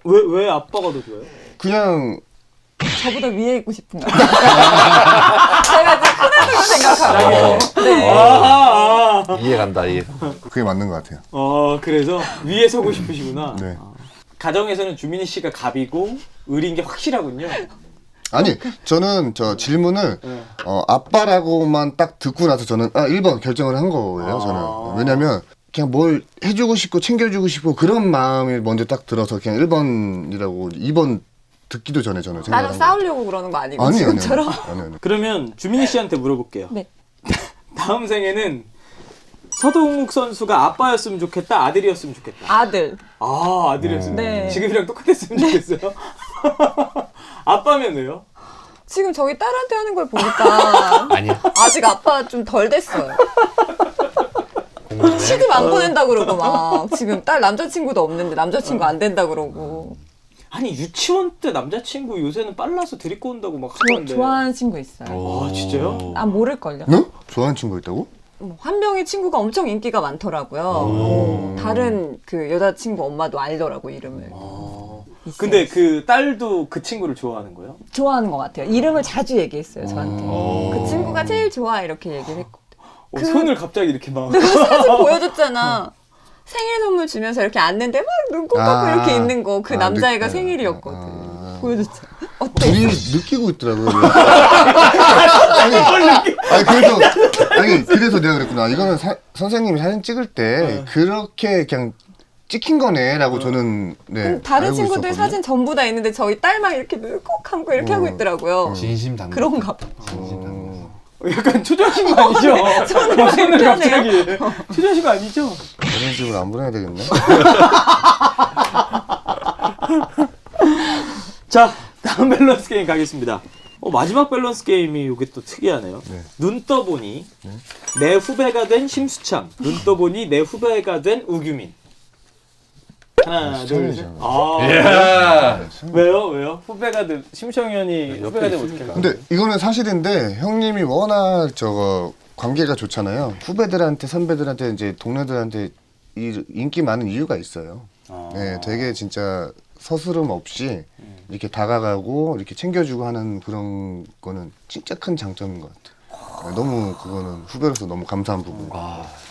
왜 아빠가 더 좋아요? 그냥 저보다 위에 있고 싶은가 봐요. 제가 지금 큰아들로 생각하고. 네. 이해간다. 그게 맞는 것 같아요. 그래서 위에 서고 싶으시구나. 네. 가정에서는 주민이 씨가 갑이고 을인 게 확실하군요. 아니, 저는 저 질문을 아빠라고만 딱 듣고 나서 저는 1번 결정을 한 거예요. 저는. 왜냐면 그냥 뭘 해주고 싶고 챙겨주고 싶고 그런 마음이 먼저 딱 들어서 그냥 1번이라고 2번 듣기도 전에 저는 나랑 생각을 싸우려고 그러는 거 아니고 아니. 지금처럼? 그러면 주민이 씨한테 물어볼게요. 네. 다음 생에는 서동욱 선수가 아빠였으면 좋겠다, 아들이었으면 좋겠다. 아들. 아들이었으면. 네. 지금이랑 똑같았으면 좋겠어요. 아빠면 왜요? 지금 저희 딸한테 하는 걸 보니까 아니야. 아직 아빠 좀 덜 됐어요. 시집 안 보낸다 그러고 막 지금 딸 남자친구도 없는데 남자친구 안 된다 그러고. 아니 유치원 때 남자친구 요새는 빨라서 데리고 온다고 막 하던데. 좋아하는 친구 있어요. 진짜요? 아 모를걸요. 네? 좋아하는 친구 있다고? 한 명의 친구가 엄청 인기가 많더라고요. 다른 그 여자친구 엄마도 알더라고 이름을. 있어요. 근데 그 딸도 그 친구를 좋아하는 거예요? 좋아하는 것 같아요. 이름을 자주 얘기했어요 저한테. 오. 그 친구가 제일 좋아 이렇게 얘기를 했고. 손을 갑자기 이렇게 막. 내가 사진 보여줬잖아. 생일 선물 주면서 이렇게 앉는데 막 눈 꼭 감고 이렇게 있는 거. 그 남자애가 생일이었거든. 보여줬잖아. 어때? 둘이 느끼고 있더라고요. 그래서 내가 그랬구나. 이거는 선생님이 사진 찍을 때 그렇게 그냥 찍힌 거네라고 저는 다른 알고 친구들 있었거든요. 사진 전부 다 있는데 저희 딸만 이렇게 눈 꼭 감고 이렇게 하고 있더라고요. 진심 담겨. 그런가 봐. 진심 담겨. 약간 초조하신 거 아니죠? 손을 갑자기. 초조하신 거 아니죠? 이런 식으로 안 보내야 되겠네. 자, 다음 밸런스 게임 가겠습니다. 마지막 밸런스 게임이 이게 또 특이하네요. 네. 눈 떠보니 내 후배가 된 심수창, 눈 떠보니 내 후배가 된 우규민. 하나, 둘, 셋. 예. 왜요? 후배가 된 심수창 의원이 후배가 되면 어떻게 할까요? 근데 이거는 사실인데 형님이 워낙 관계가 좋잖아요. 후배들한테 선배들한테 이제 동료들한테 인기 많은 이유가 있어요. 네, 되게 진짜 서스름 없이 이렇게 다가가고 이렇게 챙겨주고 하는 그런 거는 진짜 큰 장점인 것 같아요. 네, 너무 그거는 후배로서 너무 감사한 부분이에요.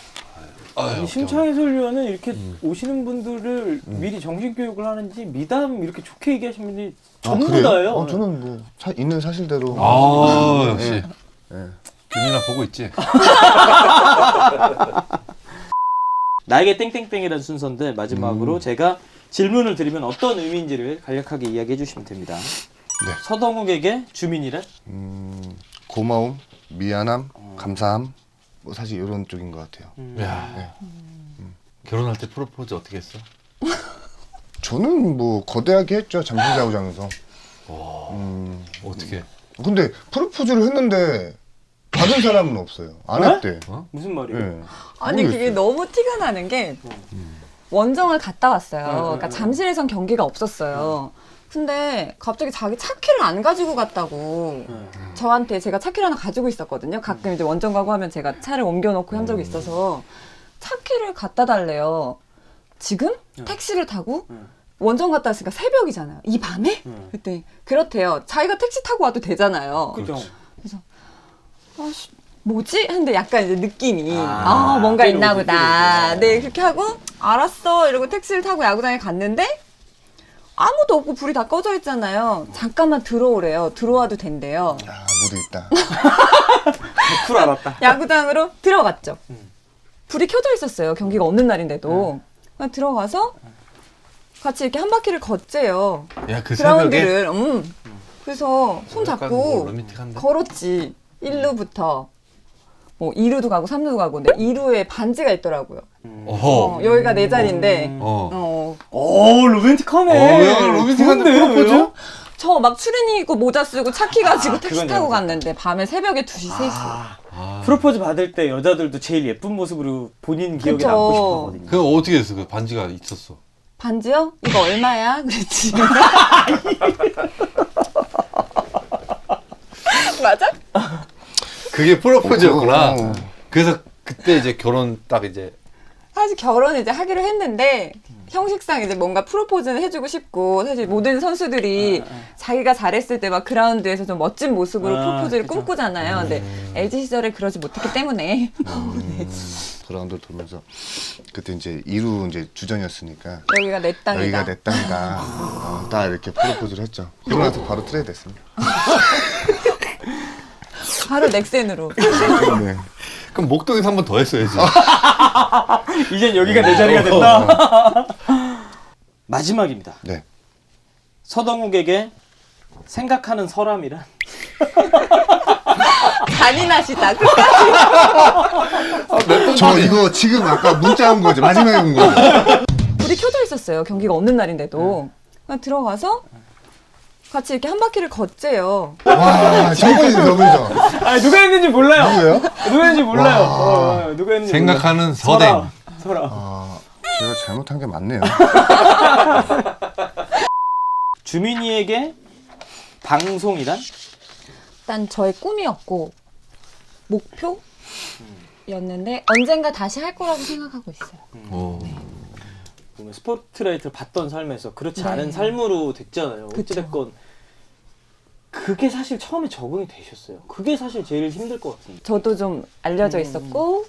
심창 해설위원은 이렇게 오시는 분들을 미리 정신교육을 하는지 미담 이렇게 좋게 얘기하시는 분이 전부 다예요. 저는 뭐 있는 사실대로. 역시. 네. 균이나 보고 있지. 나에게 땡땡땡이라는 순서인데 마지막으로 제가 질문을 드리면 어떤 의미인지를 간략하게 이야기해 주시면 됩니다. 네. 서동욱에게 주민이란? 고마움, 미안함, 감사함. 뭐 사실 이런 쪽인 것 같아요. 야. 네. 결혼할 때 프로포즈 어떻게 했어? 저는 뭐 거대하게 했죠. 잠실야구장에서. 어떻게? 근데 프로포즈를 했는데 받은 사람은 없어요. 안 네? 했대. 무슨 말이에요? 네. 아니 그게 너무 티가 나는 게 원정을 갔다 왔어요. 그러니까 잠실에선 경기가 없었어요. 근데 갑자기 자기 차키를 안 가지고 갔다고 저한테 제가 차키를 하나 가지고 있었거든요. 가끔 이제 원정 가고 하면 제가 차를 옮겨놓고 한 적이 있어서 차키를 갖다 달래요. 지금? 택시를 타고? 원정 갔다 왔으니까 새벽이잖아요. 이 밤에? 그랬더니 그렇대요. 자기가 택시 타고 와도 되잖아요. 그죠. 그래서 아씨 뭐지? 했는데 약간 이제 느낌이 뭔가 있나 보다. 네 그렇게 하고 알았어 이러고 택시를 타고 야구장에 갔는데 아무도 없고 불이 다 꺼져 있잖아요. 잠깐만 들어오래요. 들어와도 된대요. 무드 있다. 100% 알았다. 야구장으로 들어갔죠. 불이 켜져 있었어요. 경기가 없는 날인데도. 들어가서 같이 이렇게 한 바퀴를 걷재요. 야, 그 새벽에? 그라운드를. 그래서 손 약간 잡고 뭐 로맨틱한데? 걸었지. 1루부터. 뭐 2루도 가고 3루도 가고. 근데 2루에 반지가 있더라고요. 여기가 내 자리인데. 로맨틱하네. 로맨틱한데 좋은데, 프로포즈? 왜요? 저 막 추리닝 입고 모자 쓰고 차키 가지고 택시 타고 갔는데 밤에 새벽에 2시, 3시. 프로포즈 받을 때 여자들도 제일 예쁜 모습으로 본인 기억에 그쵸. 남고 싶어 하거든요. 그 어떻게 했어? 그 반지가 있었어. 반지요? 이거 얼마야? 그랬지. 맞아? 그게 프로포즈였구나. 어. 그래서 그때 이제 결혼 딱 이제 사실 결혼을 이제 하기로 했는데 형식상 이제 뭔가 프로포즈는 해주고 싶고 사실 모든 선수들이 자기가 잘했을 때 막 그라운드에서 좀 멋진 모습으로 프로포즈를 그쵸. 꿈꾸잖아요. 근데 LG 시절에 그러지 못했기 때문에 그라운드 돌면서 그때 이제 2루 이제 주전이었으니까 여기가 내 땅이다. 여기가 내 땅이다. 딱 이렇게 프로포즈를 했죠. 그러고 나서 바로 트레이드 됐습니다. 바로 넥센으로. 네. 그럼 목동에서 한 번 더 했어야지. 이젠 여기가 내 자리가 됐다. 마지막입니다. 네. 서동욱에게 생각하는 서람이란? 잔인하시다. 저 이거 지금 아까 문자 온 거죠. 마지막에 온 거죠. 불이 켜져 있었어요. 경기가 없는 날인데도. 들어가서 같이 이렇게 한 바퀴를 걷재요. 와, 저분이죠. 누가 했는지 몰라요. 누구예요? 누가 했는지 몰라요. 누가 했는지 생각하는 서댕. 서람. 제가 잘못한 게 맞네요. 주민이에게 방송이란? 일단 저의 꿈이었고 목표였는데 언젠가 다시 할 거라고 생각하고 있어요. 보면 스포트라이트를 받던 삶에서 그렇지 네. 않은 삶으로 됐잖아요. 그쵸. 어찌됐건 그게 사실 처음에 적응이 되셨어요. 그게 사실 제일 힘들 것 같은데. 저도 좀 알려져 있었고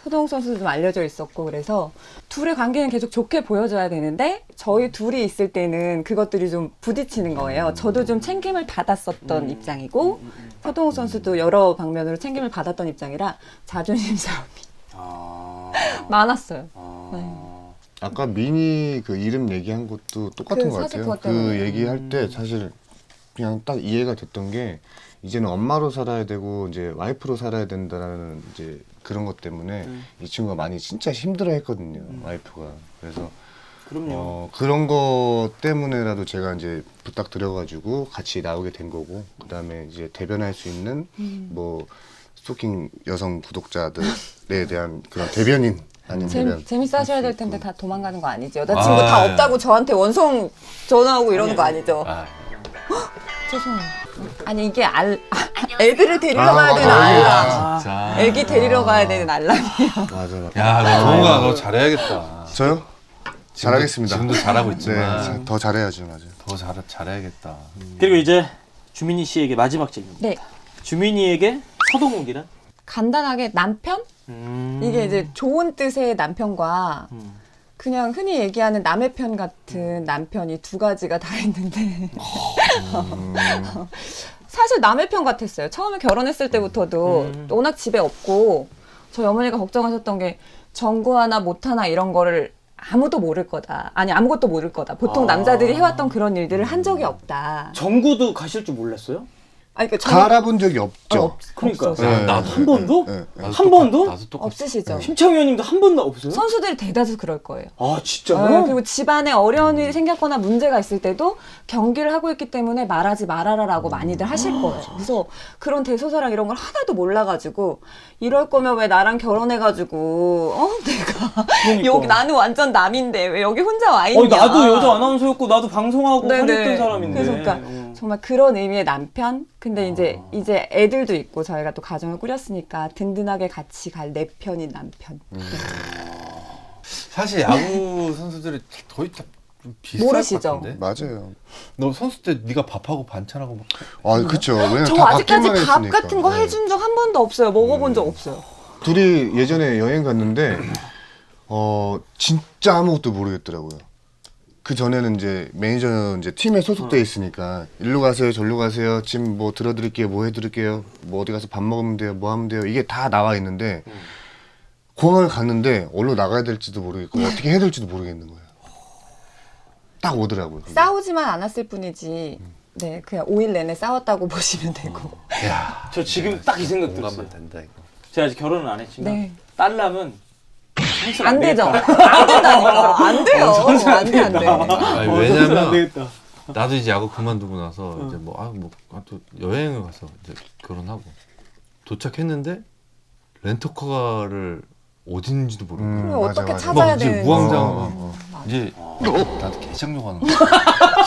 서동욱 선수도 좀 알려져 있었고 그래서 둘의 관계는 계속 좋게 보여줘야 되는데 저희 둘이 있을 때는 그것들이 좀 부딪히는 거예요. 저도 좀 챙김을 받았었던 입장이고 서동욱 선수도 여러 방면으로 챙김을 받았던 입장이라 자존심 싸움이 많았어요. 네. 아까 미니 그 이름 얘기한 것도 똑같은 그 것 사실 같아요. 그것 때문에. 그 얘기할 때 사실 그냥 딱 이해가 됐던 게 이제는 엄마로 살아야 되고 이제 와이프로 살아야 된다는 이제 그런 것 때문에 이 친구가 많이 진짜 힘들어했거든요. 와이프가. 그래서 그럼요. 그런 것 때문에라도 제가 이제 부탁드려가지고 같이 나오게 된 거고 그 다음에 이제 대변할 수 있는 뭐 스토킹 여성 구독자들에 대한 그런 대변인 아닌 대변. 재밌어 하셔야 될 텐데 다 도망가는 거 아니죠? 여자친구 아, 다 예. 없다고 저한테 원성 전화하고 이러는 거 아니죠? 아, 죄송해요. 아니 이게 애들을 데리러 아, 가야 되는 맞아. 알람. 진짜. 애기 데리러 가야 되는 알람이에요. 맞아. 야, 너 동우가 너 잘해야겠다. 저요? 잘하겠습니다. 지금도 잘하고 있지만 네, 더 잘해야죠, 맞아요. 더 잘해야겠다. 그리고 이제 주민이 씨에게 마지막 질문입니다. 네. 주민이에게 서동욱이란? 간단하게 남편? 이게 이제 좋은 뜻의 남편과 그냥 흔히 얘기하는 남의 편 같은 남편이 두 가지가 다 있는데 사실 남의 편 같았어요. 처음에 결혼했을 때부터도 워낙 집에 없고 저희 어머니가 걱정하셨던 게 전구 하나 못 하나 이런 거를 아무도 모를 거다. 아니 아무것도 모를 거다. 보통 남자들이 해왔던 그런 일들을 한 적이 없다. 정구도 가실 줄 몰랐어요? 아니 그러니까 갈아본 적이 없죠. 그러니까. 없어서. 네. 나도 한 번도? 네, 네. 한 번도? 나도 똑같아. 없으시죠. 심창희 의원님도 한 번도 없어요? 선수들이 대다수 그럴 거예요. 아 진짜요? 그리고 집안에 어려운 일이 생겼거나 문제가 있을 때도 경기를 하고 있기 때문에 말하지 말아라라고 많이들 하실 거예요. 그래서 그런 대소사랑 이런 걸 하나도 몰라가지고 이럴 거면 왜 나랑 결혼해가지고 내가 그러니까. 여기 나는 완전 남인데 왜 여기 혼자 와 있냐. 나도 여자 아나운서였고 나도 방송하고 살했던 사람인데. 그래서 그러니까 정말 그런 의미의 남편. 근데 이제 애들도 있고 저희가 또 가정을 꾸렸으니까 든든하게 같이 갈 내 편인 남편. 사실 야구 선수들이 거의 다 좀 비슷할 모르시죠? 것 같은데. 맞아요. 너 선수 때 네가 밥하고 반찬하고 막 그쵸. 왜냐면 저 다 아직까지 받기만 밥 했으니까. 같은 거 네. 해준 적 한 번도 없어요. 먹어본 적 없어요. 둘이 예전에 여행 갔는데 진짜 아무것도 모르겠더라고요. 그 전에는 이제 매니저 이제 팀에 소속돼 있으니까 일로 가세요, 절로 가세요, 지금 뭐 들어드릴게요, 뭐 해드릴게요, 뭐 어디 가서 밥 먹으면 돼요, 뭐 하면 돼요, 이게 다 나와 있는데 공항을 갔는데 어디로 나가야 될지도 모르겠고 어떻게 해야 될지도 모르겠는 거예요. 딱 오더라고요. 그게. 싸우지만 않았을 뿐이지. 네, 그냥 5일 내내 싸웠다고 보시면 되고. 야, 저 지금 딱 이 생각 들었어요. 공감만 된다 이거. 제가 아직 결혼은 안 했지만 네. 딸남은 안 되죠. 안 된다니까. 안 돼요. 안 돼, 안 돼. 아니, 안 왜냐면 되겠다. 나도 이제 야구 그만두고 나서 이제 또 여행을 가서 이제 결혼하고 도착했는데 렌터카를 어딘지도 모르고 그럼 어떻게 맞아. 찾아야 막 이제 되는지. 무항장 이제 나한테 개장려고 하는 거야.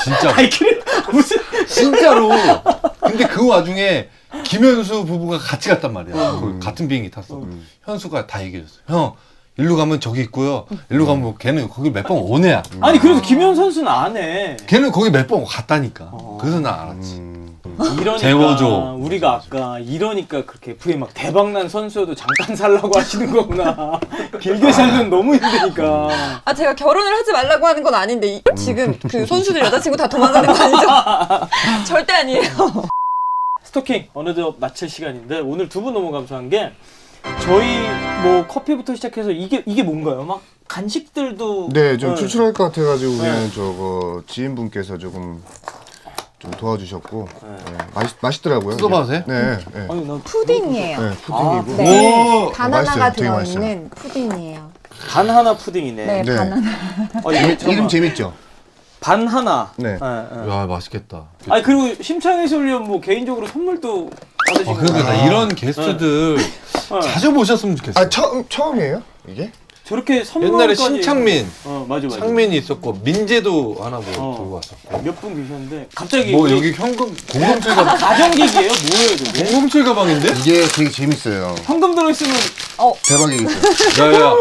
진짜 아니 그래 무슨 진짜로. 근데 그 와중에 김현수 부부가 같이 갔단 말이야. 거기 같은 비행기 탔어. 현수가 다 얘기해줬어. 형 일로 가면 저기 있고요. 일로 가면 뭐 걔는 거기 몇 번 온 애야. 아니 그래도 김현 선수는 안 해. 걔는 거기 몇 번 갔다니까. 그래서 나 알았지. 이러니까 재워줘. 우리가 아까 이러니까 그렇게 FA 막 대박난 선수여도 잠깐 살라고 하시는 거구나. 길게 살면 너무 힘드니까. 아, 제가 결혼을 하지 말라고 하는 건 아닌데 지금 그 선수들 여자친구 다 도망가는 거 아니죠? 절대 아니에요. 스토킹 어느덧 마칠 시간인데 오늘 두 분 너무 감사한 게 저희 뭐 커피부터 시작해서 이게 뭔가요? 막 간식들도 네, 좀 출출할 것 같아가지고 네. 그냥 저거 지인분께서 좀 도와주셨고 맛있더라고요. 뜯어봐도 돼? 네, 네. 아니 난 푸딩이에요. 네, 푸딩이고. 네. 오! 바나나가 맛있어요. 되게 들어있는 푸딩이에요. 바나나 푸딩이네. 네, 네. 바나나. 이름 재밌죠? 반하나. 네. 야 맛있겠다. 아니 그리고 심창희 솔리언 뭐 개인적으로 선물도 받으신 그러니까 나 거예요. 이런 게스트들 자주 모셨으면 좋겠어. 아 처음이에요? 이게? 저렇게 선물 옛날에 신창민, 맞아. 창민이 있었고 민재도 하나 뭐 들고 왔었고. 몇 분 계셨는데 갑자기 뭐 우리 여기 현금 공금술 가방. 가정기기예요? 뭐예요 그게? 공금술 가방인데? 이게 되게 재밌어요. 현금 들어있으면 대박이겠어요. 야야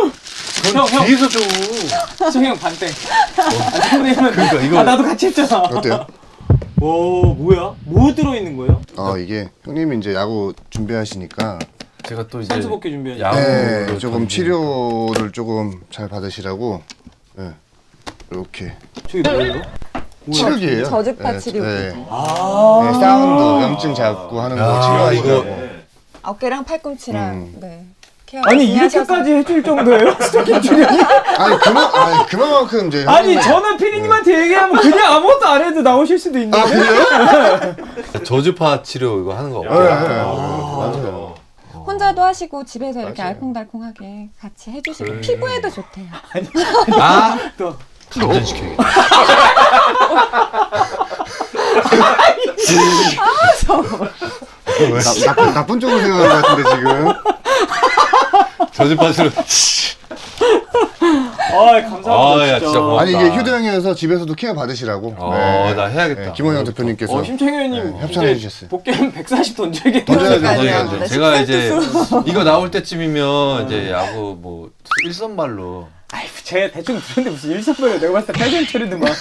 형. 뒤에서 줘. 수형 반땡. 선배님은 그러니까 이거- 나도 같이 했잖아. 어때요? 오 뭐야? 뭐 들어있는 거예요? 이게 형님이 이제 야구 준비하시니까 제가 또 이제 선수 복귀 준비하니. 야구를 조금 치료를 조금 잘 받으시라고 이렇게 저기 뭐예요? 치료기예요. 저주파 치료기. 사운드 염증 잡고 하는 거 치료하시라고. 어깨랑 팔꿈치랑 네. 케어 아니 많이 하셔서. 이렇게까지 해줄 정도예요? 스토킹 출연이? 그만큼 이제 아니 형님이- 저는 피디님한테 얘기하면 그냥 아무것도 안 해도 나오실 수도 있는데. 저주파 치료 이거 하는 거 네, 없어요? 맞아요. 혼자도 하시고 집에서 이렇게 알콩달콩하게 같이 해주시고 피부에도 좋대요. 아, 또. 감전시켜야겠다. 나쁜 쪽으로 생각하는 것 같은데 지금. 저주파 치료. 감사합니다. 야, 진짜 고맙다. 아니 이게 휴대용이어서 집에서도 케어 받으시라고. 나 해야겠다. 김원영 대표님께서 심창현님 협찬해 주셨어요. 복귀하면 140 던져야겠다. 던져야죠. 그러니까요. 네, 제가 식사 이제 뜻으로. 이거 나올 때쯤이면 이제 야구 뭐 일선발로 아이 제가 대충 들었는데 무슨 일선배를 내가 봤을 때 패션 처리더만.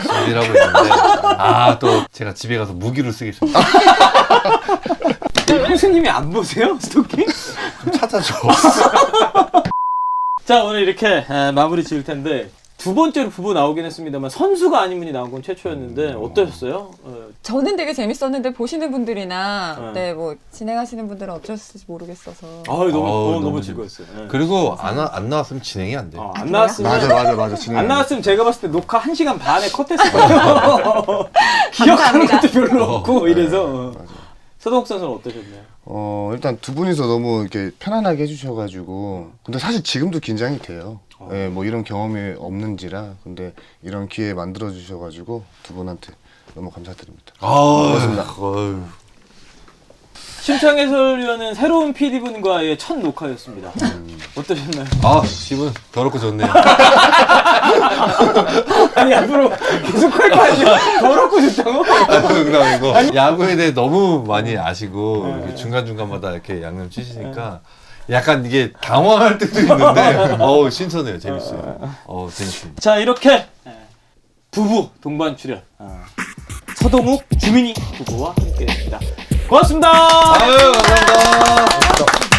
준비를 하고 있는데 또 제가 집에 가서 무기로 쓰겠습니다. 형수님이 안 보세요? 스토킹? 좀 찾아줘. 자 오늘 이렇게 마무리 지을 텐데 두 번째로 부부 나오긴 했습니다만 선수가 아닌 분이 나온 건 최초였는데 어떠셨어요? 저는 되게 재밌었는데 보시는 분들이나 뭐 진행하시는 분들은 어쩌실지 모르겠어서. 너무 즐거웠어요. 네. 그리고 안 나왔으면 진행이 안 돼. 안 나왔으면 맞아. 안 나왔으면 제가 봤을 때 녹화 1시간 반에 컷했을 거예요. 기억하는 것도 별로 없고 이래서. 서동욱 선수는 어떠셨나요? 일단 두 분이서 너무 이렇게 편안하게 해주셔가지고 근데 사실 지금도 긴장이 돼요. 뭐 이런 경험이 없는지라 근데 이런 기회 만들어 주셔가지고 두 분한테 너무 감사드립니다. 고맙습니다. 심창 해설위원은 새로운 PD분과의 첫 녹화였습니다. 어떠셨나요? 기분 더럽고 좋네요. 아니 앞으로 계속 할 거 아니야? 더럽고 좋다고? 그다음 이거 야구에 대해 너무 많이 아시고 이렇게 중간중간마다 이렇게 양념 치시니까 약간 이게 당황할 때도 있는데 신선해요. 재밌어요. 재밌습니다. 자 이렇게 부부 동반 출연 서동욱, 주민이 부부와 함께했습니다. 고맙습니다. 감사합니다.